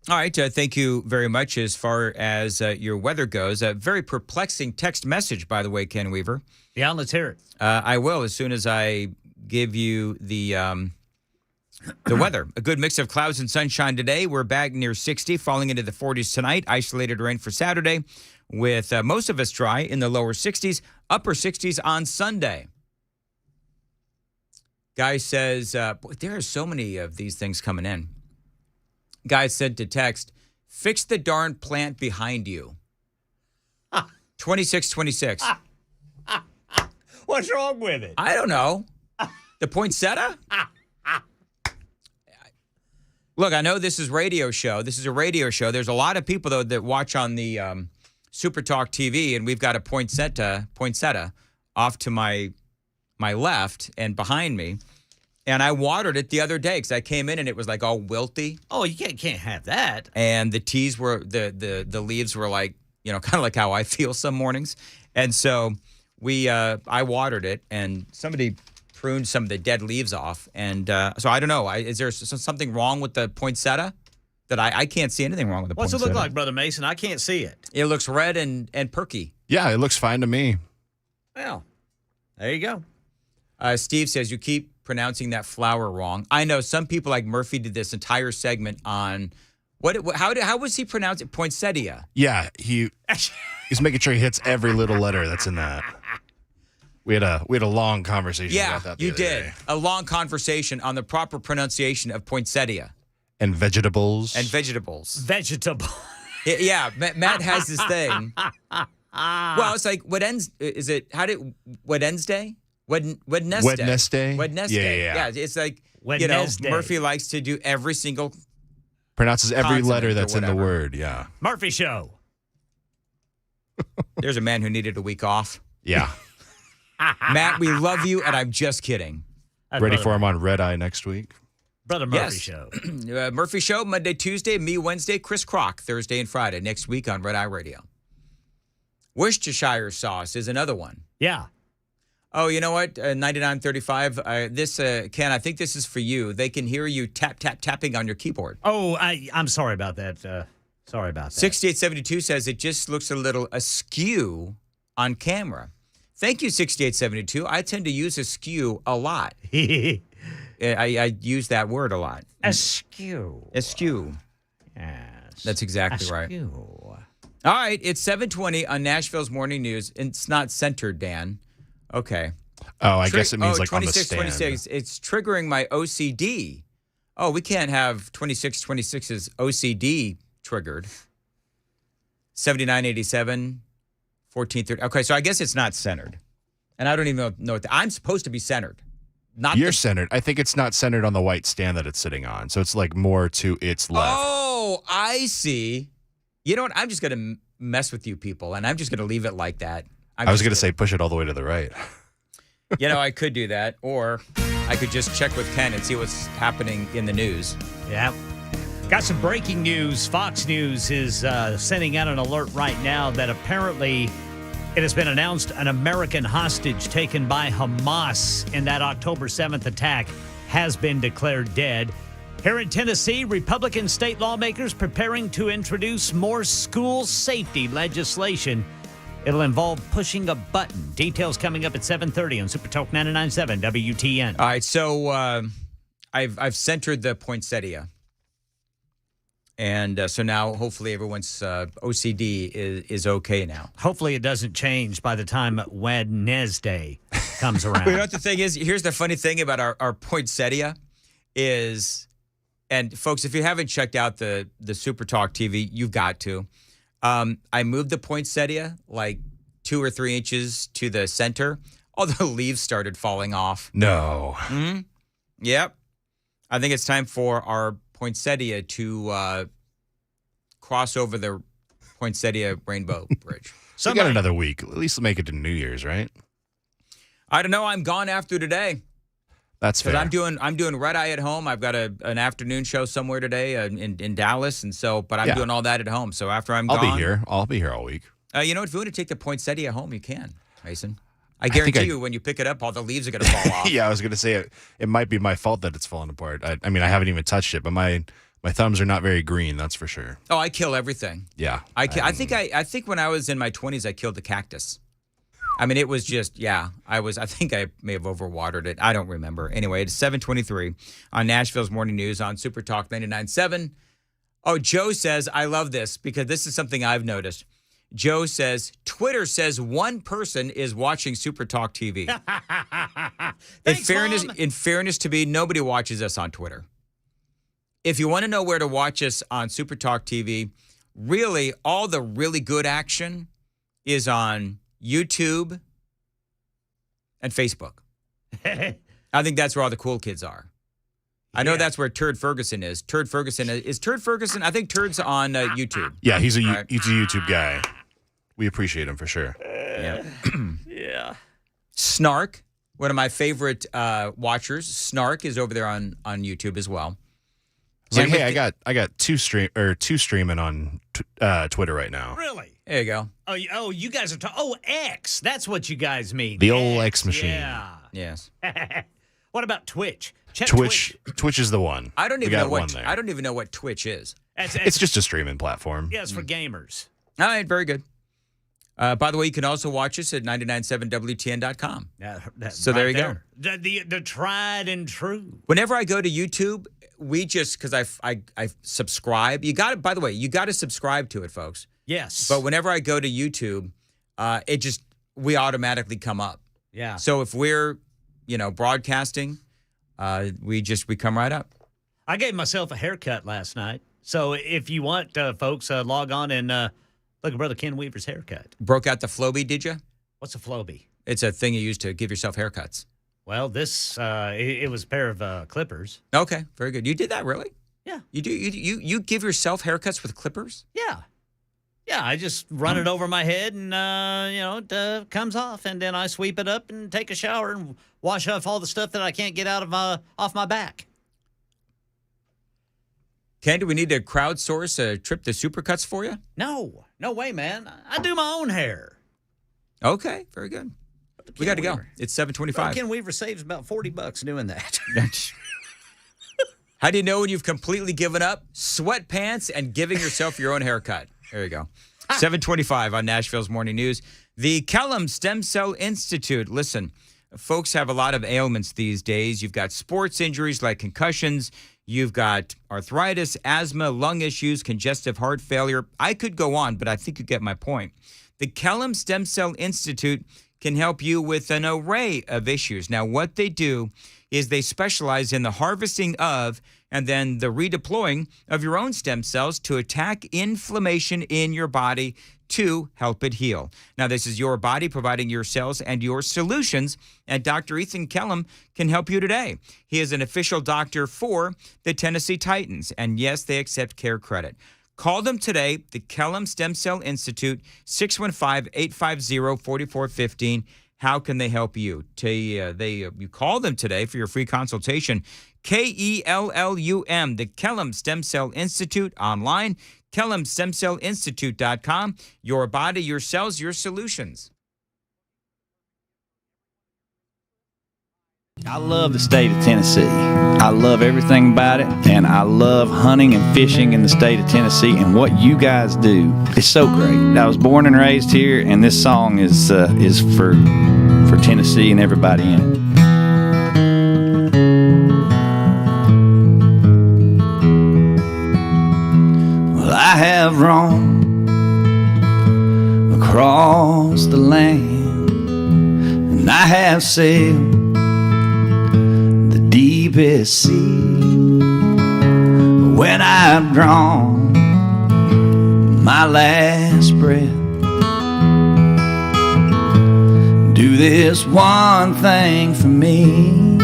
All right. Thank you very much. As far as your weather goes, a very perplexing text message, by the way, Ken Weaver. Yeah, let's hear it. I will as soon as I give you the weather. A good mix of clouds and sunshine today. We're back near 60, falling into the 40s tonight. Isolated rain for Saturday, with most of us dry in the lower 60s, upper 60s on Sunday. Guy says, boy, there are so many of these things coming in. Guy said to text, fix the darn plant behind you. 2626. What's wrong with it? I don't know. The poinsettia? Look, I know this is radio show. This is a radio show. There's a lot of people, though, that watch on the Super Talk TV, and we've got a poinsettia off to my left and behind me. And I watered it the other day because I came in and it was like all wilty. Oh, you can't have that. And the the leaves were like, kind of like how I feel some mornings. And so I watered it, and somebody pruned some of the dead leaves off. And so I don't know. Is there something wrong with the poinsettia? That I can't see anything wrong with the What's poinsettia. it look like, Brother Mason? I can't see it. It looks red and perky. Yeah, it looks fine to me. Well, there you go. Steve says, you keep pronouncing that flower wrong. I know some people like Murphy did this entire segment on how was he pronouncing it? Poinsettia. Yeah, he's making sure he hits every little letter that's in that. We had a long conversation about that. You did. Day. A long conversation on the proper pronunciation of poinsettia. And vegetables. Vegetable. Yeah, Matt has this thing. Well, it's like Wednesday? Wednesday? Wednesday? Yeah, it's like, Wednesday. Murphy likes to do every single pronounces every consonant letter that's in the whatever. word, yeah. Murphy Show. There's a man who needed a week off. Yeah. Matt, we love you, and I'm just kidding. Ready for him on Red Eye next week? Brother Murphy Show. Murphy Show, Monday, Tuesday, me Wednesday, Chris Crock, Thursday and Friday, next week on Red Eye Radio. Worcestershire sauce is another one. Yeah. Oh, you know what? 9935. Ken, I think this is for you. They can hear you tapping on your keyboard. Oh, I'm sorry about that. Sorry about that. 6872 says it just looks a little askew on camera. Thank you, 6872. I tend to use askew a lot. I use that word a lot. Askew. Askew. Yes. That's exactly right. Askew. All right, it's 7:20 on Nashville's Morning News. It's not centered, Dan. Okay. Oh, I guess it means like on the 26, stand. 26. It's triggering my OCD. Oh, we can't have 2626's OCD triggered. 7987, 1430. Okay, so I guess it's not centered. And I don't even know what I'm supposed to be centered. You're centered. I think it's not centered on the white stand that it's sitting on. So it's like more to its left. Oh, I see. You know what? I'm just going to mess with you people, and I'm just going to leave it like that. I was going to say push it all the way to the right. I could do that, or I could just check with Ken and see what's happening in the news. Yeah. Got some breaking news. Fox News is sending out an alert right now that apparently it has been announced an American hostage taken by Hamas in that October 7th attack has been declared dead. Here in Tennessee, Republican state lawmakers preparing to introduce more school safety legislation. It'll involve pushing a button. Details coming up at 7:30 on Super Talk 99.7 WTN. All right, so I've centered the poinsettia. And so now, hopefully, everyone's OCD is okay now. Hopefully, it doesn't change by the time Wednesday comes around. You know what the thing is? Here's the funny thing about our poinsettia is, and folks, if you haven't checked out the Super Talk TV, you've got to. I moved the poinsettia like 2 or 3 inches to the center. All the leaves started falling off. No. Mm-hmm. Yep. I think it's time for our poinsettia to cross over the poinsettia rainbow bridge. So we got another week. At least make it to New Year's, right? I don't know. I'm gone after today. That's fair. Because I'm doing Red Eye at home. I've got an afternoon show somewhere today in Dallas, and so. But I'm doing all that at home. So after I'm gone, I'll be here. I'll be here all week. You know, if you want to take the poinsettia home, you can, Mason. I guarantee you, when you pick it up, all the leaves are going to fall off. Yeah, I was going to say it might be my fault that it's falling apart. I mean, I haven't even touched it, but my thumbs are not very green. That's for sure. Oh, I kill everything. Yeah, I think when I was in my 20s, I killed a cactus. I mean, it was just I think I may have overwatered it. I don't remember. Anyway, it's 7:23 on Nashville's Morning News on Super Talk 99.7. Oh, Joe says I love this because this is something I've noticed. Joe says, Twitter says one person is watching Super Talk TV. In fairness to me, nobody watches us on Twitter. If you want to know where to watch us on Super Talk TV, really, all the really good action is on YouTube and Facebook. I think that's where all the cool kids are. I know that's where Turd Ferguson is. Turd Ferguson? I think Turd's on YouTube. Yeah, he's a YouTube guy. we appreciate them for sure. Yeah. Yeah. Snark, one of my favorite watchers. Snark is over there on YouTube as well. It's like, hey, I got two streaming on Twitter right now. Really? There you go. Oh, you guys are X. That's what you guys mean. The old X machine. Yeah. Yes. What about Twitch? Check Twitch is the one. I don't We even got know one what there. I don't even know what Twitch is. It's just a streaming platform. Yeah, it's for gamers. All right, very good. By the way, you can also watch us at 997wtn.com. Yeah, So there you go. The tried and true. Whenever I go to YouTube, we just because I subscribe. You got it. By the way, you got to subscribe to it, folks. Yes. But whenever I go to YouTube, we automatically come up. Yeah. So if we're broadcasting, we come right up. I gave myself a haircut last night. So if you want, folks, log on and look at Brother Ken Weaver's haircut. Broke out the Flowbee, did you? What's a Flowbee? It's a thing you use to give yourself haircuts. Well, this it was a pair of clippers. Okay, very good. You did that, really? Yeah. You do. You give yourself haircuts with clippers? Yeah. Yeah, I just run it over my head and, it comes off. And then I sweep it up and take a shower and wash off all the stuff that I can't get out of off my back. Ken, do we need to crowdsource a trip to Supercuts for you? No way, man. I do my own hair. Okay, very good. We got to go. It's 7:25. Ken Weaver saves about $40 doing that. How do you know when you've completely given up? Sweatpants and giving yourself your own haircut. There you go. 7:25 on Nashville's Morning News. The Kellum Stem Cell Institute. Listen, folks have a lot of ailments these days. You've got sports injuries like concussions. You've got arthritis, asthma, lung issues, congestive heart failure. I could go on, but I think you get my point. The Kellum Stem Cell Institute can help you with an array of issues. Now, what they do is they specialize in the harvesting of and then the redeploying of your own stem cells to attack inflammation in your body to help it heal. Now, this is your body providing your cells and your solutions, and Dr. Ethan Kellum can help you today. He is an official doctor for the Tennessee Titans, and yes, they accept care credit. Call them today, the Kellum Stem Cell Institute, 615-850-4415. How can they help you? You call them today for your free consultation. KELLUM, the Kellum Stem Cell Institute, online, KellumStemCellInstitute.com. Your body, your cells, your solutions. I love the state of Tennessee. I love everything about it, and I love hunting and fishing in the state of Tennessee, and what you guys do is so great. I was born and raised here, and this song is for Tennessee and everybody in it. Well, I have roamed across the land, and I have sailed deepest sea. When I've drawn my last breath, do this one thing for me.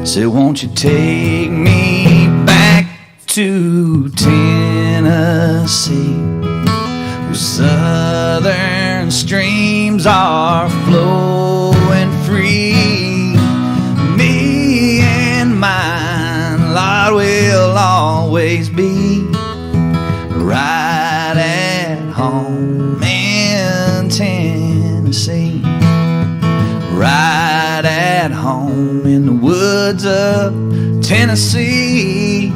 Say, won't you take me back to Tennessee, where southern streams are flowing free. Me and mine, Lord, will always be right at home in Tennessee, right at home in the woods of Tennessee,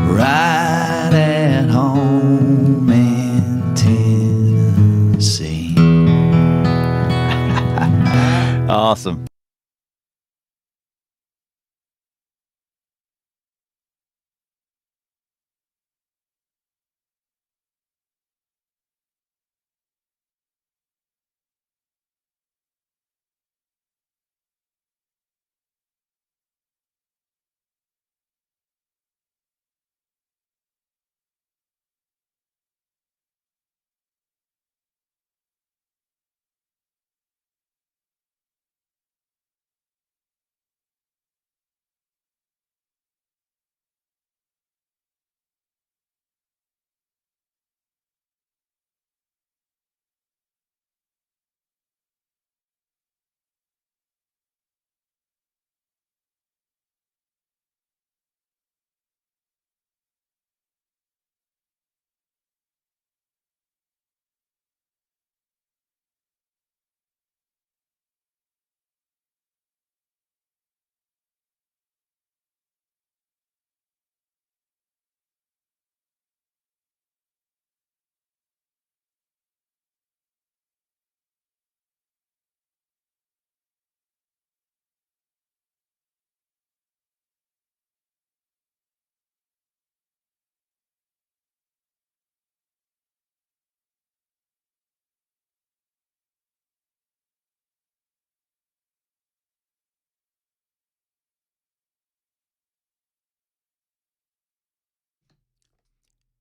right at home in Tennessee. Awesome.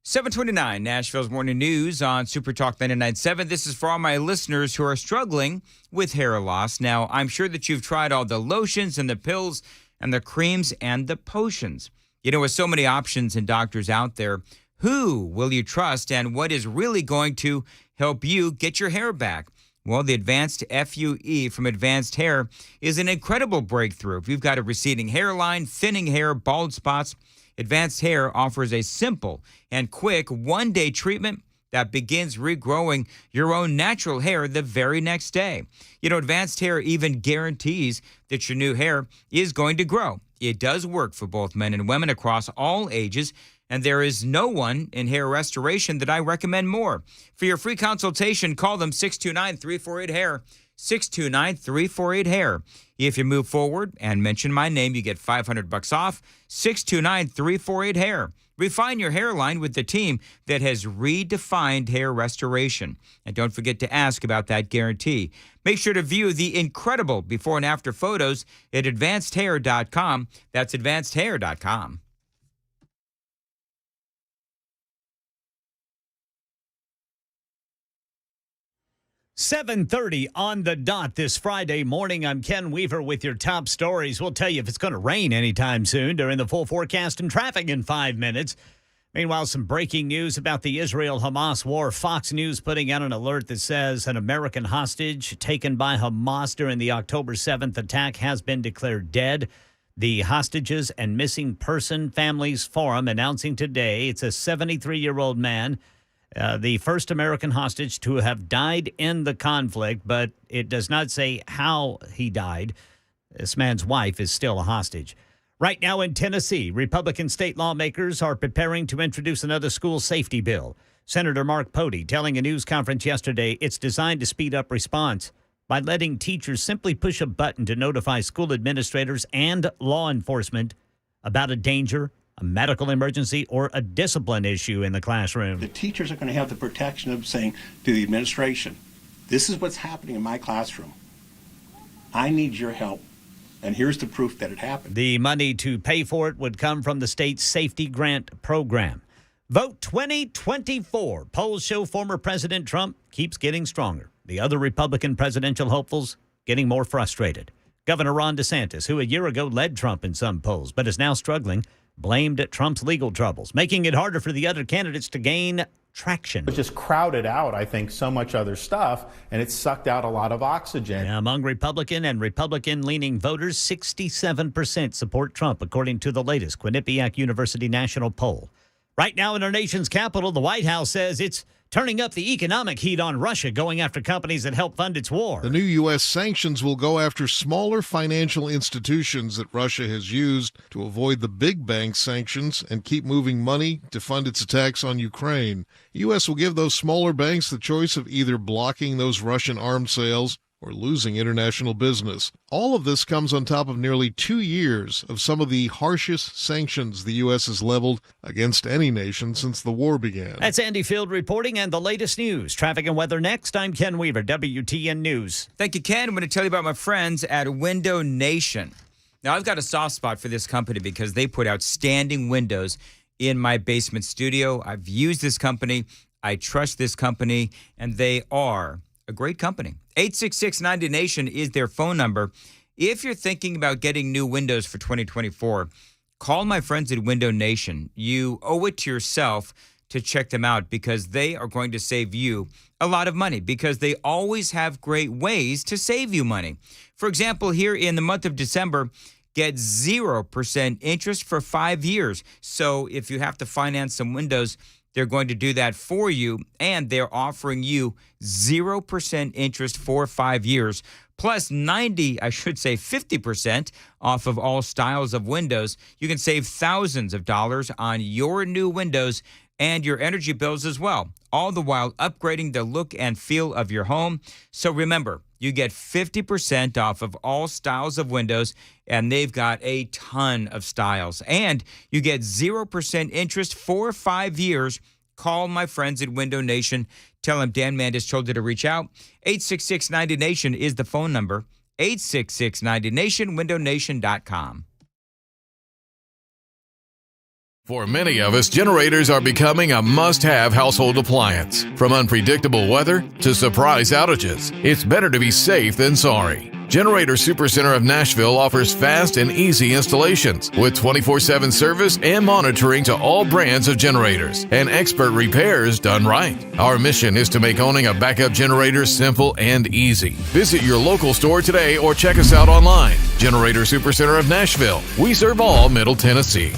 729, Nashville's Morning News on Super Talk 99.7. This is for all my listeners who are struggling with hair loss. Now, I'm sure that you've tried all the lotions and the pills and the creams and the potions. You know, with so many options and doctors out there, who will you trust and what is really going to help you get your hair back? Well, the Advanced FUE from Advanced Hair is an incredible breakthrough. If you've got a receding hairline, thinning hair, bald spots, Advanced Hair offers a simple and quick one-day treatment that begins regrowing your own natural hair the very next day. You know, Advanced Hair even guarantees that your new hair is going to grow. It does work for both men and women across all ages, and there is no one in hair restoration that I recommend more. For your free consultation, call them 629-348-HAIR, 629-348-HAIR. If you move forward and mention my name, you get $500 off, 629-348-HAIR. Refine your hairline with the team that has redefined hair restoration. And don't forget to ask about that guarantee. Make sure to view the incredible before and after photos at advancedhair.com. That's advancedhair.com. $7:30 on the dot this Friday morning. I'm Ken Weaver with your top stories. We'll tell you if it's going to rain anytime soon during the full forecast and traffic in 5 minutes. Meanwhile, some breaking news about the Israel-Hamas war. Fox News putting out an alert that says an American hostage taken by Hamas during the October 7th attack has been declared dead. The Hostages and Missing Person Families Forum announcing today it's a 73-year-old man, the first American hostage to have died in the conflict, but it does not say how he died. This man's wife is still a hostage. Right now in Tennessee, Republican state lawmakers are preparing to introduce another school safety bill. Senator Mark Pody telling a news conference yesterday it's designed to speed up response by letting teachers simply push a button to notify school administrators and law enforcement about a danger, a medical emergency, or a discipline issue in the classroom. The teachers are going to have the protection of saying to the administration, this is what's happening in my classroom. I need your help. And here's the proof that it happened. The money to pay for it would come from the state's safety grant program. Vote 2024. Polls show former President Trump keeps getting stronger. The other Republican presidential hopefuls getting more frustrated. Governor Ron DeSantis, who a year ago led Trump in some polls, but is now struggling, blamed Trump's legal troubles, making it harder for the other candidates to gain traction. It just crowded out, I think, so much other stuff, and it sucked out a lot of oxygen. Yeah, among Republican and Republican-leaning voters, 67% support Trump, according to the latest Quinnipiac University national poll. Right now in our nation's capital, the White House says it's turning up the economic heat on Russia, going after companies that help fund its war. The new U.S. sanctions will go after smaller financial institutions that Russia has used to avoid the big bank sanctions and keep moving money to fund its attacks on Ukraine. The U.S. will give those smaller banks the choice of either blocking those Russian arms sales or losing international business. All of this comes on top of nearly 2 years of some of the harshest sanctions the U.S. has leveled against any nation since the war began. That's Andy Field reporting, and the latest news. Traffic and weather next. I'm Ken Weaver, WTN News. Thank you, Ken. I'm going to tell you about my friends at Window Nation. Now, I've got a soft spot for this company because they put outstanding windows in my basement studio. I've used this company. I trust this company, and they are a great company. 866-90-NATION is their phone number. If you're thinking about getting new windows for 2024, call my friends at Window Nation. You owe it to yourself to check them out because they are going to save you a lot of money because they always have great ways to save you money. For example, here in the month of December, get 0% interest for 5 years. So if you have to finance some windows, they're going to do that for you, and they're offering you 0% interest for 5 years, plus 50% off of all styles of windows. You can save thousands of dollars on your new windows and your energy bills as well, all the while upgrading the look and feel of your home. So remember, you get 50% off of all styles of windows, and they've got a ton of styles. And you get 0% interest for 5 years. Call my friends at Window Nation. Tell them Dan Mandis told you to reach out. 866-90-NATION is the phone number. 866-90-NATION, windownation.com. For many of us, generators are becoming a must-have household appliance. From unpredictable weather to surprise outages, it's better to be safe than sorry. Generator Supercenter of Nashville offers fast and easy installations with 24/7 service and monitoring to all brands of generators and expert repairs done right. Our mission is to make owning a backup generator simple and easy. Visit your local store today or check us out online. Generator Supercenter of Nashville. We serve all Middle Tennessee.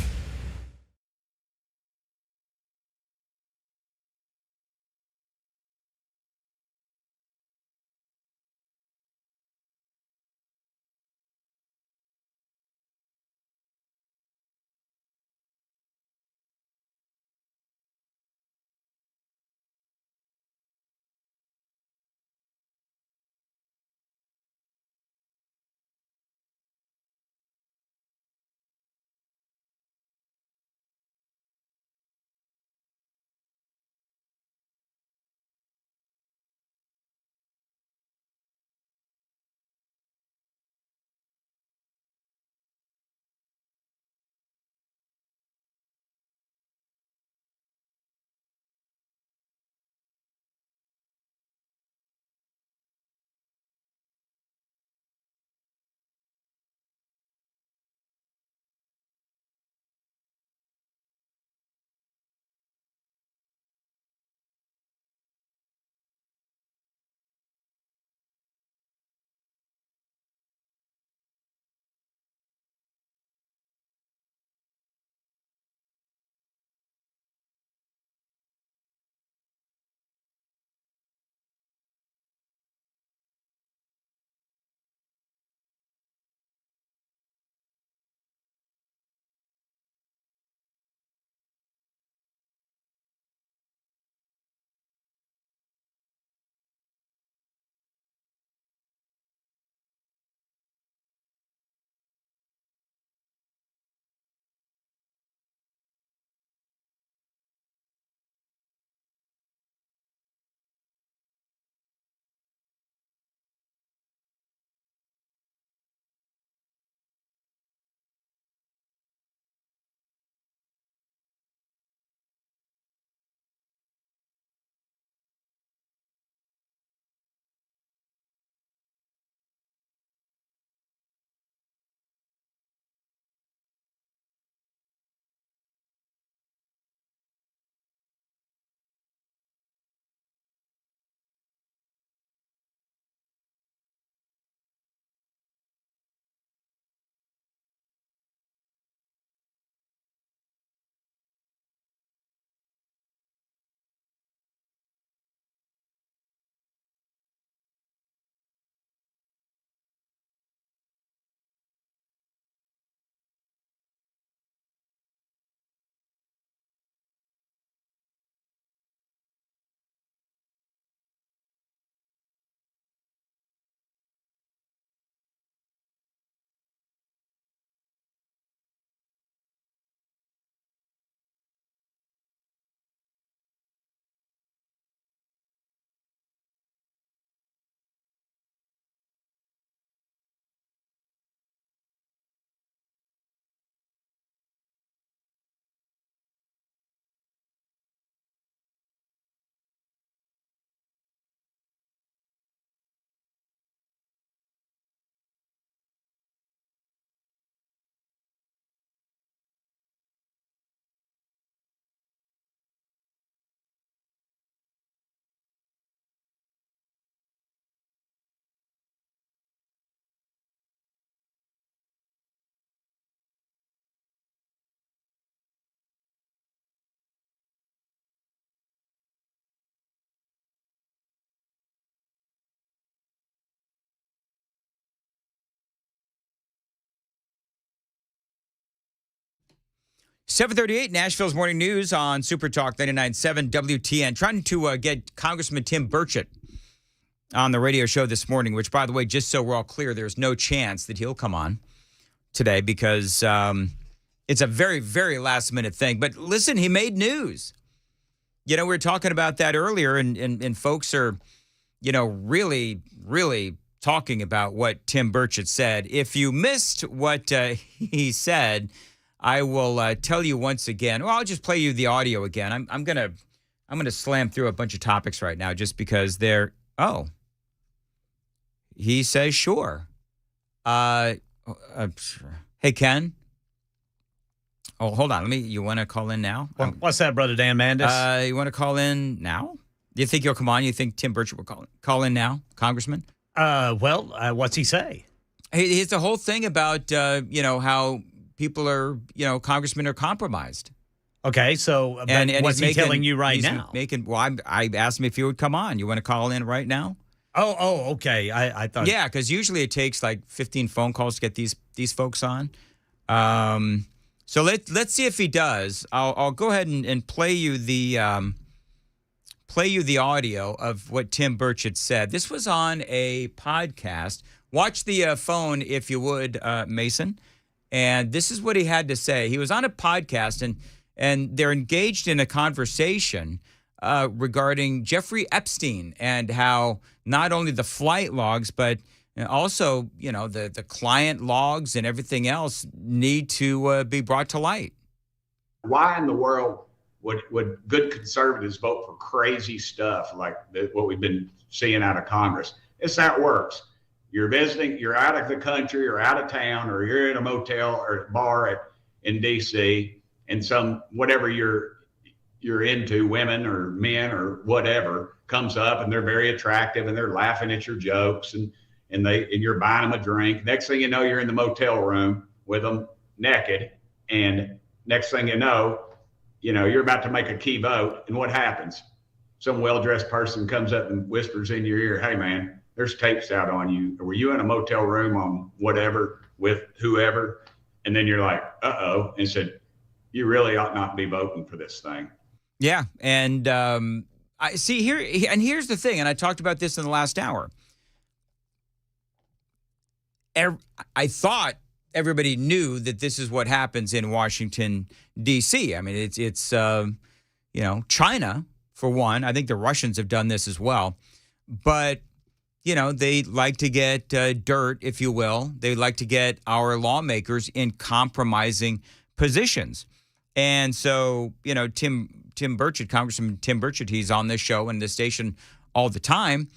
.738 Nashville's Morning News on Super Talk 99.7 WTN. Trying to get Congressman Tim Burchett on the radio show this morning, which, by the way, just so we're all clear, there's no chance that he'll come on today because it's a very, very last-minute thing. But listen, he made news. You know, we were talking about that earlier, and folks are, you know, really, really talking about what Tim Burchett said. If you missed what he said, I will tell you once again. Well, I'll just play you the audio again. I'm gonna slam through a bunch of topics right now just because they're. Oh, he says sure. Hey Ken. Oh, hold on. You want to call in now? What's that, Brother Dan Mandis? You want to call in now? Do you think he'll come on? You think Tim Burchett will call in now, Congressman? What's he say? It's the whole thing about, how people are, congressmen are compromised. Okay, so and what's he telling you right now? I asked him if he would come on. You want to call in right now? Oh, okay. I thought. Yeah, because usually it takes like 15 phone calls to get these folks on. So let's see if he does. I'll go ahead and play you the audio of what Tim Burchett said. This was on a podcast. Watch the phone if you would, Mason. And this is what he had to say. He was on a podcast and they're engaged in a conversation regarding Jeffrey Epstein and how not only the flight logs, but also, the client logs and everything else need to be brought to light. Why in the world would good conservatives vote for crazy stuff like what we've been seeing out of Congress? It's how it works. You're visiting, you're out of the country or out of town, or you're in a motel or bar in D.C. and whatever you're into, women or men or whatever, comes up and they're very attractive and they're laughing at your jokes and you're buying them a drink. Next thing you know, you're in the motel room with them naked. And next thing you know, you're about to make a key vote. And what happens? Some well-dressed person comes up and whispers in your ear, hey man, there's tapes out on you. Were you in a motel room on whatever with whoever? And then you're like, uh-oh. And said, you really ought not be voting for this thing. Yeah. And I see here, and here's the thing. And I talked about this in the last hour. I thought everybody knew that this is what happens in Washington, D.C. I mean, it's China, for one. I think the Russians have done this as well. But, they like to get dirt, if you will. They like to get our lawmakers in compromising positions. And so, Tim Burchett, Congressman Tim Burchett, he's on this show and this station all the time.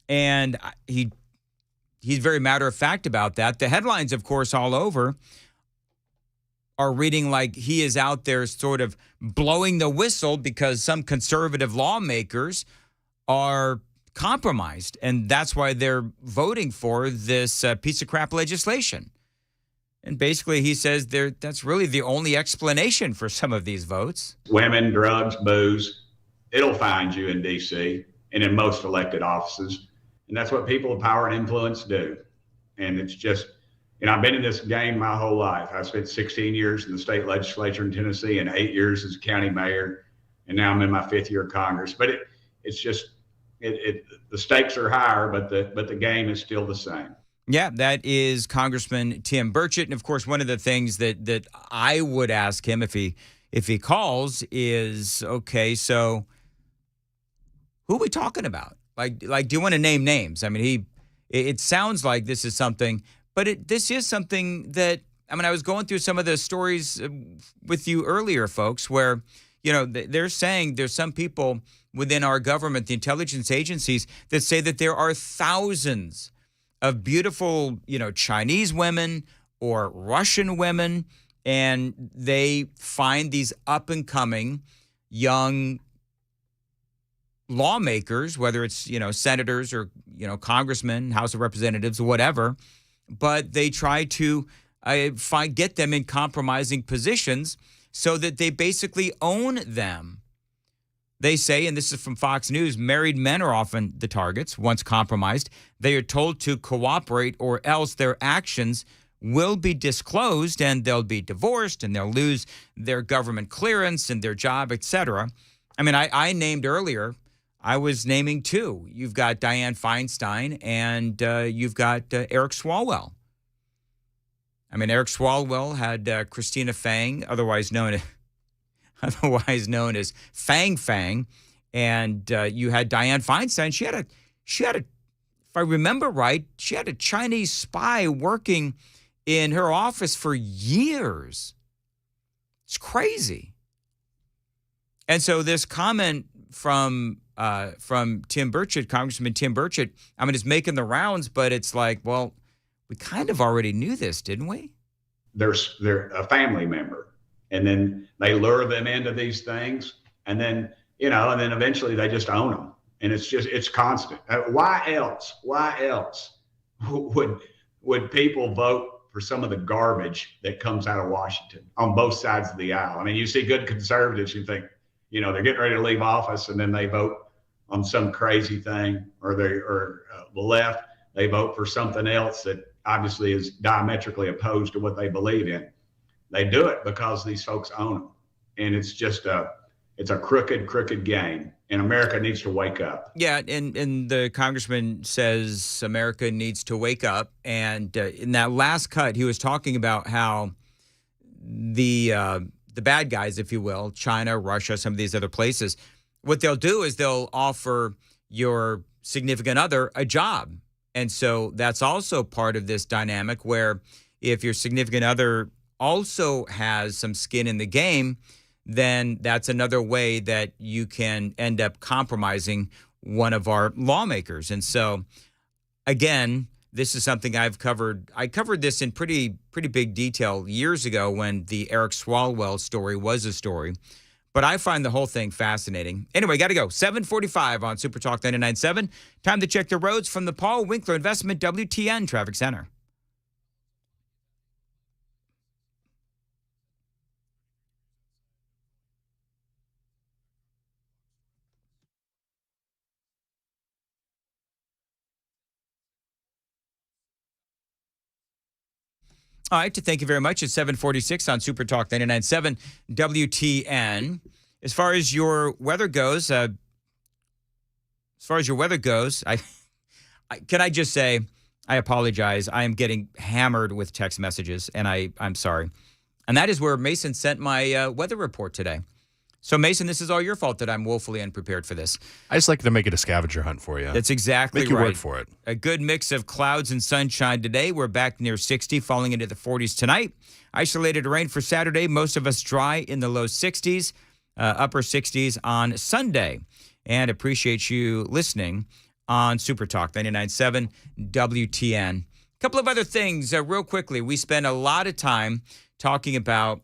And he's very matter of fact about that. The headlines, of course, all over are reading like he is out there sort of blowing the whistle because some conservative lawmakers are compromised. And that's why they're voting for this piece of crap legislation. And basically he says that's really the only explanation for some of these votes. Women, drugs, booze, it'll find you in D.C. and in most elected offices. And that's what people of power and influence do. And it's just, I've been in this game my whole life. I spent 16 years in the state legislature in Tennessee and 8 years as county mayor. And now I'm in my 5th year of Congress. But it's just, the stakes are higher, but the game is still the same. Yeah, that is Congressman Tim Burchett. And of course, one of the things that I would ask him if he calls is, okay, so who are we talking about? Like, do you want to name names? I mean, it sounds like this is something, but this is something that, I was going through some of the stories with you earlier, folks, where, they're saying there's some people within our government, the intelligence agencies, that say that there are thousands of beautiful, Chinese women or Russian women, and they find these up-and-coming young lawmakers, whether it's, senators or, congressmen, House of Representatives, whatever, but they try to get them in compromising positions so that they basically own them. They say, and this is from Fox News, married men are often the targets. Once compromised, they are told to cooperate or else their actions will be disclosed and they'll be divorced and they'll lose their government clearance and their job, etc. I named earlier, I was naming two. You've got Dianne Feinstein and you've got Eric Swalwell. Eric Swalwell had Christina Fang, otherwise known as Fang Fang, and you had Dianne Feinstein. She had a, if I remember right, she had a Chinese spy working in her office for years. It's crazy. And so this comment from Tim Burchett, Congressman Tim Burchett, I mean, it's making the rounds, but it's like, well, we kind of already knew this, didn't we? They're a family member, and then they lure them into these things, and then eventually they just own them, and it's constant. Why else would people vote for some of the garbage that comes out of Washington on both sides of the aisle? I mean, you see good conservatives, you think, they're getting ready to leave office, and then they vote on some crazy thing, or the left, they vote for something else that obviously is diametrically opposed to what they believe in. They do it because these folks own them. And it's just it's a crooked game. And America needs to wake up. Yeah, and the congressman says America needs to wake up. And in that last cut, he was talking about how the bad guys, if you will, China, Russia, some of these other places, what they'll do is they'll offer your significant other a job. And so that's also part of this dynamic where if your significant other also has some skin in the game, then that's another way that you can end up compromising one of our lawmakers. And so, again, this is something I've covered. I covered this in pretty big detail years ago when the Eric Swalwell story was a story. But I find the whole thing fascinating. Anyway, got to go. 7:45 on Super Talk 99.7. Time to check the roads from the Paul Winkler Investment WTN Traffic Center. All right, thank you very much. It's 7:46 on Super Talk 99.7 WTN. As far as your weather goes, can I just say I apologize. I am getting hammered with text messages, and I'm sorry. And that is where Mason sent my weather report today. So, Mason, this is all your fault that I'm woefully unprepared for this. I just like to make it a scavenger hunt for you. That's exactly right. Make you work for it. A good mix of clouds and sunshine today. We're back near 60, falling into the 40s tonight. Isolated rain for Saturday. Most of us dry in the low 60s, upper 60s on Sunday. And appreciate you listening on Super Talk 99.7 WTN. A couple of other things real quickly. We spend a lot of time talking about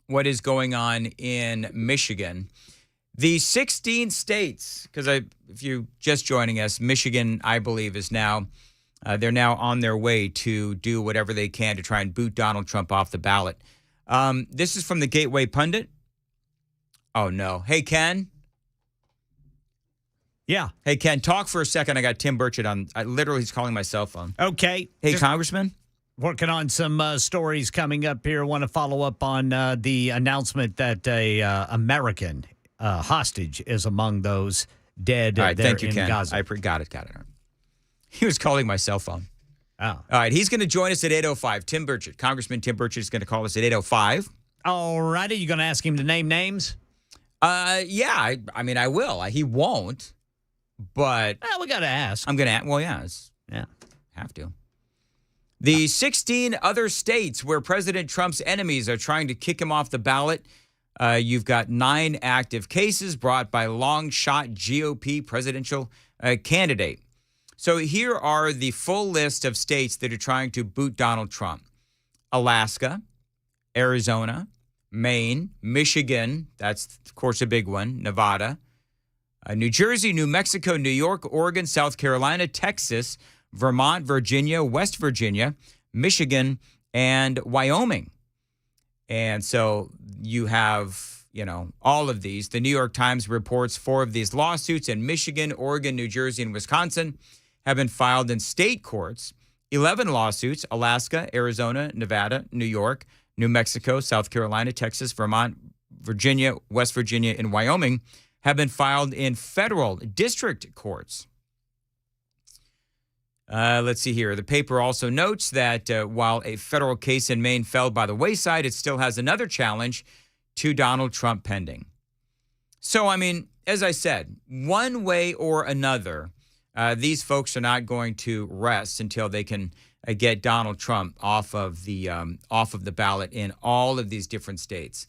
what is going on in Michigan. The 16 states, because if you're just joining us, Michigan, I believe, is now, they're now on their way to do whatever they can to try and boot Donald Trump off the ballot. This is from the Gateway Pundit. Oh, no. Hey, Ken. Yeah. Hey, Ken, talk for a second. I got Tim Burchett on. Literally, he's calling my cell phone. Okay. Hey, Congressman. Working on some stories coming up here. Want to follow up on the announcement that a American hostage is among those dead. All right, there thank you, in Ken. Gaza. I got it. He was calling my cell phone. Oh. All right, he's going to join us at 8:05. Tim Burchett, Congressman Tim Burchett is going to call us at 8:05. All righty, you going to ask him to name names? Yeah, I mean, I will. He won't, but we got to ask. I'm going to. Well, yeah, have to. The 16 other states where President Trump's enemies are trying to kick him off the ballot. You've got 9 active cases brought by long-shot GOP presidential candidate. So here are the full list of states that are trying to boot Donald Trump. Alaska, Arizona, Maine, Michigan, that's, of course, a big one, Nevada, New Jersey, New Mexico, New York, Oregon, South Carolina, Texas, Vermont, Virginia, West Virginia, Michigan, and Wyoming. And so you have, all of these. The New York Times reports 4 of these lawsuits in Michigan, Oregon, New Jersey, and Wisconsin have been filed in state courts. 11 lawsuits, Alaska, Arizona, Nevada, New York, New Mexico, South Carolina, Texas, Vermont, Virginia, West Virginia, and Wyoming have been filed in federal district courts. Let's see here. The paper also notes that while a federal case in Maine fell by the wayside, it still has another challenge to Donald Trump pending. So, I mean, as I said, one way or another, these folks are not going to rest until they can get Donald Trump off of the ballot in all of these different states.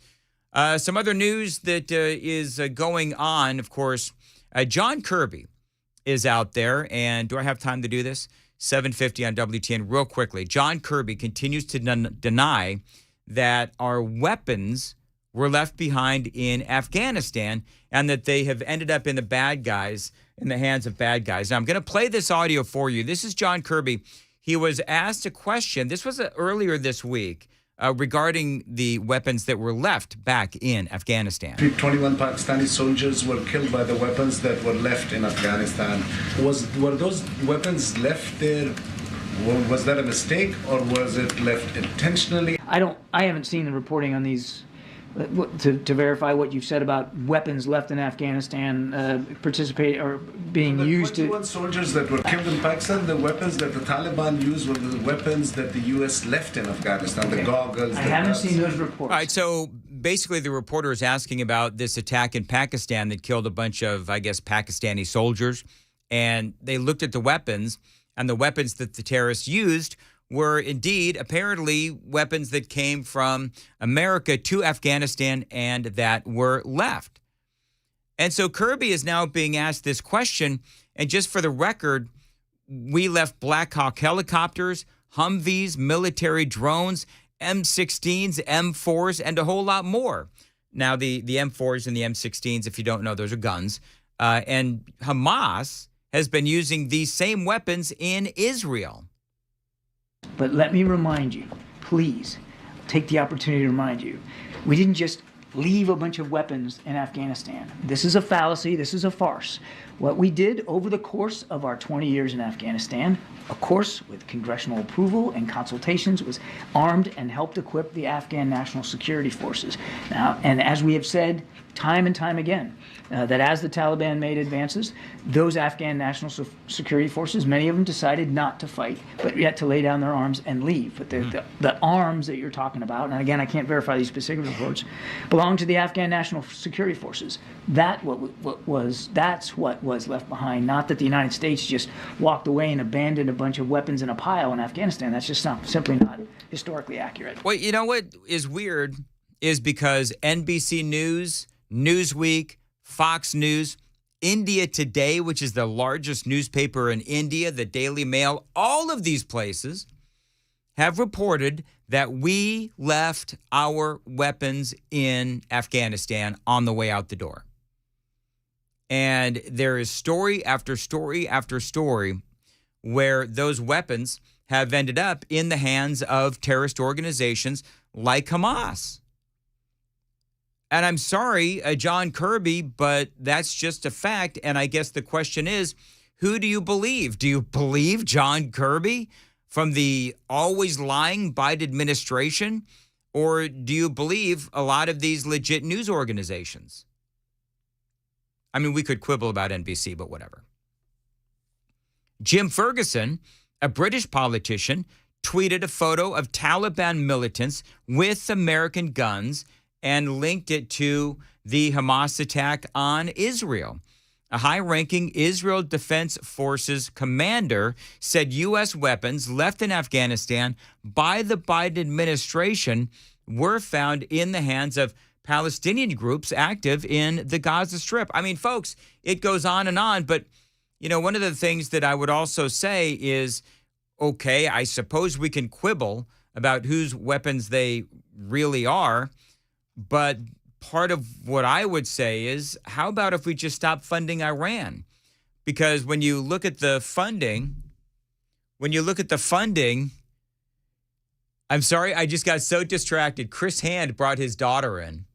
Some other news that is going on, of course, John Kirby is out there, and do I have time to do this? 7:50 on WTN real quickly. John Kirby continues to deny that our weapons were left behind in Afghanistan and that they have ended up in the hands of bad guys. Now, I'm going to play this audio for you. This is John Kirby. He was asked a question. This was earlier this week regarding the weapons that were left back in Afghanistan. 21 Pakistani soldiers were killed by the weapons that were left in Afghanistan. Were those weapons left there? Was that a mistake, or was it left intentionally? I haven't seen the reporting on these to verify what you've said about weapons left in Afghanistan participate or being used to. 21 soldiers that were killed in Pakistan, the weapons that the Taliban used were the weapons that the U.S. left in Afghanistan, the goggles. I haven't seen those reports. All right, so basically the reporter is asking about this attack in Pakistan that killed a bunch of, I guess, Pakistani soldiers, and they looked at the weapons, and the weapons that the terrorists used were indeed apparently weapons that came from America to Afghanistan and that were left. And so Kirby is now being asked this question. And just for the record, we left Black Hawk helicopters, Humvees, military drones, M16s, M4s, and a whole lot more. Now, the M4s and the M16s, if you don't know, those are guns. And Hamas has been using these same weapons in Israel. But let me remind you, please, take the opportunity to remind you, we didn't just leave a bunch of weapons in Afghanistan. This is a fallacy. This is a farce. What we did over the course of our 20 years in Afghanistan, of course, with congressional approval and consultations, was armed and helped equip the Afghan National Security Forces. Now, and as we have said time and time again, that as the Taliban made advances, those Afghan National Security Forces, many of them decided not to fight, but yet to lay down their arms and leave. But the arms that you're talking about, and again, I can't verify these specific reports, belong to the Afghan National Security Forces. That's what was left behind, not that the United States just walked away and abandoned a bunch of weapons in a pile in Afghanistan. That's just simply not historically accurate. Well, you know what is weird is because NBC News, Newsweek, Fox News, India Today, which is the largest newspaper in India, the Daily Mail, all of these places have reported that we left our weapons in Afghanistan on the way out the door. And there is story after story after story where those weapons have ended up in the hands of terrorist organizations like Hamas. And I'm sorry, John Kirby, but that's just a fact. And I guess the question is, who do you believe? Do you believe John Kirby from the always lying Biden administration? Or do you believe a lot of these legit news organizations? I mean, we could quibble about NBC, but whatever. Jim Ferguson, a British politician, tweeted a photo of Taliban militants with American guns and linked it to the Hamas attack on Israel. A high-ranking Israel Defense Forces commander said U.S. weapons left in Afghanistan by the Biden administration were found in the hands of Palestinian groups active in the Gaza Strip. I mean, folks, it goes on, but, you know, one of the things that I would also say is, okay, I suppose we can quibble about whose weapons they really are, but part of what I would say is, how about if we just stop funding Iran? Because when you look at the funding, I'm sorry, I just got so distracted. Chris Hand brought his daughter in,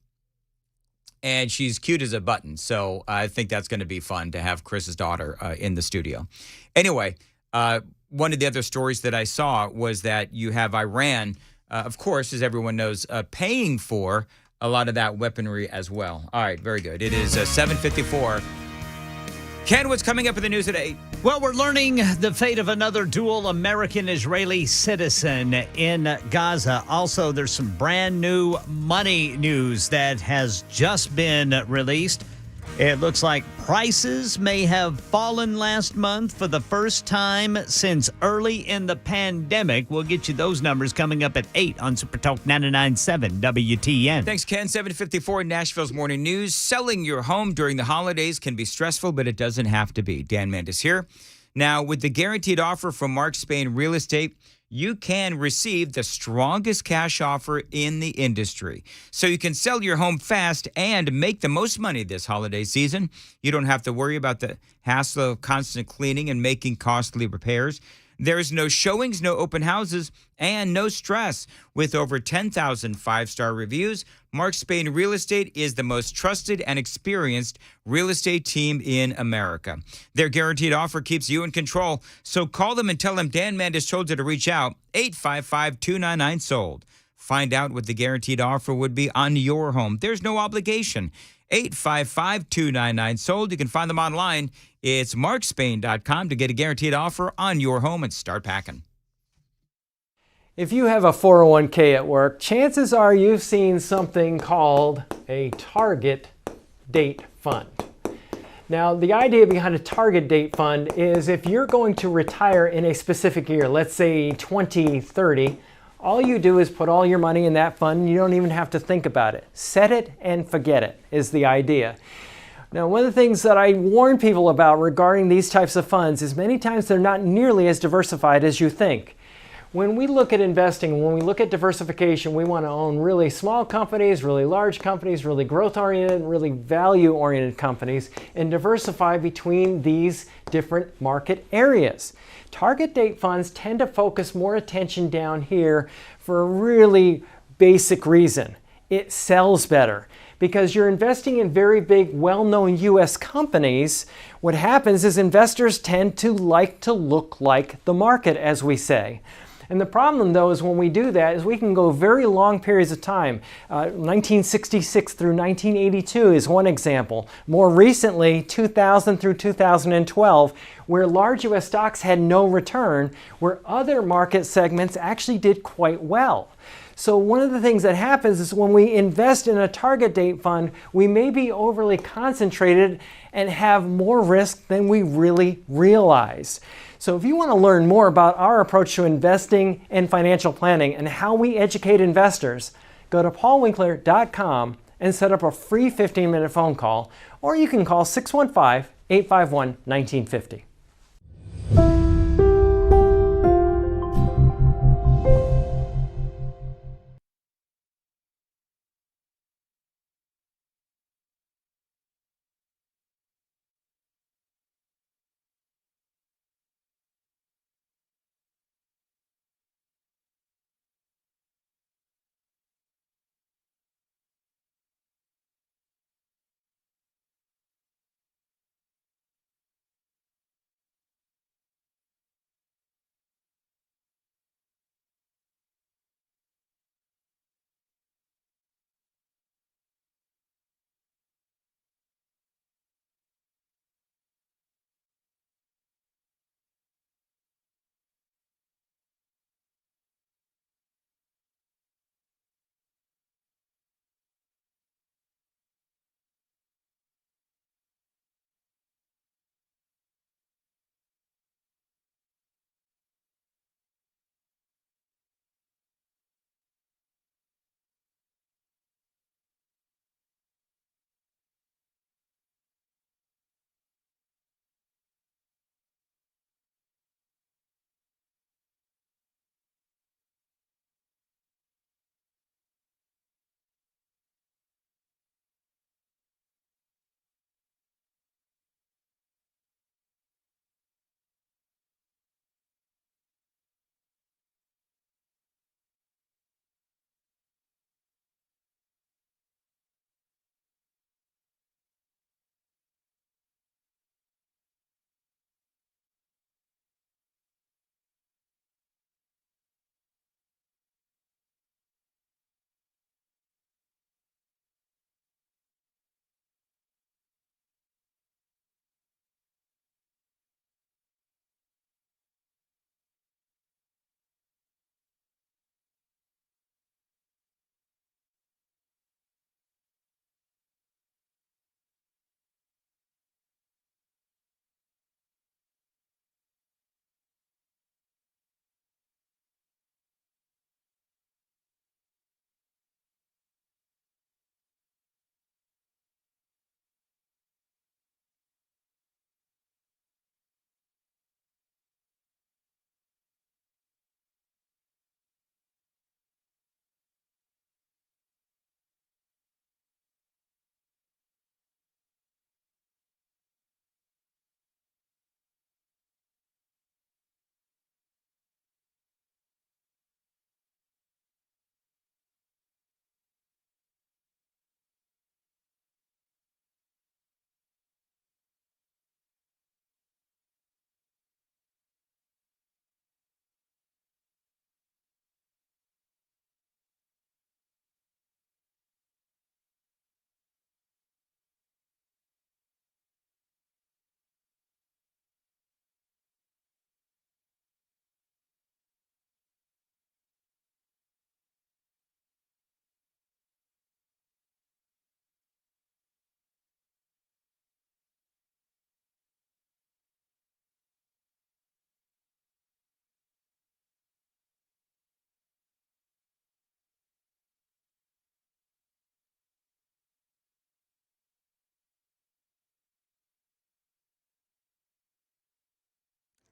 and she's cute as a button. So I think that's going to be fun to have Chris's daughter in the studio. Anyway, one of the other stories that I saw was that you have Iran, of course, as everyone knows, paying for a lot of that weaponry as well. All right, very good. It is 7:54. Ken, what's coming up in the news at 8? Well, we're learning the fate of another dual American-Israeli citizen in Gaza. Also, there's some brand new money news that has just been released. It looks like prices may have fallen last month for the first time since early in the pandemic. We'll get you those numbers coming up at 8 on Super Talk 99.7 WTN. Thanks, Ken. 754 Nashville's Morning News. Selling your home during the holidays can be stressful, but it doesn't have to be. Dan Mandis here. Now, with the guaranteed offer from Mark Spain Real Estate, you can receive the strongest cash offer in the industry. So you can sell your home fast and make the most money this holiday season. You don't have to worry about the hassle of constant cleaning and making costly repairs. There's no showings, no open houses, and no stress. With over 10,000 five-star reviews, Mark Spain Real Estate is the most trusted and experienced real estate team in America. Their guaranteed offer keeps you in control, so call them and tell them Dan Mandis told you to reach out, 855-299-SOLD. Find out what the guaranteed offer would be on your home. There's no obligation. 855-299-SOLD. You can find them online. It's markspain.com to get a guaranteed offer on your home and start packing. If you have a 401k at work, chances are you've seen something called a target date fund. Now, the idea behind a target date fund is if you're going to retire in a specific year, let's say 2030, all you do is put all your money in that fund. You don't even have to think about it. Set it and forget it is the idea. Now, one of the things that I warn people about regarding these types of funds is many times they're not nearly as diversified as you think. When we look at investing, when we look at diversification, we want to own really small companies, really large companies, really growth-oriented, really value-oriented companies, and diversify between these different market areas. Target date funds tend to focus more attention down here for a really basic reason. It sells better. Because you're investing in very big, well-known U.S. companies, what happens is investors tend to like to look like the market, as we say. And the problem, though, is when we do that, is we can go very long periods of time. 1966 through 1982 is one example. More recently, 2000 through 2012, where large U.S. stocks had no return, where other market segments actually did quite well. So one of the things that happens is when we invest in a target date fund, we may be overly concentrated and have more risk than we really realize. So if you want to learn more about our approach to investing and financial planning and how we educate investors, go to paulwinkler.com and set up a free 15-minute phone call, or you can call 615-851-1950.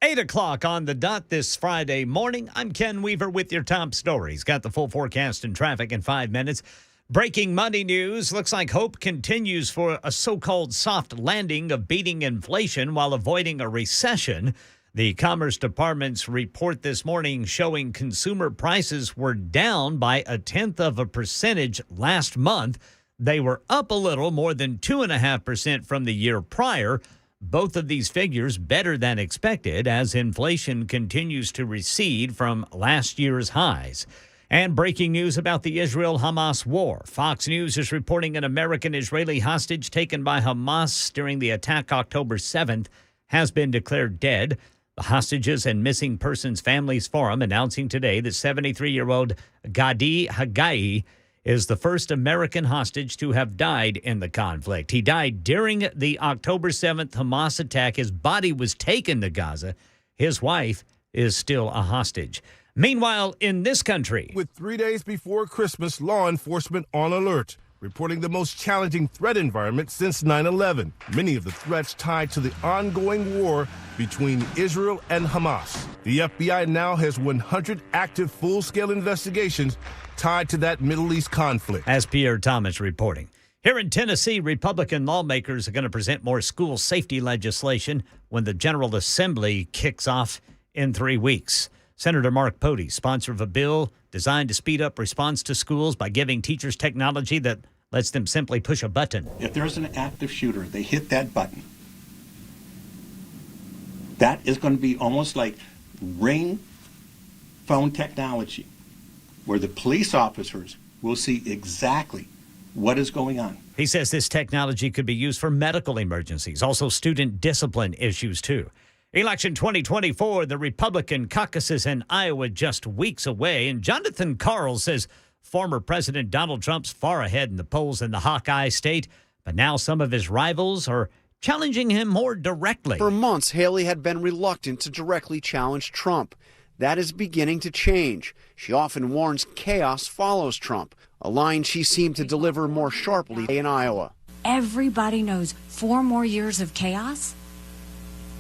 8 o'clock on the dot this Friday morning. I'm Ken Weaver with your top stories. Got the full forecast and traffic in 5 minutes. Breaking money news. Looks like hope continues for a so-called soft landing of beating inflation while avoiding a recession. The Commerce Department's report this morning showing consumer prices were down by 0.1% last month. They were up a little, more than 2.5% from the year prior. Both of these figures better than expected as inflation continues to recede from last year's highs. And breaking news about the Israel-Hamas war. Fox News is reporting an American-Israeli hostage taken by Hamas during the attack October 7th has been declared dead. The Hostages and Missing Persons Families Forum announcing today that 73-year-old Gadi Haggai is the first American hostage to have died in the conflict. He died during the October 7th Hamas attack. His body was taken to Gaza. His wife is still a hostage. Meanwhile, in this country, with 3 days before Christmas, law enforcement on alert, reporting the most challenging threat environment since 9/11. Many of the threats tied to the ongoing war between Israel and Hamas. The FBI now has 100 active full-scale investigations tied to that Middle East conflict. As Pierre Thomas reporting. Here in Tennessee, Republican lawmakers are going to present more school safety legislation when the General Assembly kicks off in 3 weeks. Senator Mark Pody, sponsor of a bill designed to speed up response to schools by giving teachers technology that lets them simply push a button. If there's an active shooter, they hit that button. That is going to be almost like ring phone technology, where the police officers will see exactly what is going on. He says this technology could be used for medical emergencies, also student discipline issues, too. Election 2024, the Republican caucuses in Iowa just weeks away, and Jonathan Karl says former President Donald Trump's far ahead in the polls in the Hawkeye state, but now some of his rivals are challenging him more directly. For months, Haley had been reluctant to directly challenge Trump. That is beginning to change. She often warns chaos follows Trump, a line she seemed to deliver more sharply in Iowa. Everybody knows 4 more years of chaos,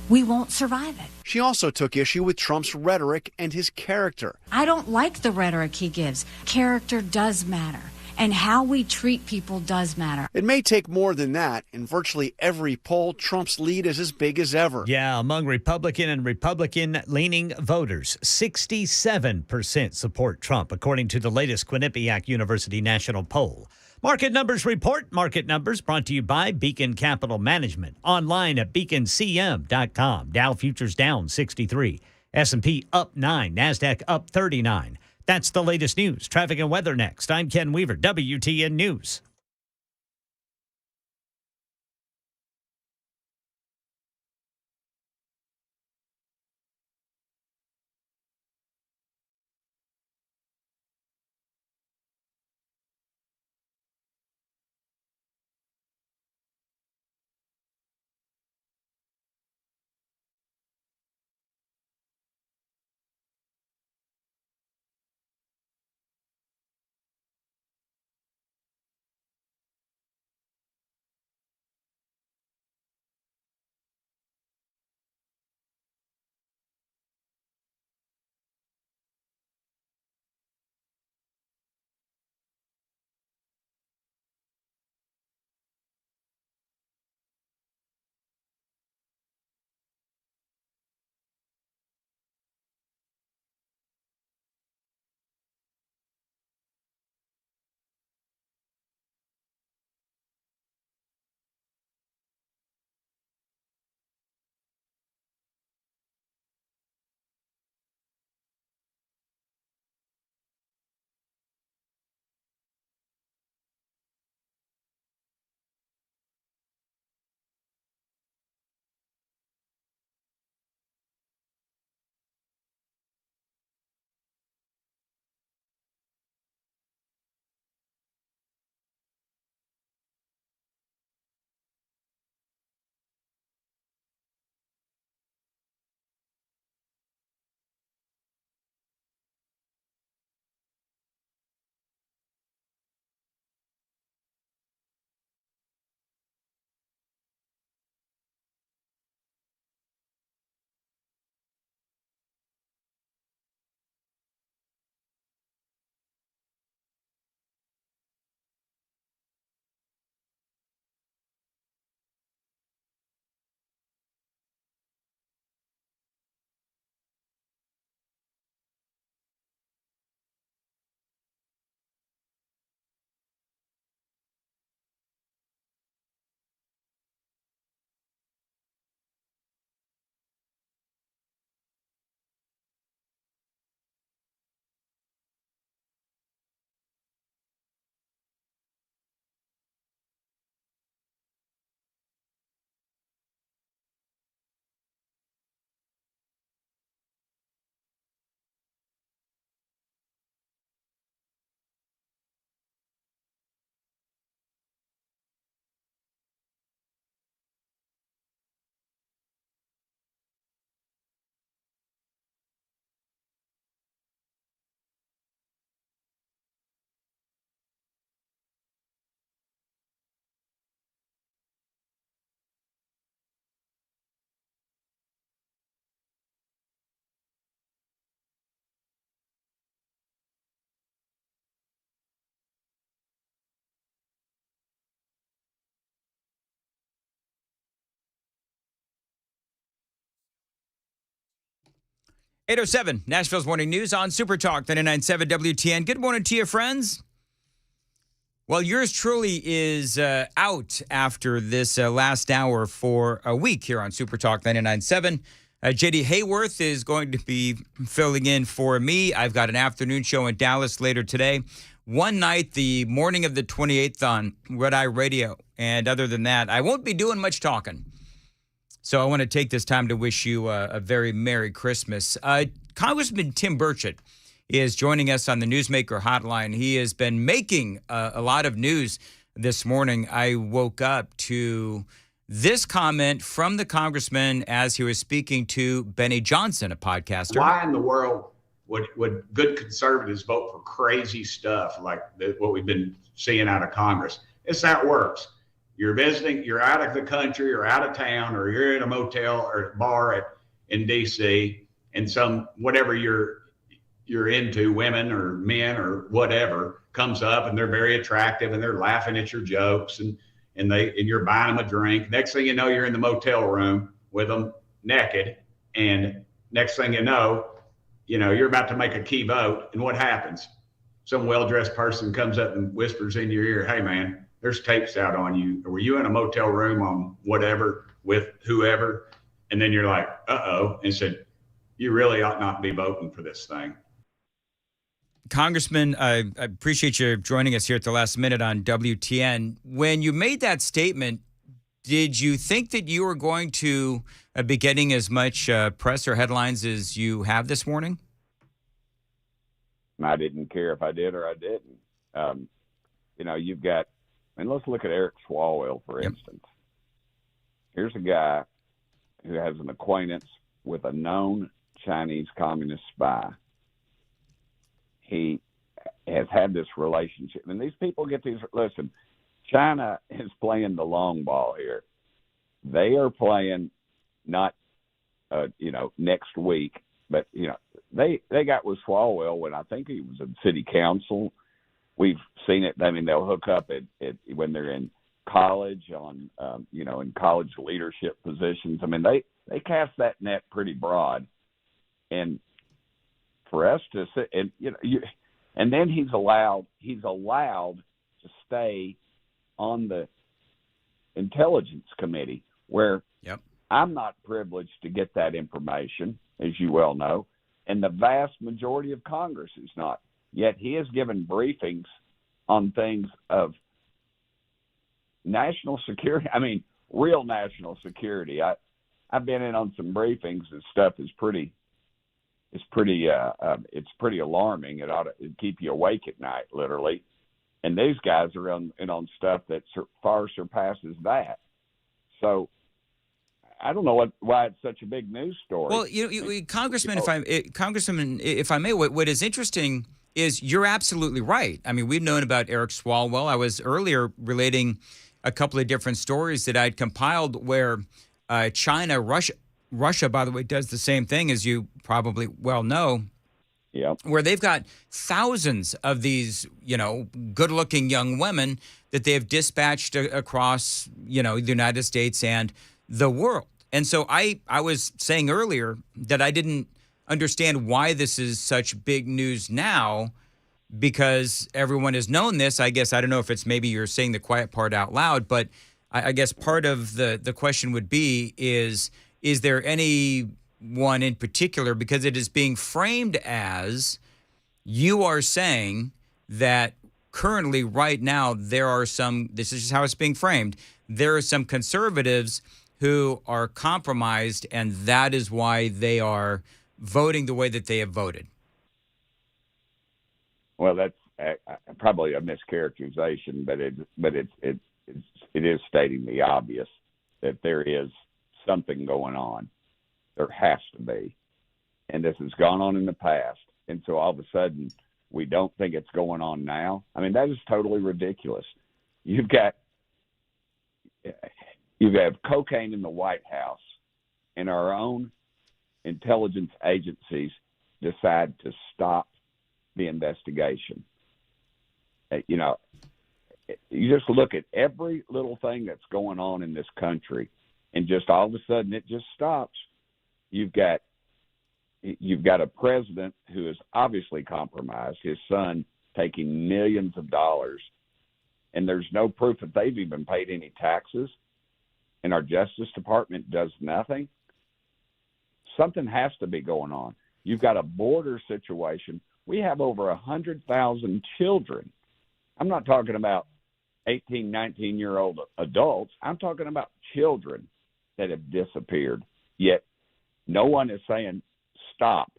we won't survive it. She also took issue with Trump's rhetoric and his character. I don't like the rhetoric he gives. Character does matter, and how we treat people does matter. It may take more than that. In virtually every poll, Trump's lead is as big as ever. Yeah, among Republican and Republican-leaning voters, 67% support Trump, according to the latest Quinnipiac University national poll. Market Numbers Report. Market Numbers brought to you by Beacon Capital Management. Online at beaconcm.com. Dow futures down 63. S&P up 9. NASDAQ up 39. That's the latest news. Traffic and weather next. I'm Ken Weaver, WTN News. 8:07, Nashville's Morning News on Super Talk 99.7 WTN. Good morning to you, friends. Well, yours truly is out after this last hour for a week here on Super Talk 99.7. J.D. Hayworth is going to be filling in for me. I've got an afternoon show in Dallas later today. One night, the morning of the 28th on Red Eye Radio. And other than that, I won't be doing much talking. So I want to take this time to wish you a very Merry Christmas. Congressman Tim Burchett is joining us on the Newsmaker Hotline. He has been making a lot of news this morning. I woke up to this comment from the congressman as he was speaking to Benny Johnson, a podcaster. Why in the world would good conservatives vote for crazy stuff like what we've been seeing out of Congress? It's how it works. You're visiting, you're out of the country or out of town, or you're in a motel or bar in D.C., and some whatever you're into, women or men or whatever, comes up and they're very attractive and they're laughing at your jokes and you're buying them a drink. Next thing you know, you're in the motel room with them naked, and next thing you know, you're about to make a key vote, and what happens? Some well-dressed person comes up and whispers in your ear, "Hey man, there's tapes out on you. Were you in a motel room on whatever with whoever?" And then you're like, uh-oh, and said, "You really ought not be voting for this thing." Congressman, I appreciate you joining us here at the last minute on WTN. When you made that statement, did you think that you were going to be getting as much press or headlines as you have this morning? I didn't care if I did or I didn't. You've got, and let's look at Eric Swalwell, for instance. Here's a guy who has an acquaintance with a known Chinese communist spy. He has had this relationship, and these people get these. Listen, China is playing the long ball here. They are playing not, next week, but they got with Swalwell when I think he was in city council. We've seen it. I mean, they'll hook up at when they're in college on, in college leadership positions. I mean, they cast that net pretty broad, and for us to sit and and then he's allowed to stay on the Intelligence Committee, where I'm not privileged to get that information, as you well know, and the vast majority of Congress is not. Yet he has given briefings on things of national security. I mean, real national security. I've been in on some briefings, and stuff is pretty alarming. It ought to keep you awake at night, literally. And these guys are on stuff that far surpasses that. So I don't know why it's such a big news story. Well, Congressman, if I may, what is interesting is you're absolutely right. I mean, we've known about Eric Swalwell. I was earlier relating a couple of different stories that I'd compiled where China, Russia, by the way, does the same thing, as you probably well know. Yeah. Where they've got thousands of these, good-looking young women that they have dispatched across, the United States and the world. And so I was saying earlier that I didn't understand why this is such big news now, because everyone has known this. I guess I don't know if it's maybe you're saying the quiet part out loud, but I guess part of the question would be is there anyone in particular, because it is being framed as you are saying that currently right now there are some, this is just how it's being framed, there are some conservatives who are compromised, and that is why they are voting the way that they have voted. Well, that's probably a mischaracterization, but it is stating the obvious that there is something going on. There has to be, and this has gone on in the past, and so all of a sudden we don't think it's going on now. I mean, that is totally ridiculous. You have cocaine in the White House, and our own intelligence agencies decide to stop the investigation. You just look at every little thing that's going on in this country, and just all of a sudden it just stops. You've got you've got a president who is obviously compromised, his son taking millions of dollars, and there's no proof that they've even paid any taxes, and our Justice Department does nothing. Something has to be going on. You've got a border situation. We have over 100,000 children. I'm not talking about 18, 19-year-old adults. I'm talking about children that have disappeared. Yet no one is saying stop.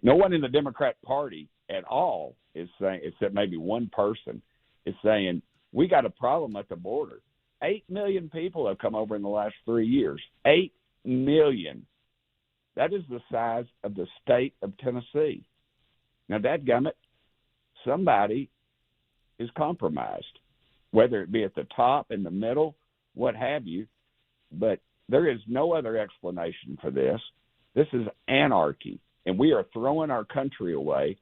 No one in the Democrat Party at all is saying, except maybe one person, is saying we got a problem at the border. 8 million people have come over in the last 3 years. 8 million. That is the size of the state of Tennessee. Now, dadgummit, somebody is compromised, whether it be at the top, in the middle, what have you. But there is no other explanation for this. This is anarchy, and we are throwing our country away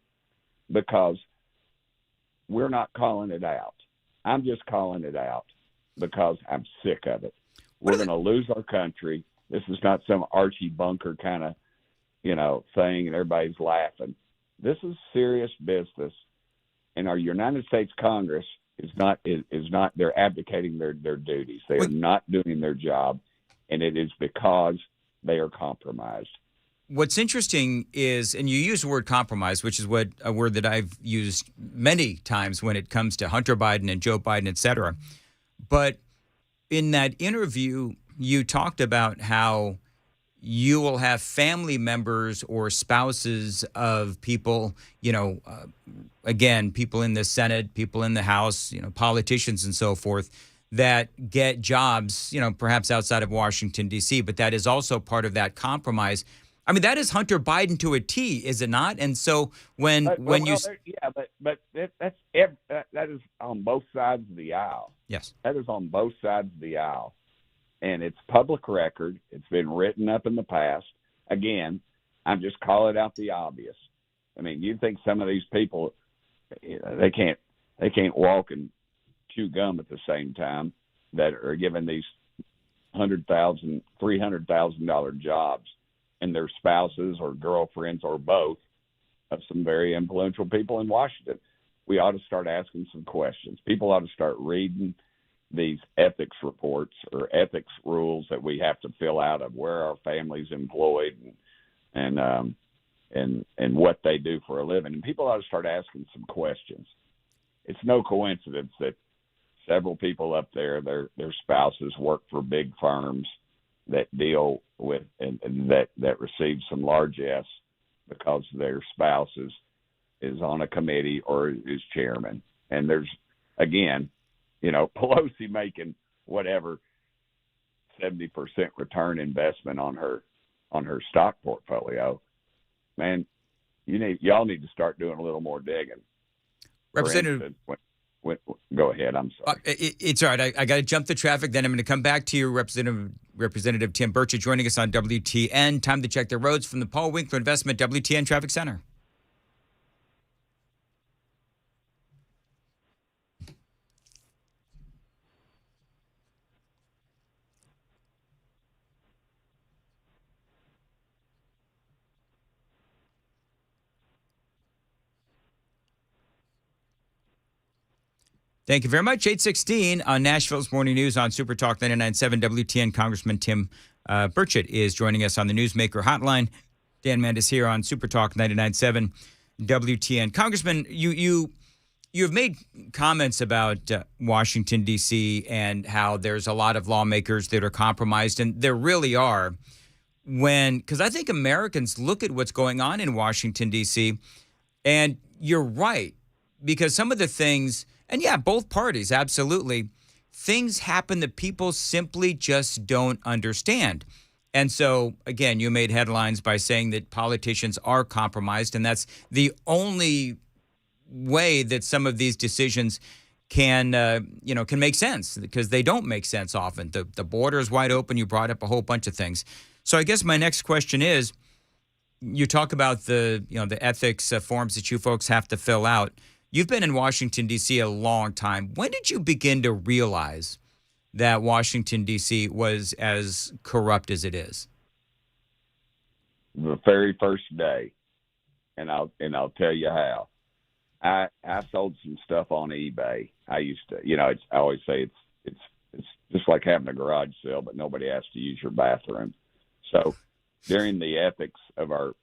because we're not calling it out. I'm just calling it out because I'm sick of it. We're going to lose our country. This is not some Archie Bunker kind of, thing, and everybody's laughing. This is serious business, and our United States Congress is not. They're abdicating their duties. They are not doing their job, and it is because they are compromised. What's interesting is, and you use the word compromise, which is a word that I've used many times when it comes to Hunter Biden and Joe Biden, et cetera. But in that interview, you talked about how you will have family members or spouses of people, again, people in the Senate, people in the House, politicians and so forth, that get jobs, perhaps outside of Washington, D.C., but that is also part of that compromise. I mean, that is Hunter Biden to a T, is it not? And so that is on both sides of the aisle. Yes, that is on both sides of the aisle, and it's public record. It's been written up in the past. Again, I'm just calling out the obvious. I mean, you think some of these people, they can't walk and chew gum at the same time, that are given these $100,000, $300,000 jobs, and their spouses or girlfriends or both of some very influential people in Washington. We ought to start asking some questions. People ought to start reading these ethics reports or ethics rules that we have to fill out of where our family's employed and what they do for a living. And people ought to start asking some questions. It's no coincidence that several people up there, their spouses work for big firms that deal with and that receive some largesse because their spouse is on a committee or is chairman. And there's, again, Pelosi making whatever 70% return investment on her stock portfolio. Man, y'all need to start doing a little more digging. Representative, go ahead. I'm sorry. It's all right. I got to jump the traffic. Then I'm going to come back to you, Representative Tim Burchett, joining us on WTN. Time to check the roads from the Paul Winkler Investment WTN Traffic Center. Thank you very much. 8:16 on Nashville's Morning News on Super Talk 99.7 WTN. Congressman Tim Burchett is joining us on the Newsmaker Hotline. Dan Mandis here on Super Talk 99.7 WTN. Congressman, you have made comments about Washington, D.C. and how there's a lot of lawmakers that are compromised, and there really are. Because I think Americans look at what's going on in Washington, D.C., and you're right, because some of the things... And yeah, both parties, absolutely. Things happen that people simply just don't understand. And so, again, you made headlines by saying that politicians are compromised, and that's the only way that some of these decisions can make sense, because they don't make sense often. The border is wide open. You brought up a whole bunch of things. So I guess my next question is, you talk about the ethics forms that you folks have to fill out. You've been in Washington, D.C. a long time. When did you begin to realize that Washington, D.C. was as corrupt as it is? the very first day, and I'll tell you how. I sold some stuff on eBay. I used to, I always say it's just like having a garage sale, but nobody has to use your bathroom. So during the ethics of our,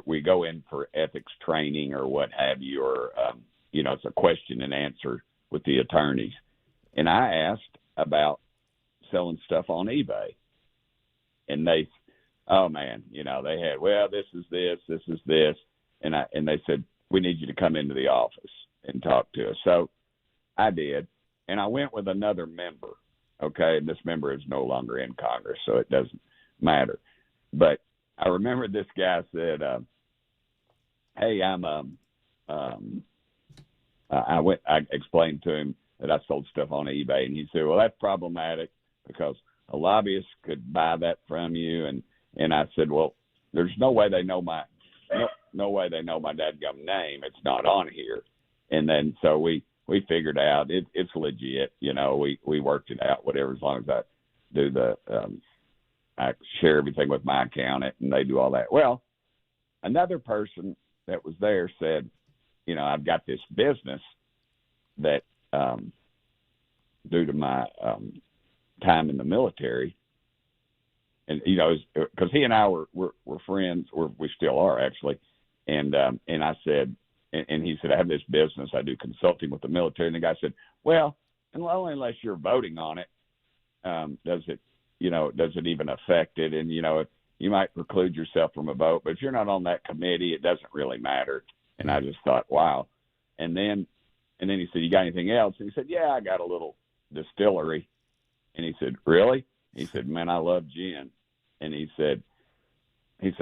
we go in for ethics training or what have you, or it's a question and answer with the attorneys, and I asked about selling stuff on eBay, and they, oh man, they had, well, this is this, and they said, we need you to come into the office and talk to us. So I did, and I went with another member. Okay, and this member is no longer in Congress, so it doesn't matter. But I remember this guy said, "Hey, I explained to him that I sold stuff on eBay, and he said, well, that's problematic because a lobbyist could buy that from you." And I said, well, there's no way they know my dadgum name. It's not on here. And then so we figured out it's legit. We worked it out, whatever, as long as I do I share everything with my accountant and they do all that. Well, another person that was there said, I've got this business that due to my time in the military, and because he and I were friends, or we still are actually, and I said, and he said, I have this business, I do consulting with the military, and the guy said, well, and only unless you're voting on it, does it even affect it? And you might preclude yourself from a vote, but if you're not on that committee, it doesn't really matter. And I just thought, wow. And then he said, you got anything else? And he said, yeah, I got a little distillery. And he said, really? He said, man, I love gin. And he said,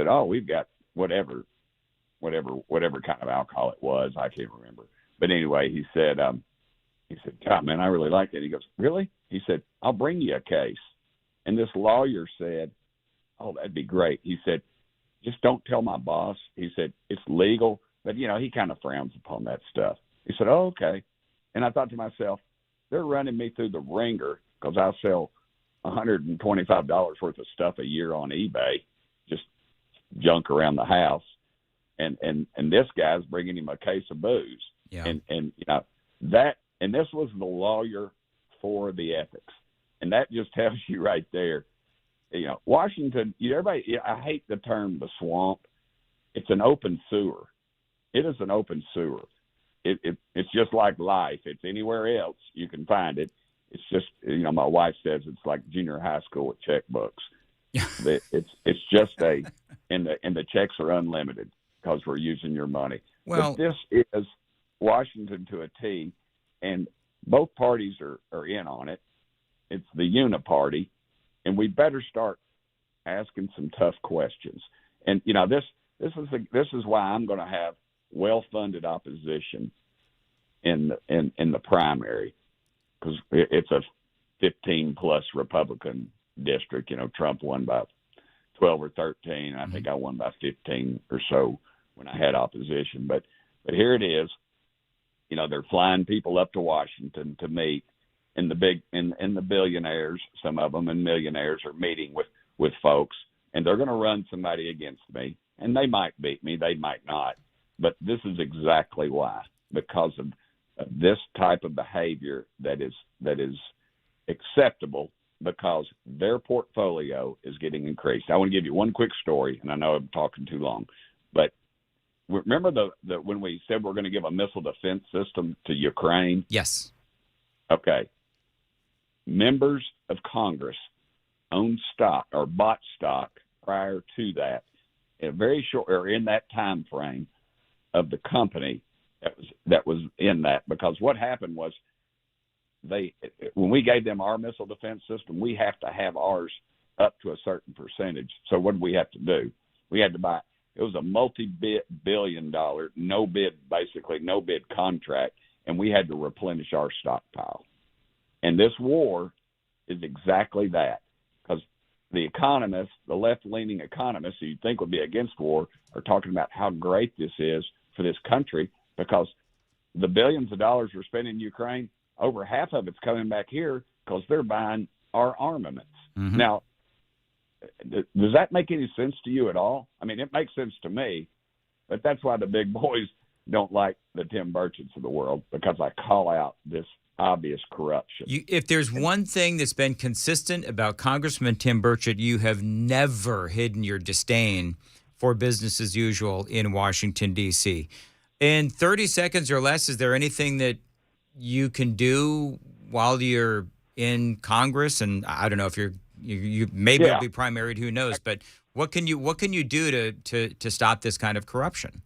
oh, we've got whatever kind of alcohol it was. I can't remember. But anyway, he said, God, man, I really like it. He goes, really? He said, I'll bring you a case. And this lawyer said, oh, that'd be great. He said, just don't tell my boss. He said, it's legal. But, he kind of frowns upon that stuff. He said, oh, okay. And I thought to myself, they're running me through the ringer because I sell $125 worth of stuff a year on eBay, just junk around the house. And this guy's bringing him a case of booze. Yeah. And that, and this was the lawyer for the ethics. And that just tells you right there, Washington, everybody, I hate the term the swamp. It's an open sewer. It is an open sewer. It's just like life. It's anywhere else you can find it. It's just, my wife says it's like junior high school with checkbooks. It's just and the checks are unlimited because we're using your money. Well, but this is Washington to a T, and both parties are in on it. It's the uniparty, and we better start asking some tough questions. And this is why I'm going to have well-funded opposition in the primary, because it's a 15-plus Republican district. Trump won by 12 or 13. I think I won by 15 or so when I had opposition. But here it is. They're flying people up to Washington to meet, and the billionaires, some of them, and millionaires are meeting with folks, and they're going to run somebody against me, and they might beat me, they might not. But this is exactly why, because of this type of behavior that is acceptable, because their portfolio is getting increased. I want to give you one quick story, and I know I'm talking too long, but remember the when we said we're going to give a missile defense system to Ukraine? Yes. Okay. Members of Congress owned stock or bought stock prior to that, in that time frame of the company that was in that, because what happened was when we gave them our missile defense system, we have to have ours up to a certain percentage. So what did we have to do? We had to buy. It was a multi-billion-dollar no bid contract, and we had to replenish our stockpile. And this war is exactly that, because the economists, the left-leaning economists who you'd think would be against war, are talking about how great this is for this country, because the billions of dollars we're spending in Ukraine, over half of it's coming back here because they're buying our armaments. Mm-hmm. Now, Does that make any sense to you at all? I mean, it makes sense to me, but that's why the big boys don't like the Tim Burchetts of the world, because I call out this obvious corruption. If there's one thing that's been consistent about Congressman Tim Burchett, you have never hidden your disdain for business as usual in Washington, D.C. In 30 seconds or less, is there anything that you can do while you're in Congress? And I don't know if you maybe you'll be primaried, who knows? But what can you do to stop this kind of corruption?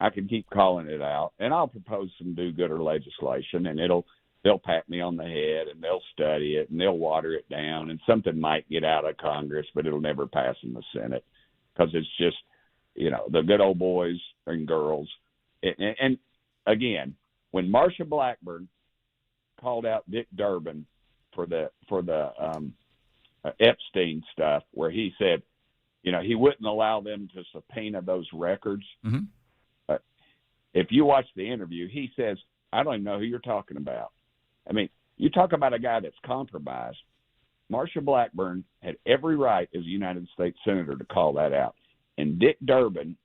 I can keep calling it out, and I'll propose some do-gooder legislation, and they'll pat me on the head, and they'll study it, and they'll water it down, and something might get out of Congress, but it'll never pass in the Senate, because it's just, the good old boys and girls. And again, when Marsha Blackburn called out Dick Durbin for the Epstein stuff, where he said, he wouldn't allow them to subpoena those records. Mm-hmm. If you watch the interview, he says, I don't even know who you're talking about. I mean, you talk about a guy that's compromised. Marsha Blackburn had every right as a United States Senator to call that out. And Dick Durbin,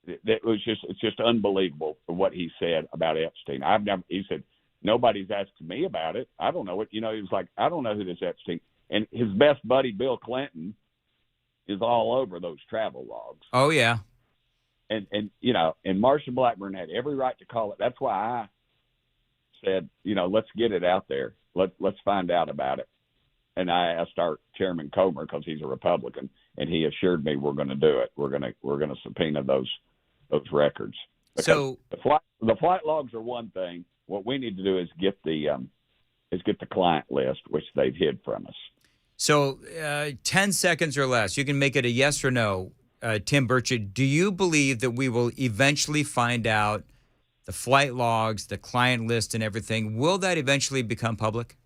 it's just unbelievable for what he said about Epstein. He said, nobody's asking me about it. I don't know it. He was like, I don't know who this Epstein. And his best buddy, Bill Clinton, is all over those travel logs. Oh, yeah. And Marsha Blackburn had every right to call it. That's why I said, let's get it out there. Let's find out about it. And I asked our Chairman Comer, because he's a Republican, and he assured me we're going to do it. We're going to subpoena those records. Because so the flight logs are one thing. What we need to do is get the client list, which they've hid from us. So 10 seconds or less. You can make it a yes or no. Tim Burchett, do you believe that we will eventually find out the flight logs, the client list, and everything? Will that eventually become public?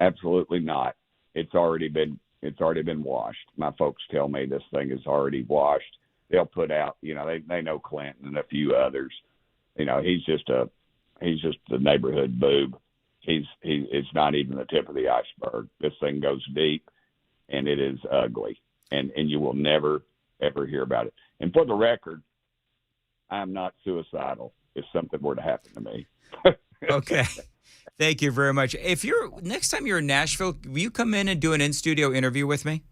Absolutely not. It's already been washed. My folks tell me this thing is already washed. They'll put out, they know Clinton and a few others. He's just a neighborhood boob. It's not even the tip of the iceberg. This thing goes deep, and it is ugly, and you will never ever hear about it. And for the record, I'm not suicidal if something were to happen to me. Okay. Thank you very much. Next time you're in Nashville, will you come in and do an in-studio interview with me?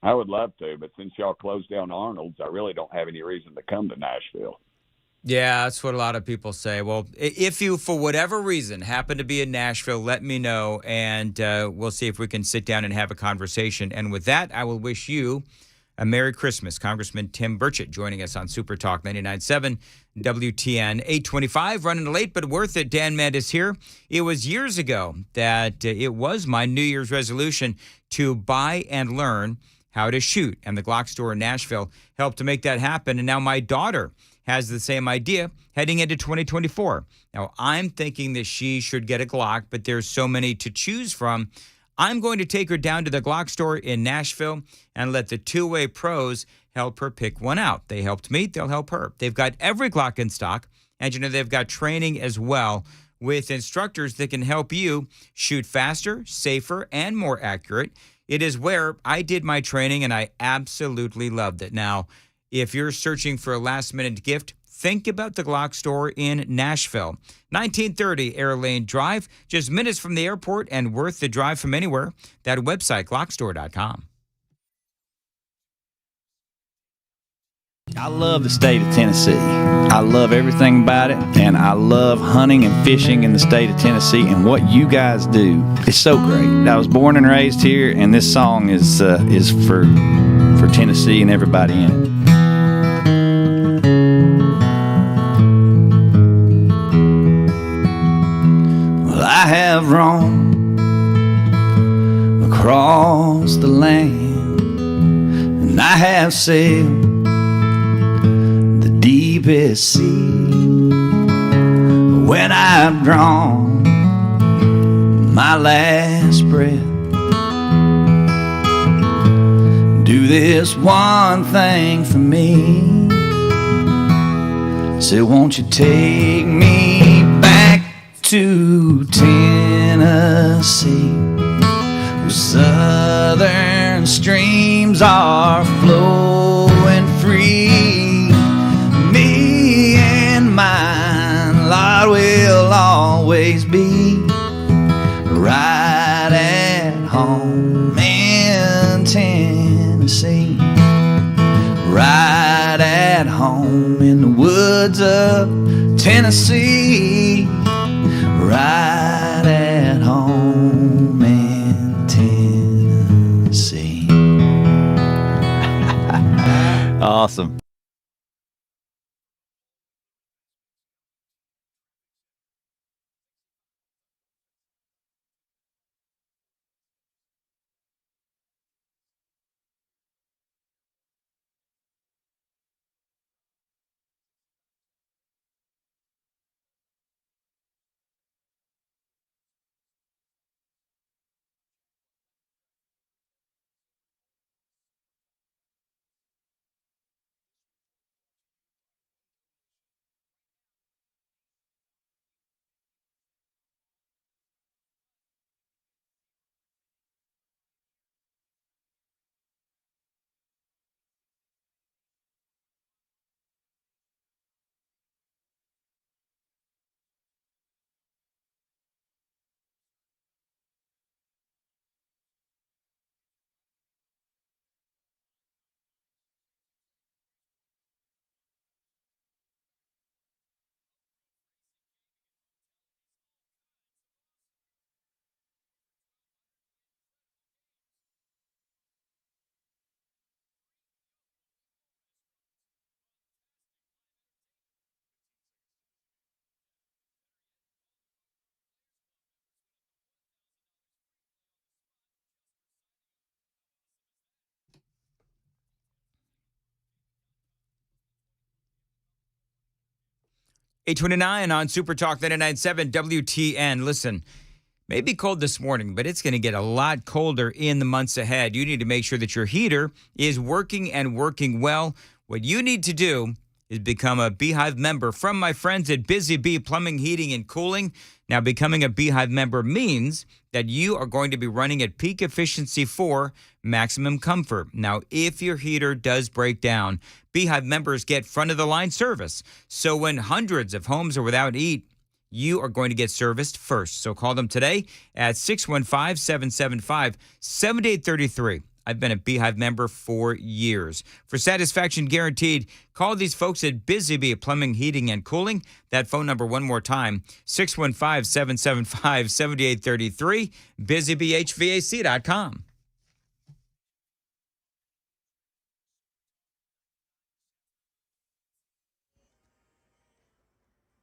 I would love to, but since y'all closed down Arnold's, I really don't have any reason to come to Nashville. Yeah, that's what a lot of people say. Well, if you, for whatever reason, happen to be in Nashville, let me know, and we'll see if we can sit down and have a conversation. And with that, I will wish you a Merry Christmas. Congressman Tim Burchett joining us on Super Talk 99.7 WTN 825. Running late, but worth it. Dan Mandis here. It was years ago that it was my New Year's resolution to buy and learn how to shoot. And the Glock store in Nashville helped to make that happen. And now my daughter has the same idea heading into 2024. Now, I'm thinking that she should get a Glock, but there's so many to choose from. I'm going to take her down to the Glock store in Nashville and let the two-way pros help her pick one out. They helped me, they'll help her. They've got every Glock in stock, and they've got training as well with instructors that can help you shoot faster, safer, and more accurate. It is where I did my training, and I absolutely loved it. Now, if you're searching for a last-minute gift, think about the Glock store in Nashville. 1930 Air Lane Drive, just minutes from the airport and worth the drive from anywhere. That website, glockstore.com. I love the state of Tennessee. I love everything about it, and I love hunting and fishing in the state of Tennessee, and what you guys do is so great. I was born and raised here, and this song is for Tennessee and everybody in it. Well, I have roamed across the land, and I have sailed deepest sea. When I've drawn my last breath, do this one thing for me. So won't you take me back to Tennessee, where southern iron streams are flowing free. Me and mine, Lord, will always be right at home in Tennessee. Right at home in the woods of Tennessee. Right at home in Tennessee. Awesome. $8:29 on Super Talk 99.7 WTN. Listen, may be cold this morning, but it's going to get a lot colder in the months ahead. You need to make sure that your heater is working and working well. What you need to do is become a Beehive member from my friends at Busy Bee Plumbing, Heating, and Cooling. Now, becoming a Beehive member means that you are going to be running at peak efficiency for maximum comfort. Now, if your heater does break down, Beehive members get front-of-the-line service. So when hundreds of homes are without heat, you are going to get serviced first. So call them today at 615-775-7833. I've been a Beehive member for years. For satisfaction guaranteed, call these folks at Busy Bee Plumbing, Heating, and Cooling. That phone number one more time, 615-775-7833, busybeehvac.com.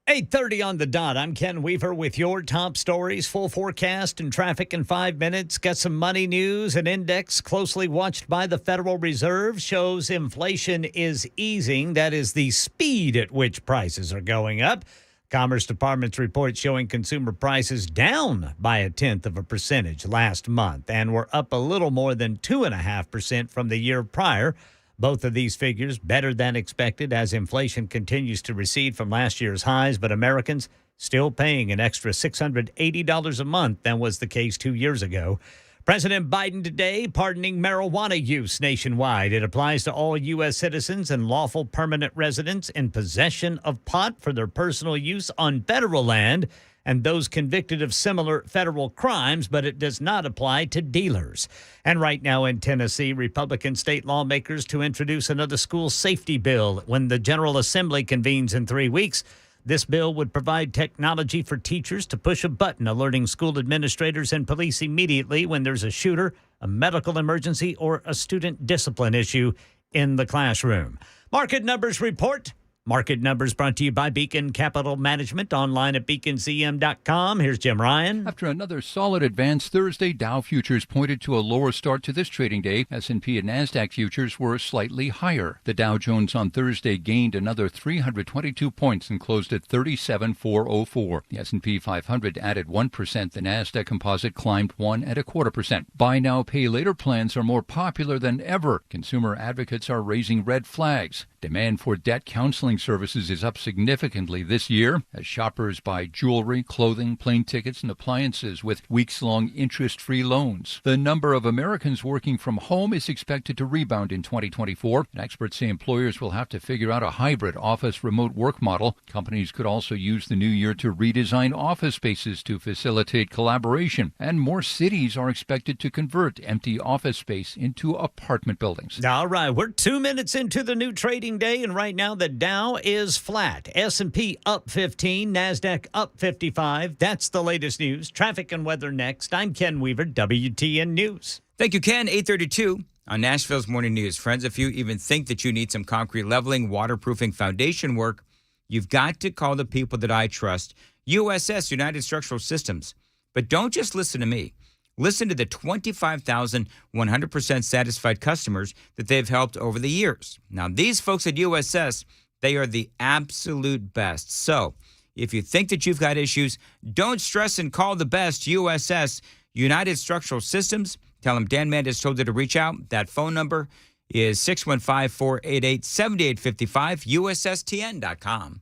8:30 on the dot. I'm Ken Weaver with your top stories. Full forecast and traffic in 5 minutes. Got some money news. An index closely watched by the Federal Reserve shows inflation is easing. That is the speed at which prices are going up. Commerce Department's report showing consumer prices down by 0.1% last month and were up a little more than 2.5% from the year prior. Both of these figures better than expected as inflation continues to recede from last year's highs, but Americans still paying an extra $680 a month than was the case 2 years ago. President Biden today pardoning marijuana use nationwide. It applies to all U.S. citizens and lawful permanent residents in possession of pot for their personal use on federal land and those convicted of similar federal crimes, but it does not apply to dealers. And right now in Tennessee, Republican state lawmakers to introduce another school safety bill when the General Assembly convenes in 3 weeks. This bill would provide technology for teachers to push a button alerting school administrators and police immediately when there's a shooter, a medical emergency, or a student discipline issue in the classroom. Market Numbers Report. Market Numbers brought to you by Beacon Capital Management, online at beaconcm.com. Here's Jim Ryan. After another solid advance Thursday, Dow futures pointed to a lower start to this trading day. S&P and NASDAQ futures were slightly higher. The Dow Jones on Thursday gained another 322 points and closed at 37,404. The S&P 500 added 1%. The NASDAQ composite climbed 1.25%. Buy now, pay later plans are more popular than ever. Consumer advocates are raising red flags. Demand for debt counseling selling services is up significantly this year as shoppers buy jewelry, clothing, plane tickets, and appliances with weeks-long interest-free loans. The number of Americans working from home is expected to rebound in 2024. And experts say employers will have to figure out a hybrid office remote work model. Companies could also use the new year to redesign office spaces to facilitate collaboration. And more cities are expected to convert empty office space into apartment buildings. All right, we're 2 minutes into the new trading day, and right now the Dow is flat. S&P up 15, NASDAQ up 55. That's the latest news. Traffic and weather next. I'm Ken Weaver, WTN News. Thank you, Ken. 8:32 on Nashville's Morning News. Friends, if you even think that you need some concrete leveling, waterproofing foundation work, you've got to call the people that I trust, USS, United Structural Systems. But don't just listen to me. Listen to the 25,000 100% satisfied customers that they've helped over the years. Now, these folks at USS, they are the absolute best. So, if you think that you've got issues, don't stress and call the best, USS, United Structural Systems. Tell them Dan Mandis told you to reach out. That phone number is 615-488-7855, USSTN.com.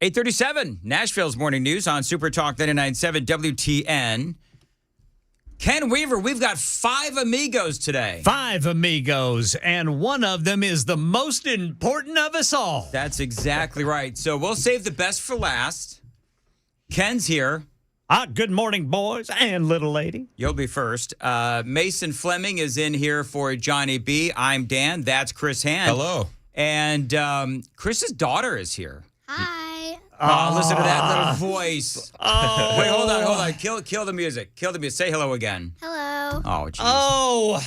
8:37, Nashville's morning news on Super Talk 99.7 WTN. Ken Weaver, we've got 5 amigos today. 5 amigos, and one of them is the most important of us all. That's exactly right. So we'll save the best for last. Ken's here. Good morning, boys and little lady. You'll be first. Mason Fleming is in here for Johnny B. I'm Dan. That's Chris Hand. Hello. And Chris's daughter is here. Hi. Oh, listen to that little voice. Oh. Wait, hold on. Kill the music. Kill the music. Say hello again. Hello. Oh, geez. Oh,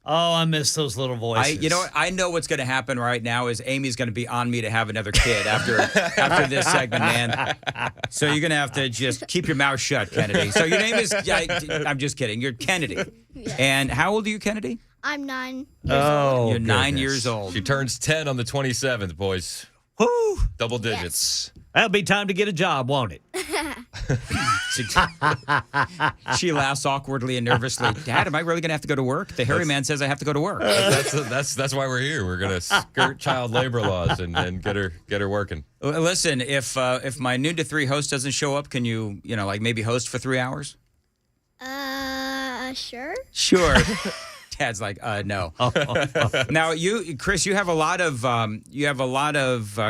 I miss those little voices. You know what? I know what's going to happen right now is Amy's going to be on me to have another kid after this segment, man. So you're going to have to just keep your mouth shut, Kennedy. So your name is, I'm just kidding. You're Kennedy. Yes. And how old are you, Kennedy? I'm 9 years old. You're 9 years old. She turns 10 on the 27th, boys. Woo! Double digits. Yes. That'll be time to get a job, won't it? She laughs awkwardly and nervously. Dad, am I really going to have to go to work? The hairy man says I have to go to work. That's why we're here. We're going to skirt child labor laws and get her working. Listen, if my noon to 3 host doesn't show up, can you like maybe host for 3 hours? Sure. Sure. Dad's like, no. Now, Chris, you have a lot of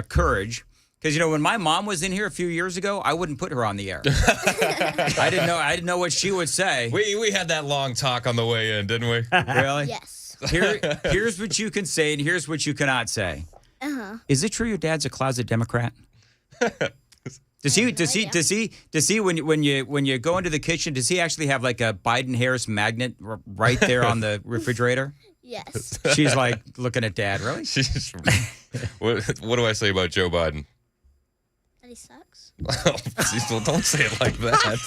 courage. Because when my mom was in here a few years ago, I wouldn't put her on the air. I didn't know what she would say. We had that long talk on the way in, didn't we? Really? Yes. Here's what you can say, and here's what you cannot say. Is it true your dad's a closet Democrat? Does he when you go into the kitchen, does he actually have like a Biden-Harris magnet right there on the refrigerator? Yes. She's like looking at Dad. Really? What do I say about Joe Biden? That he sucks. Don't say it like that.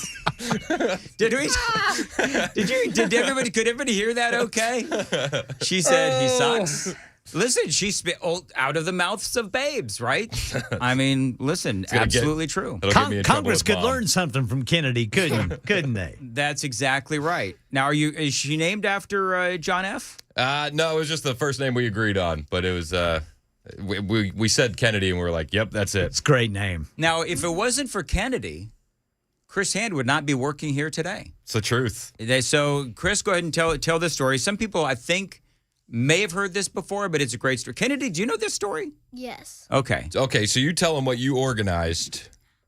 Could everybody hear that okay? She said he sucks. Listen, she spit out of the mouths of babes, right? I mean, listen, absolutely true. Congress could learn something from Kennedy, couldn't they? That's exactly right. Now, is she named after John F.? No, it was just the first name we agreed on, but it was we said Kennedy and we were like, yep, that's it. It's a great name. Now, if it wasn't for Kennedy, Chris Hand would not be working here today. It's the truth. So, Chris, go ahead and tell this story. Some people, I think, may have heard this before, but it's a great story. Kennedy, do you know this story? Yes. Okay. Okay, so you tell them what you organized.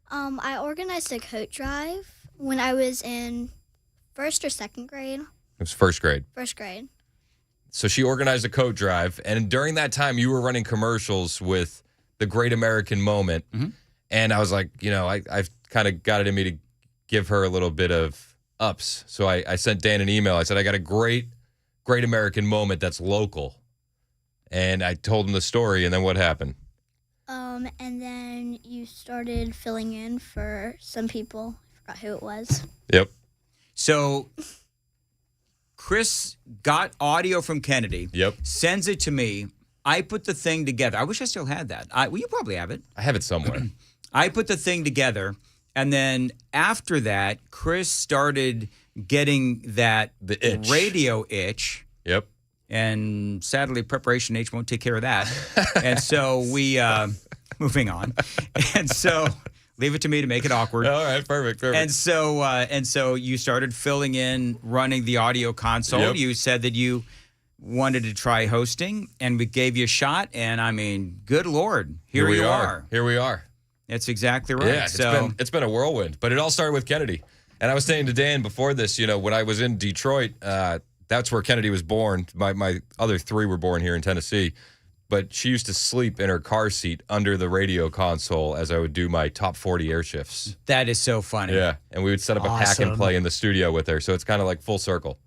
I organized a coat drive when I was in 1st or 2nd grade. It was 1st grade. 1st grade. So she organized a coat drive, and during that time, you were running commercials with the Great American Moment. Mm-hmm. And I was like, I've kind of got it in me to give her a little bit of ups. So I sent Dan an email. I said, I got a great American Moment that's local. And I told him the story, and then what happened? And then you started filling in for some people. I forgot who it was. Yep. So Chris got audio from Kennedy. Yep. Sends it to me. I put the thing together. I wish I still had that. Well, you probably have it. I have it somewhere. I put the thing together, and then after that, Chris started getting the itch. Radio itch. Yep. And sadly, Preparation H won't take care of that. And so we, moving on. And so leave it to me to make it awkward. All right, perfect. And so you started filling in, running the audio console. Yep. You said that you wanted to try hosting, and we gave you a shot. And I mean, good Lord, here you are. Here we are. That's exactly right. Yeah, it's been a whirlwind, but it all started with Kennedy. And I was saying to Dan before this, when I was in Detroit, that's where Kennedy was born. My other 3 were born here in Tennessee. But she used to sleep in her car seat under the radio console as I would do my top 40 air shifts. That is so funny. Yeah, and we would set up a pack and play in the studio with her. So it's kind of like full circle.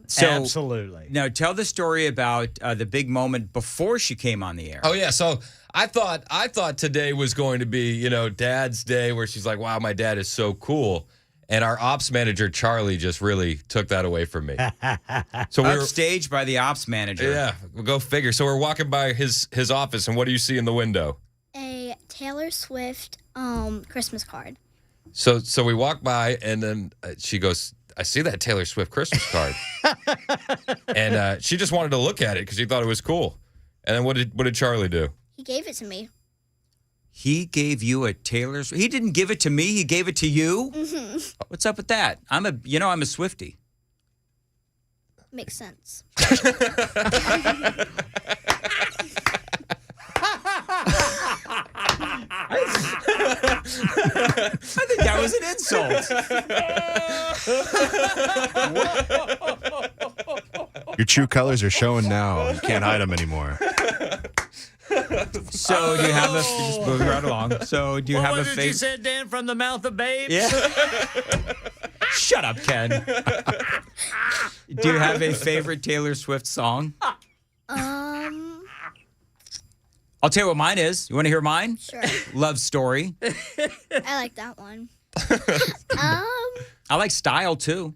So, absolutely. Now, tell the story about the big moment before she came on the air. Oh, yeah. So I thought today was going to be, Dad's day, where she's like, wow, my dad is so cool. And our ops manager, Charlie, just really took that away from me. So we were upstaged by the ops manager. Yeah, we'll go figure. So we're walking by his office, and what do you see in the window? A Taylor Swift Christmas card. So we walk by, and then she goes, I see that Taylor Swift Christmas card. And she just wanted to look at it because she thought it was cool. And then what did Charlie do? He gave it to me. He gave you a Taylor Swift. He didn't give it to me. He gave it to you. Mm-hmm. What's up with that? I'm a Swiftie. Makes sense. I think that was an insult. Your true colors are showing now. You can't hide them anymore. So do you have a just moving right along? So do you have a You favorite? said, Dan, from the mouth of babes? Yeah. Shut up, Ken. Do you have a favorite Taylor Swift song? Um, I'll tell you what mine is. You want to hear mine? Sure. Love Story. I like that one. I like Style too.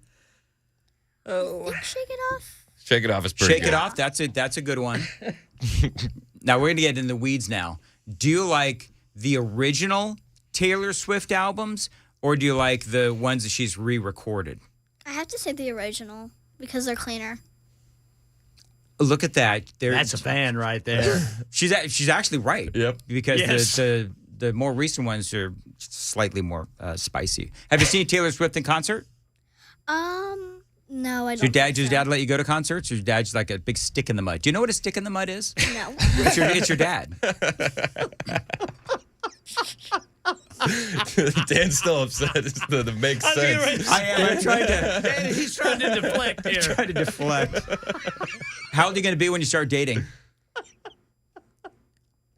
Shake It Off. Shake It Off is pretty Shake good. It Off. That's a good one. Now we're gonna get in the weeds now. Do you like the original Taylor Swift albums, or do you like the ones that she's re-recorded? I have to say the original because they're cleaner. Look at that. That's a fan right there. She's actually right. Yep. Because Yes. the more recent ones are slightly more spicy. Have you seen Taylor Swift in concert? No, I don't. Does your dad let you go to concerts? Or your dad's like a big stick in the mud? Do you know what a stick in the mud is? No. It's your dad. Dan's still upset. That makes sense. I am. I'm trying to. Dan, he's trying to deflect here. Trying to deflect. How old are you going to be when you start dating?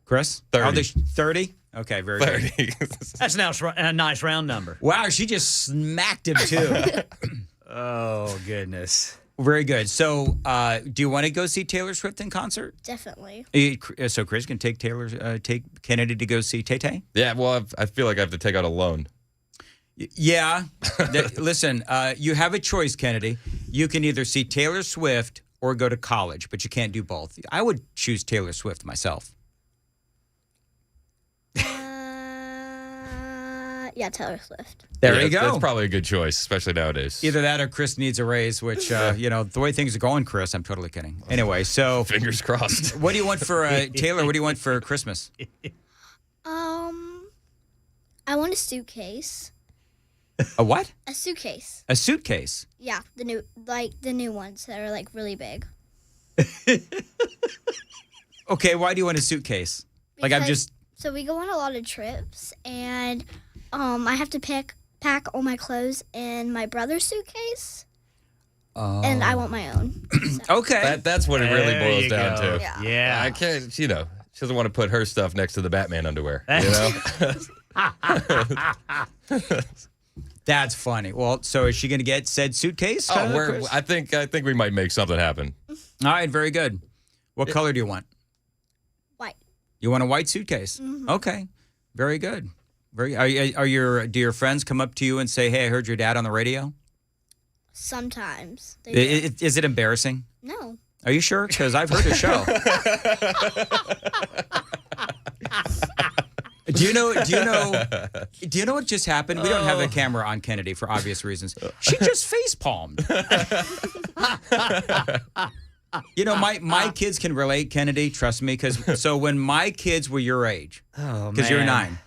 Chris? 30. 30? Okay, very 30. good. That's now a nice round number. Wow, she just smacked him too. Oh, goodness. Very good. So, do you want to go see Taylor Swift in concert? Definitely. So Chris can take take Kennedy to go see Tay Tay? Yeah, well, I feel like I have to take out a loan. Yeah. Listen, you have a choice, Kennedy. You can either see Taylor Swift or go to college, but you can't do both. I would choose Taylor Swift myself. Yeah, Taylor Swift. There you go. That's probably a good choice, especially nowadays. Either that or Chris needs a raise, which, the way things are going, Chris, I'm totally kidding. Anyway, so. Fingers crossed. What do you want for, Taylor, what do you want for Christmas? I want a suitcase. A what? A suitcase. A suitcase? Yeah, the new ones that are like really big. Okay, why do you want a suitcase? So we go on a lot of trips, and I have to pack all my clothes in my brother's suitcase, and I want my own. Okay. That's what it really There boils you down go. to. Yeah. I can't, she doesn't want to put her stuff next to the Batman underwear, That's funny. Well, so is she going to get said suitcase? I think we might make something happen. All right, very good. What color do you want? White. You want a white suitcase? Mhm. Okay, very good. Do your friends come up to you and say, "Hey, I heard your dad on the radio"? Sometimes. They do. Is it embarrassing? No. Are you sure? Because I've heard the show. Do you know what just happened? We don't have a camera on Kennedy for obvious reasons. She just face palmed. My kids can relate, Kennedy. Trust me, so when my kids were your age, because you're 9,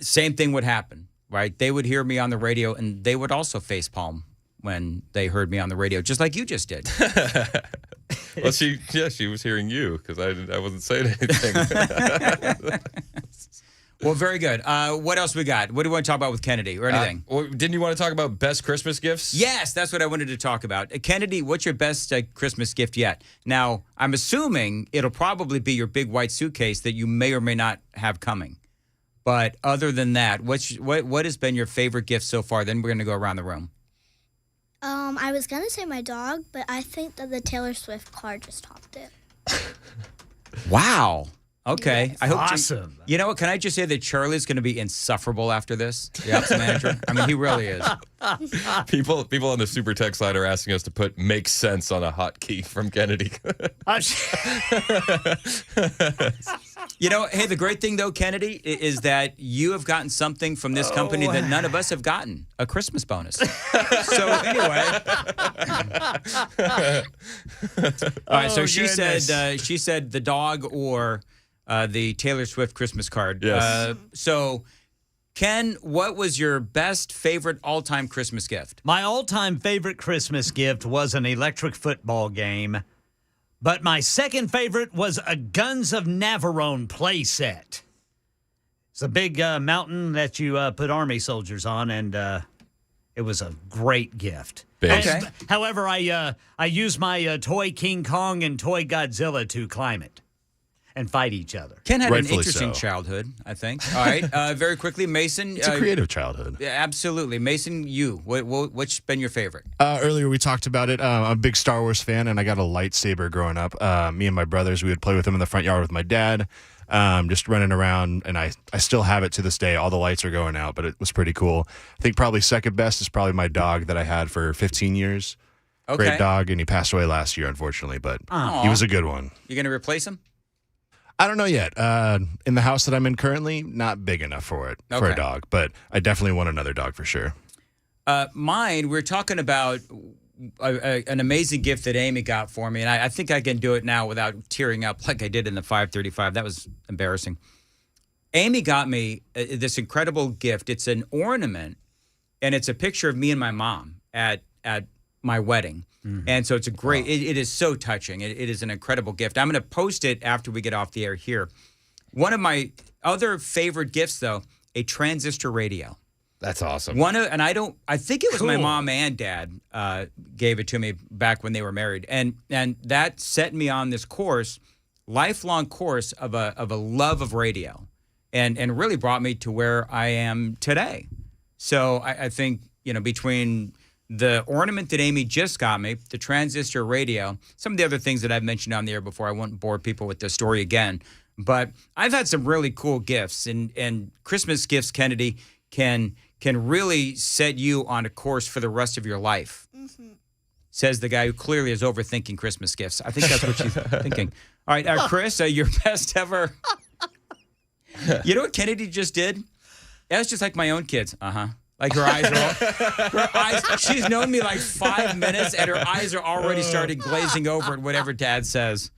same thing would happen, right? They would hear me on the radio, and they would also face palm when they heard me on the radio, just like you just did. Well, she was hearing you because I wasn't saying anything. Well, very good. What else we got? What do you want to talk about with Kennedy or anything? Didn't you want to talk about best Christmas gifts? Yes, that's what I wanted to talk about. Kennedy, what's your best Christmas gift yet? Now, I'm assuming it'll probably be your big white suitcase that you may or may not have coming. But other than that, what has been your favorite gift so far? Then we're going to go around the room. I was gonna say my dog, but I think that the Taylor Swift car just topped it. Wow. Okay. Yes. I hope Awesome. You know what? Can I just say that Charlie's going to be insufferable after this? The ops manager. I mean, he really is. People on the super text line are asking us to put "makes sense" on a hotkey from Kennedy. Hey, the great thing though, Kennedy, is that you have gotten something from this company that none of us have gotten, a Christmas bonus. So anyway. All right, so she said the dog or the Taylor Swift Christmas card. Yes. So, Ken, what was your best favorite all-time Christmas gift? My all-time favorite Christmas gift was an electric football game, but my second favorite was a Guns of Navarone play set. It's a big mountain that you put army soldiers on, and it was a great gift. Okay. However, I used my toy King Kong and toy Godzilla to climb it and fight each other. Ken had Rightfully an interesting so. childhood, I think. All right, very quickly, Mason. It's a creative childhood. Yeah, absolutely. Mason, you. What's been your favorite? Earlier we talked about it. I'm a big Star Wars fan, and I got a lightsaber growing up. Me and my brothers, we would play with them in the front yard with my dad, just running around, and I still have it to this day. All the lights are going out, but it was pretty cool. I think probably second best is probably my dog that I had for 15 years. Okay. Great dog, and he passed away last year, unfortunately, but he was a good one. You going to replace him? I don't know yet. In the house that I'm in currently, not big enough for it, for Okay. a dog, but I definitely want another dog for sure. Mine, we're talking about an amazing gift that Amy got for me, and I think I can do it now without tearing up like I did in the 535. That was embarrassing. Amy got me this incredible gift. It's an ornament, and it's a picture of me and my mom at my wedding. And so it's a great, it is so touching. It is an incredible gift. I'm going to post it after we get off the air here. One of my other favorite gifts, though, a transistor radio. That's awesome. I think it was my mom and dad gave it to me back when they were married. And that set me on this course, lifelong course of a love of radio and really brought me to where I am today. So I think, between the ornament that Amy just got me, the transistor radio, some of the other things that I've mentioned on the air before, I won't bore people with the story again. But I've had some really cool gifts, and Christmas gifts, Kennedy, can really set you on a course for the rest of your life. Says the guy who clearly is overthinking Christmas gifts. I think that's what she's thinking. All right, Chris, your best ever. You know what Kennedy just did? That was just like my own kids. Like her eyes she's known me like 5 minutes, and her eyes are already starting glazing over at whatever Dad says.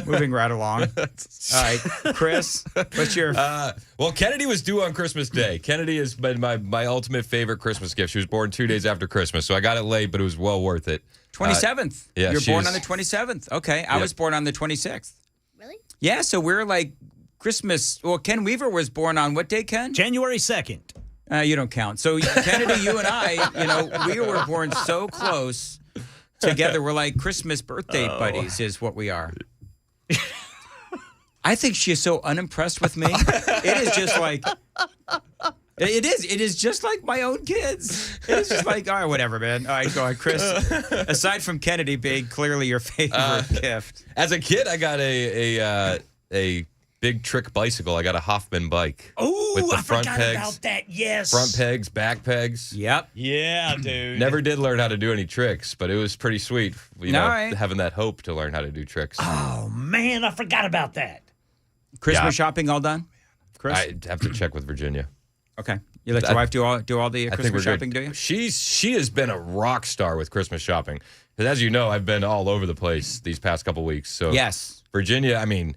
Moving right along. All right, Chris, what's your... Well, Kennedy was due on Christmas Day. Kennedy has been my ultimate favorite Christmas gift. She was born 2 days after Christmas, so I got it late, but it was well worth it. 27th. Yeah, You're born on the 27th. Okay, I was born on the 26th. Really? Yeah, so we're like Christmas... Well, Ken Weaver was born on what day, Ken? January 2nd. You don't count. So Kennedy, you and I, we were born so close together. We're like Christmas birthday buddies is what we are. I think she is so unimpressed with me. It is just like, it is just like my own kids. It's just like, all right, whatever, man. All right, go ahead, Chris. Aside from Kennedy being clearly your favorite gift. As a kid, I got a big trick bicycle. I got a Hoffman bike. Oh, with the I front forgot pegs, about that. Yes. front pegs, back pegs. Yep. Yeah, dude. Never did learn how to do any tricks, but it was pretty sweet. Having that hope to learn how to do tricks. Oh man, I forgot about that. Christmas shopping all done, Chris? I have to check with Virginia. Okay. You let your wife do all the Christmas shopping, do you? She has been a rock star with Christmas shopping. Because as you know, I've been all over the place these past couple weeks. So yes, Virginia. I mean,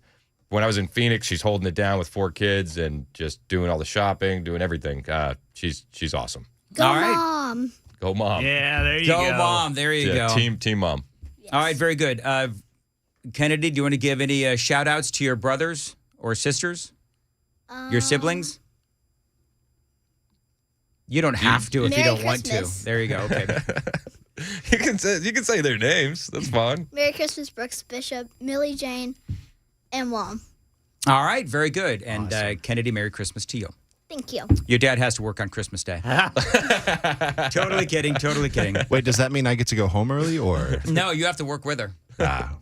when I was in Phoenix, she's holding it down with 4 kids and just doing all the shopping, doing everything. She's awesome. Go Mom. Go Mom. Yeah, there you go. Go Mom. There you go. Team Mom. Yes. All right, very good. Kennedy, do you want to give any shout outs to your brothers or sisters? Your siblings? You don't have to if you don't want to. There you go. Okay. You can say their names. That's fine. Merry Christmas, Brooks Bishop, Millie Jane, and Mom. All right, very good. And Kennedy, Merry Christmas to you. Thank you. Your dad has to work on Christmas Day. Totally kidding. Totally kidding. Wait, does that mean I get to go home early or? No, you have to work with her.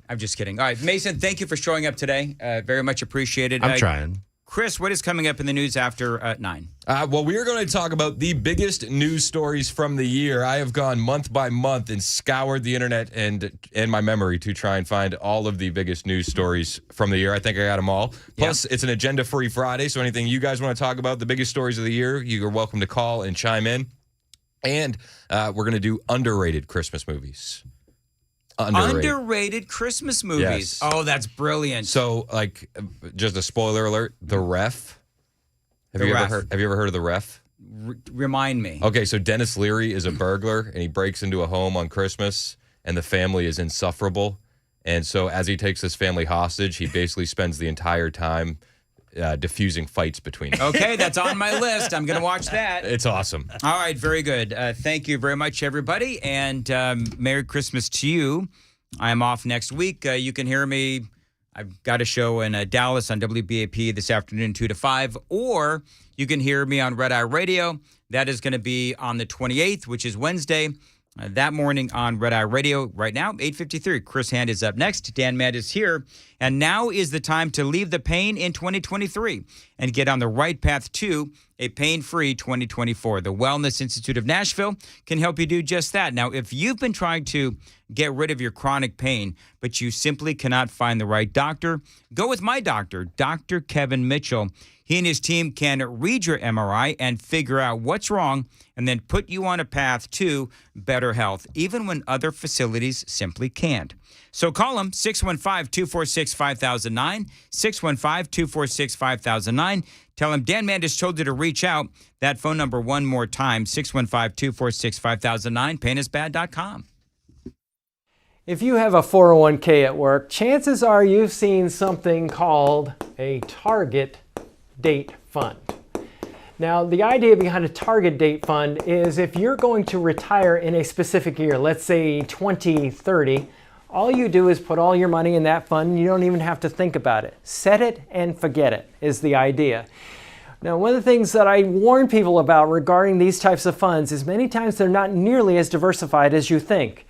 I'm just kidding. All right, Mason, thank you for showing up today. Very much appreciated. I'm trying. Chris, what is coming up in the news after 9? Well, we are going to talk about the biggest news stories from the year. I have gone month by month and scoured the internet and my memory to try and find all of the biggest news stories from the year. I think I got them all. Plus, It's an agenda-free Friday, so anything you guys want to talk about, the biggest stories of the year, you are welcome to call and chime in. And we're going to do underrated Christmas movies. Underrated Christmas movies. Yes. Oh, that's brilliant. So, like, just a spoiler alert: The Ref. Have you ever heard of The Ref? Remind me. Okay, so Dennis Leary is a burglar, and he breaks into a home on Christmas, and the family is insufferable. And so, as he takes this family hostage, he basically spends the entire time diffusing fights between them. Okay, that's on my list. I'm going to watch that. It's awesome. All right, very good. Thank you very much, everybody, and Merry Christmas to you. I'm off next week. You can hear me. I've got a show in Dallas on WBAP this afternoon, 2 to 5, or you can hear me on Red Eye Radio. That is going to be on the 28th, which is Wednesday. That morning on Red Eye Radio. Right now, 8:53. Chris Hand is up next. Dan Matt is here. And now is the time to leave the pain in 2023 and get on the right path to a pain-free 2024. The Wellness Institute of Nashville can help you do just that. Now, if you've been trying to get rid of your chronic pain, but you simply cannot find the right doctor, go with my doctor, Dr. Kevin Mitchell. He and his team can read your MRI and figure out what's wrong and then put you on a path to better health, even when other facilities simply can't. So call him, 615-246-5009, 615-246-5009. Tell him Dan Mandis told you to reach out. That phone number one more time, 615-246-5009, painisbad.com. If you have a 401k at work, chances are you've seen something called a target date fund. Now, the idea behind a target date fund is if you're going to retire in a specific year, let's say 2030, all you do is put all your money in that fund. You don't even have to think about it. Set it and forget it is the idea. Now, one of the things that I warn people about regarding these types of funds is many times they're not nearly as diversified as you think.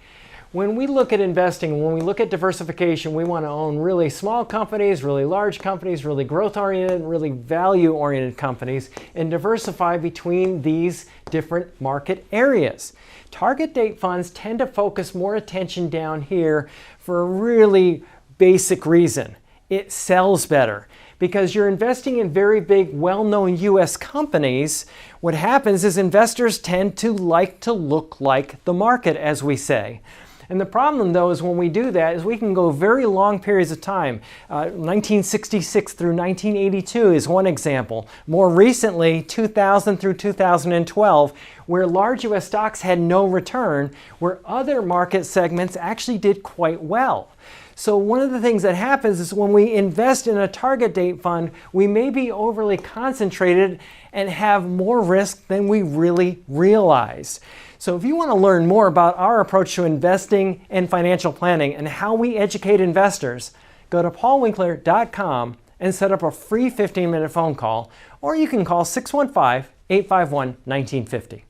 When we look at investing, when we look at diversification, we want to own really small companies, really large companies, really growth-oriented, really value-oriented companies, and diversify between these different market areas. Target date funds tend to focus more attention down here for a really basic reason. It sells better. Because you're investing in very big, well-known U.S. companies, what happens is investors tend to like to look like the market, as we say. And the problem, though, is when we do that, is we can go very long periods of time. 1966 through 1982 is one example. More recently, 2000 through 2012, where large U.S. stocks had no return, where other market segments actually did quite well. So one of the things that happens is when we invest in a target date fund, we may be overly concentrated and have more risk than we really realize. So if you want to learn more about our approach to investing and financial planning and how we educate investors, go to paulwinkler.com and set up a free 15-minute phone call, or you can call 615-851-1950.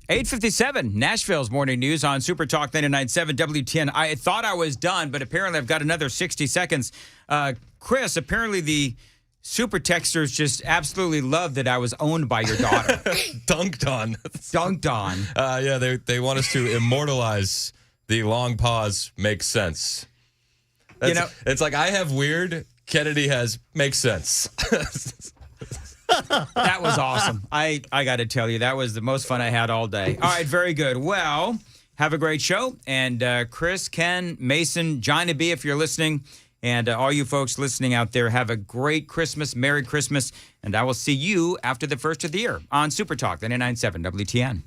8:57, Nashville's morning news on Super Talk 99.7 WTN. I thought I was done, but apparently I've got another 60 seconds. Chris, apparently the super texters just absolutely loved that I was owned by your daughter. Dunked on. Dunked on. Yeah, they want us to immortalize the long pause makes sense. It's like I have weird, Kennedy has makes sense. That was awesome. I got to tell you, that was the most fun I had all day. All right, very good. Well, have a great show. And Chris, Ken, Mason, Johnny B, if you're listening, and all you folks listening out there, have a great Christmas. Merry Christmas. And I will see you after the first of the year on Super Talk 99.7 WTN.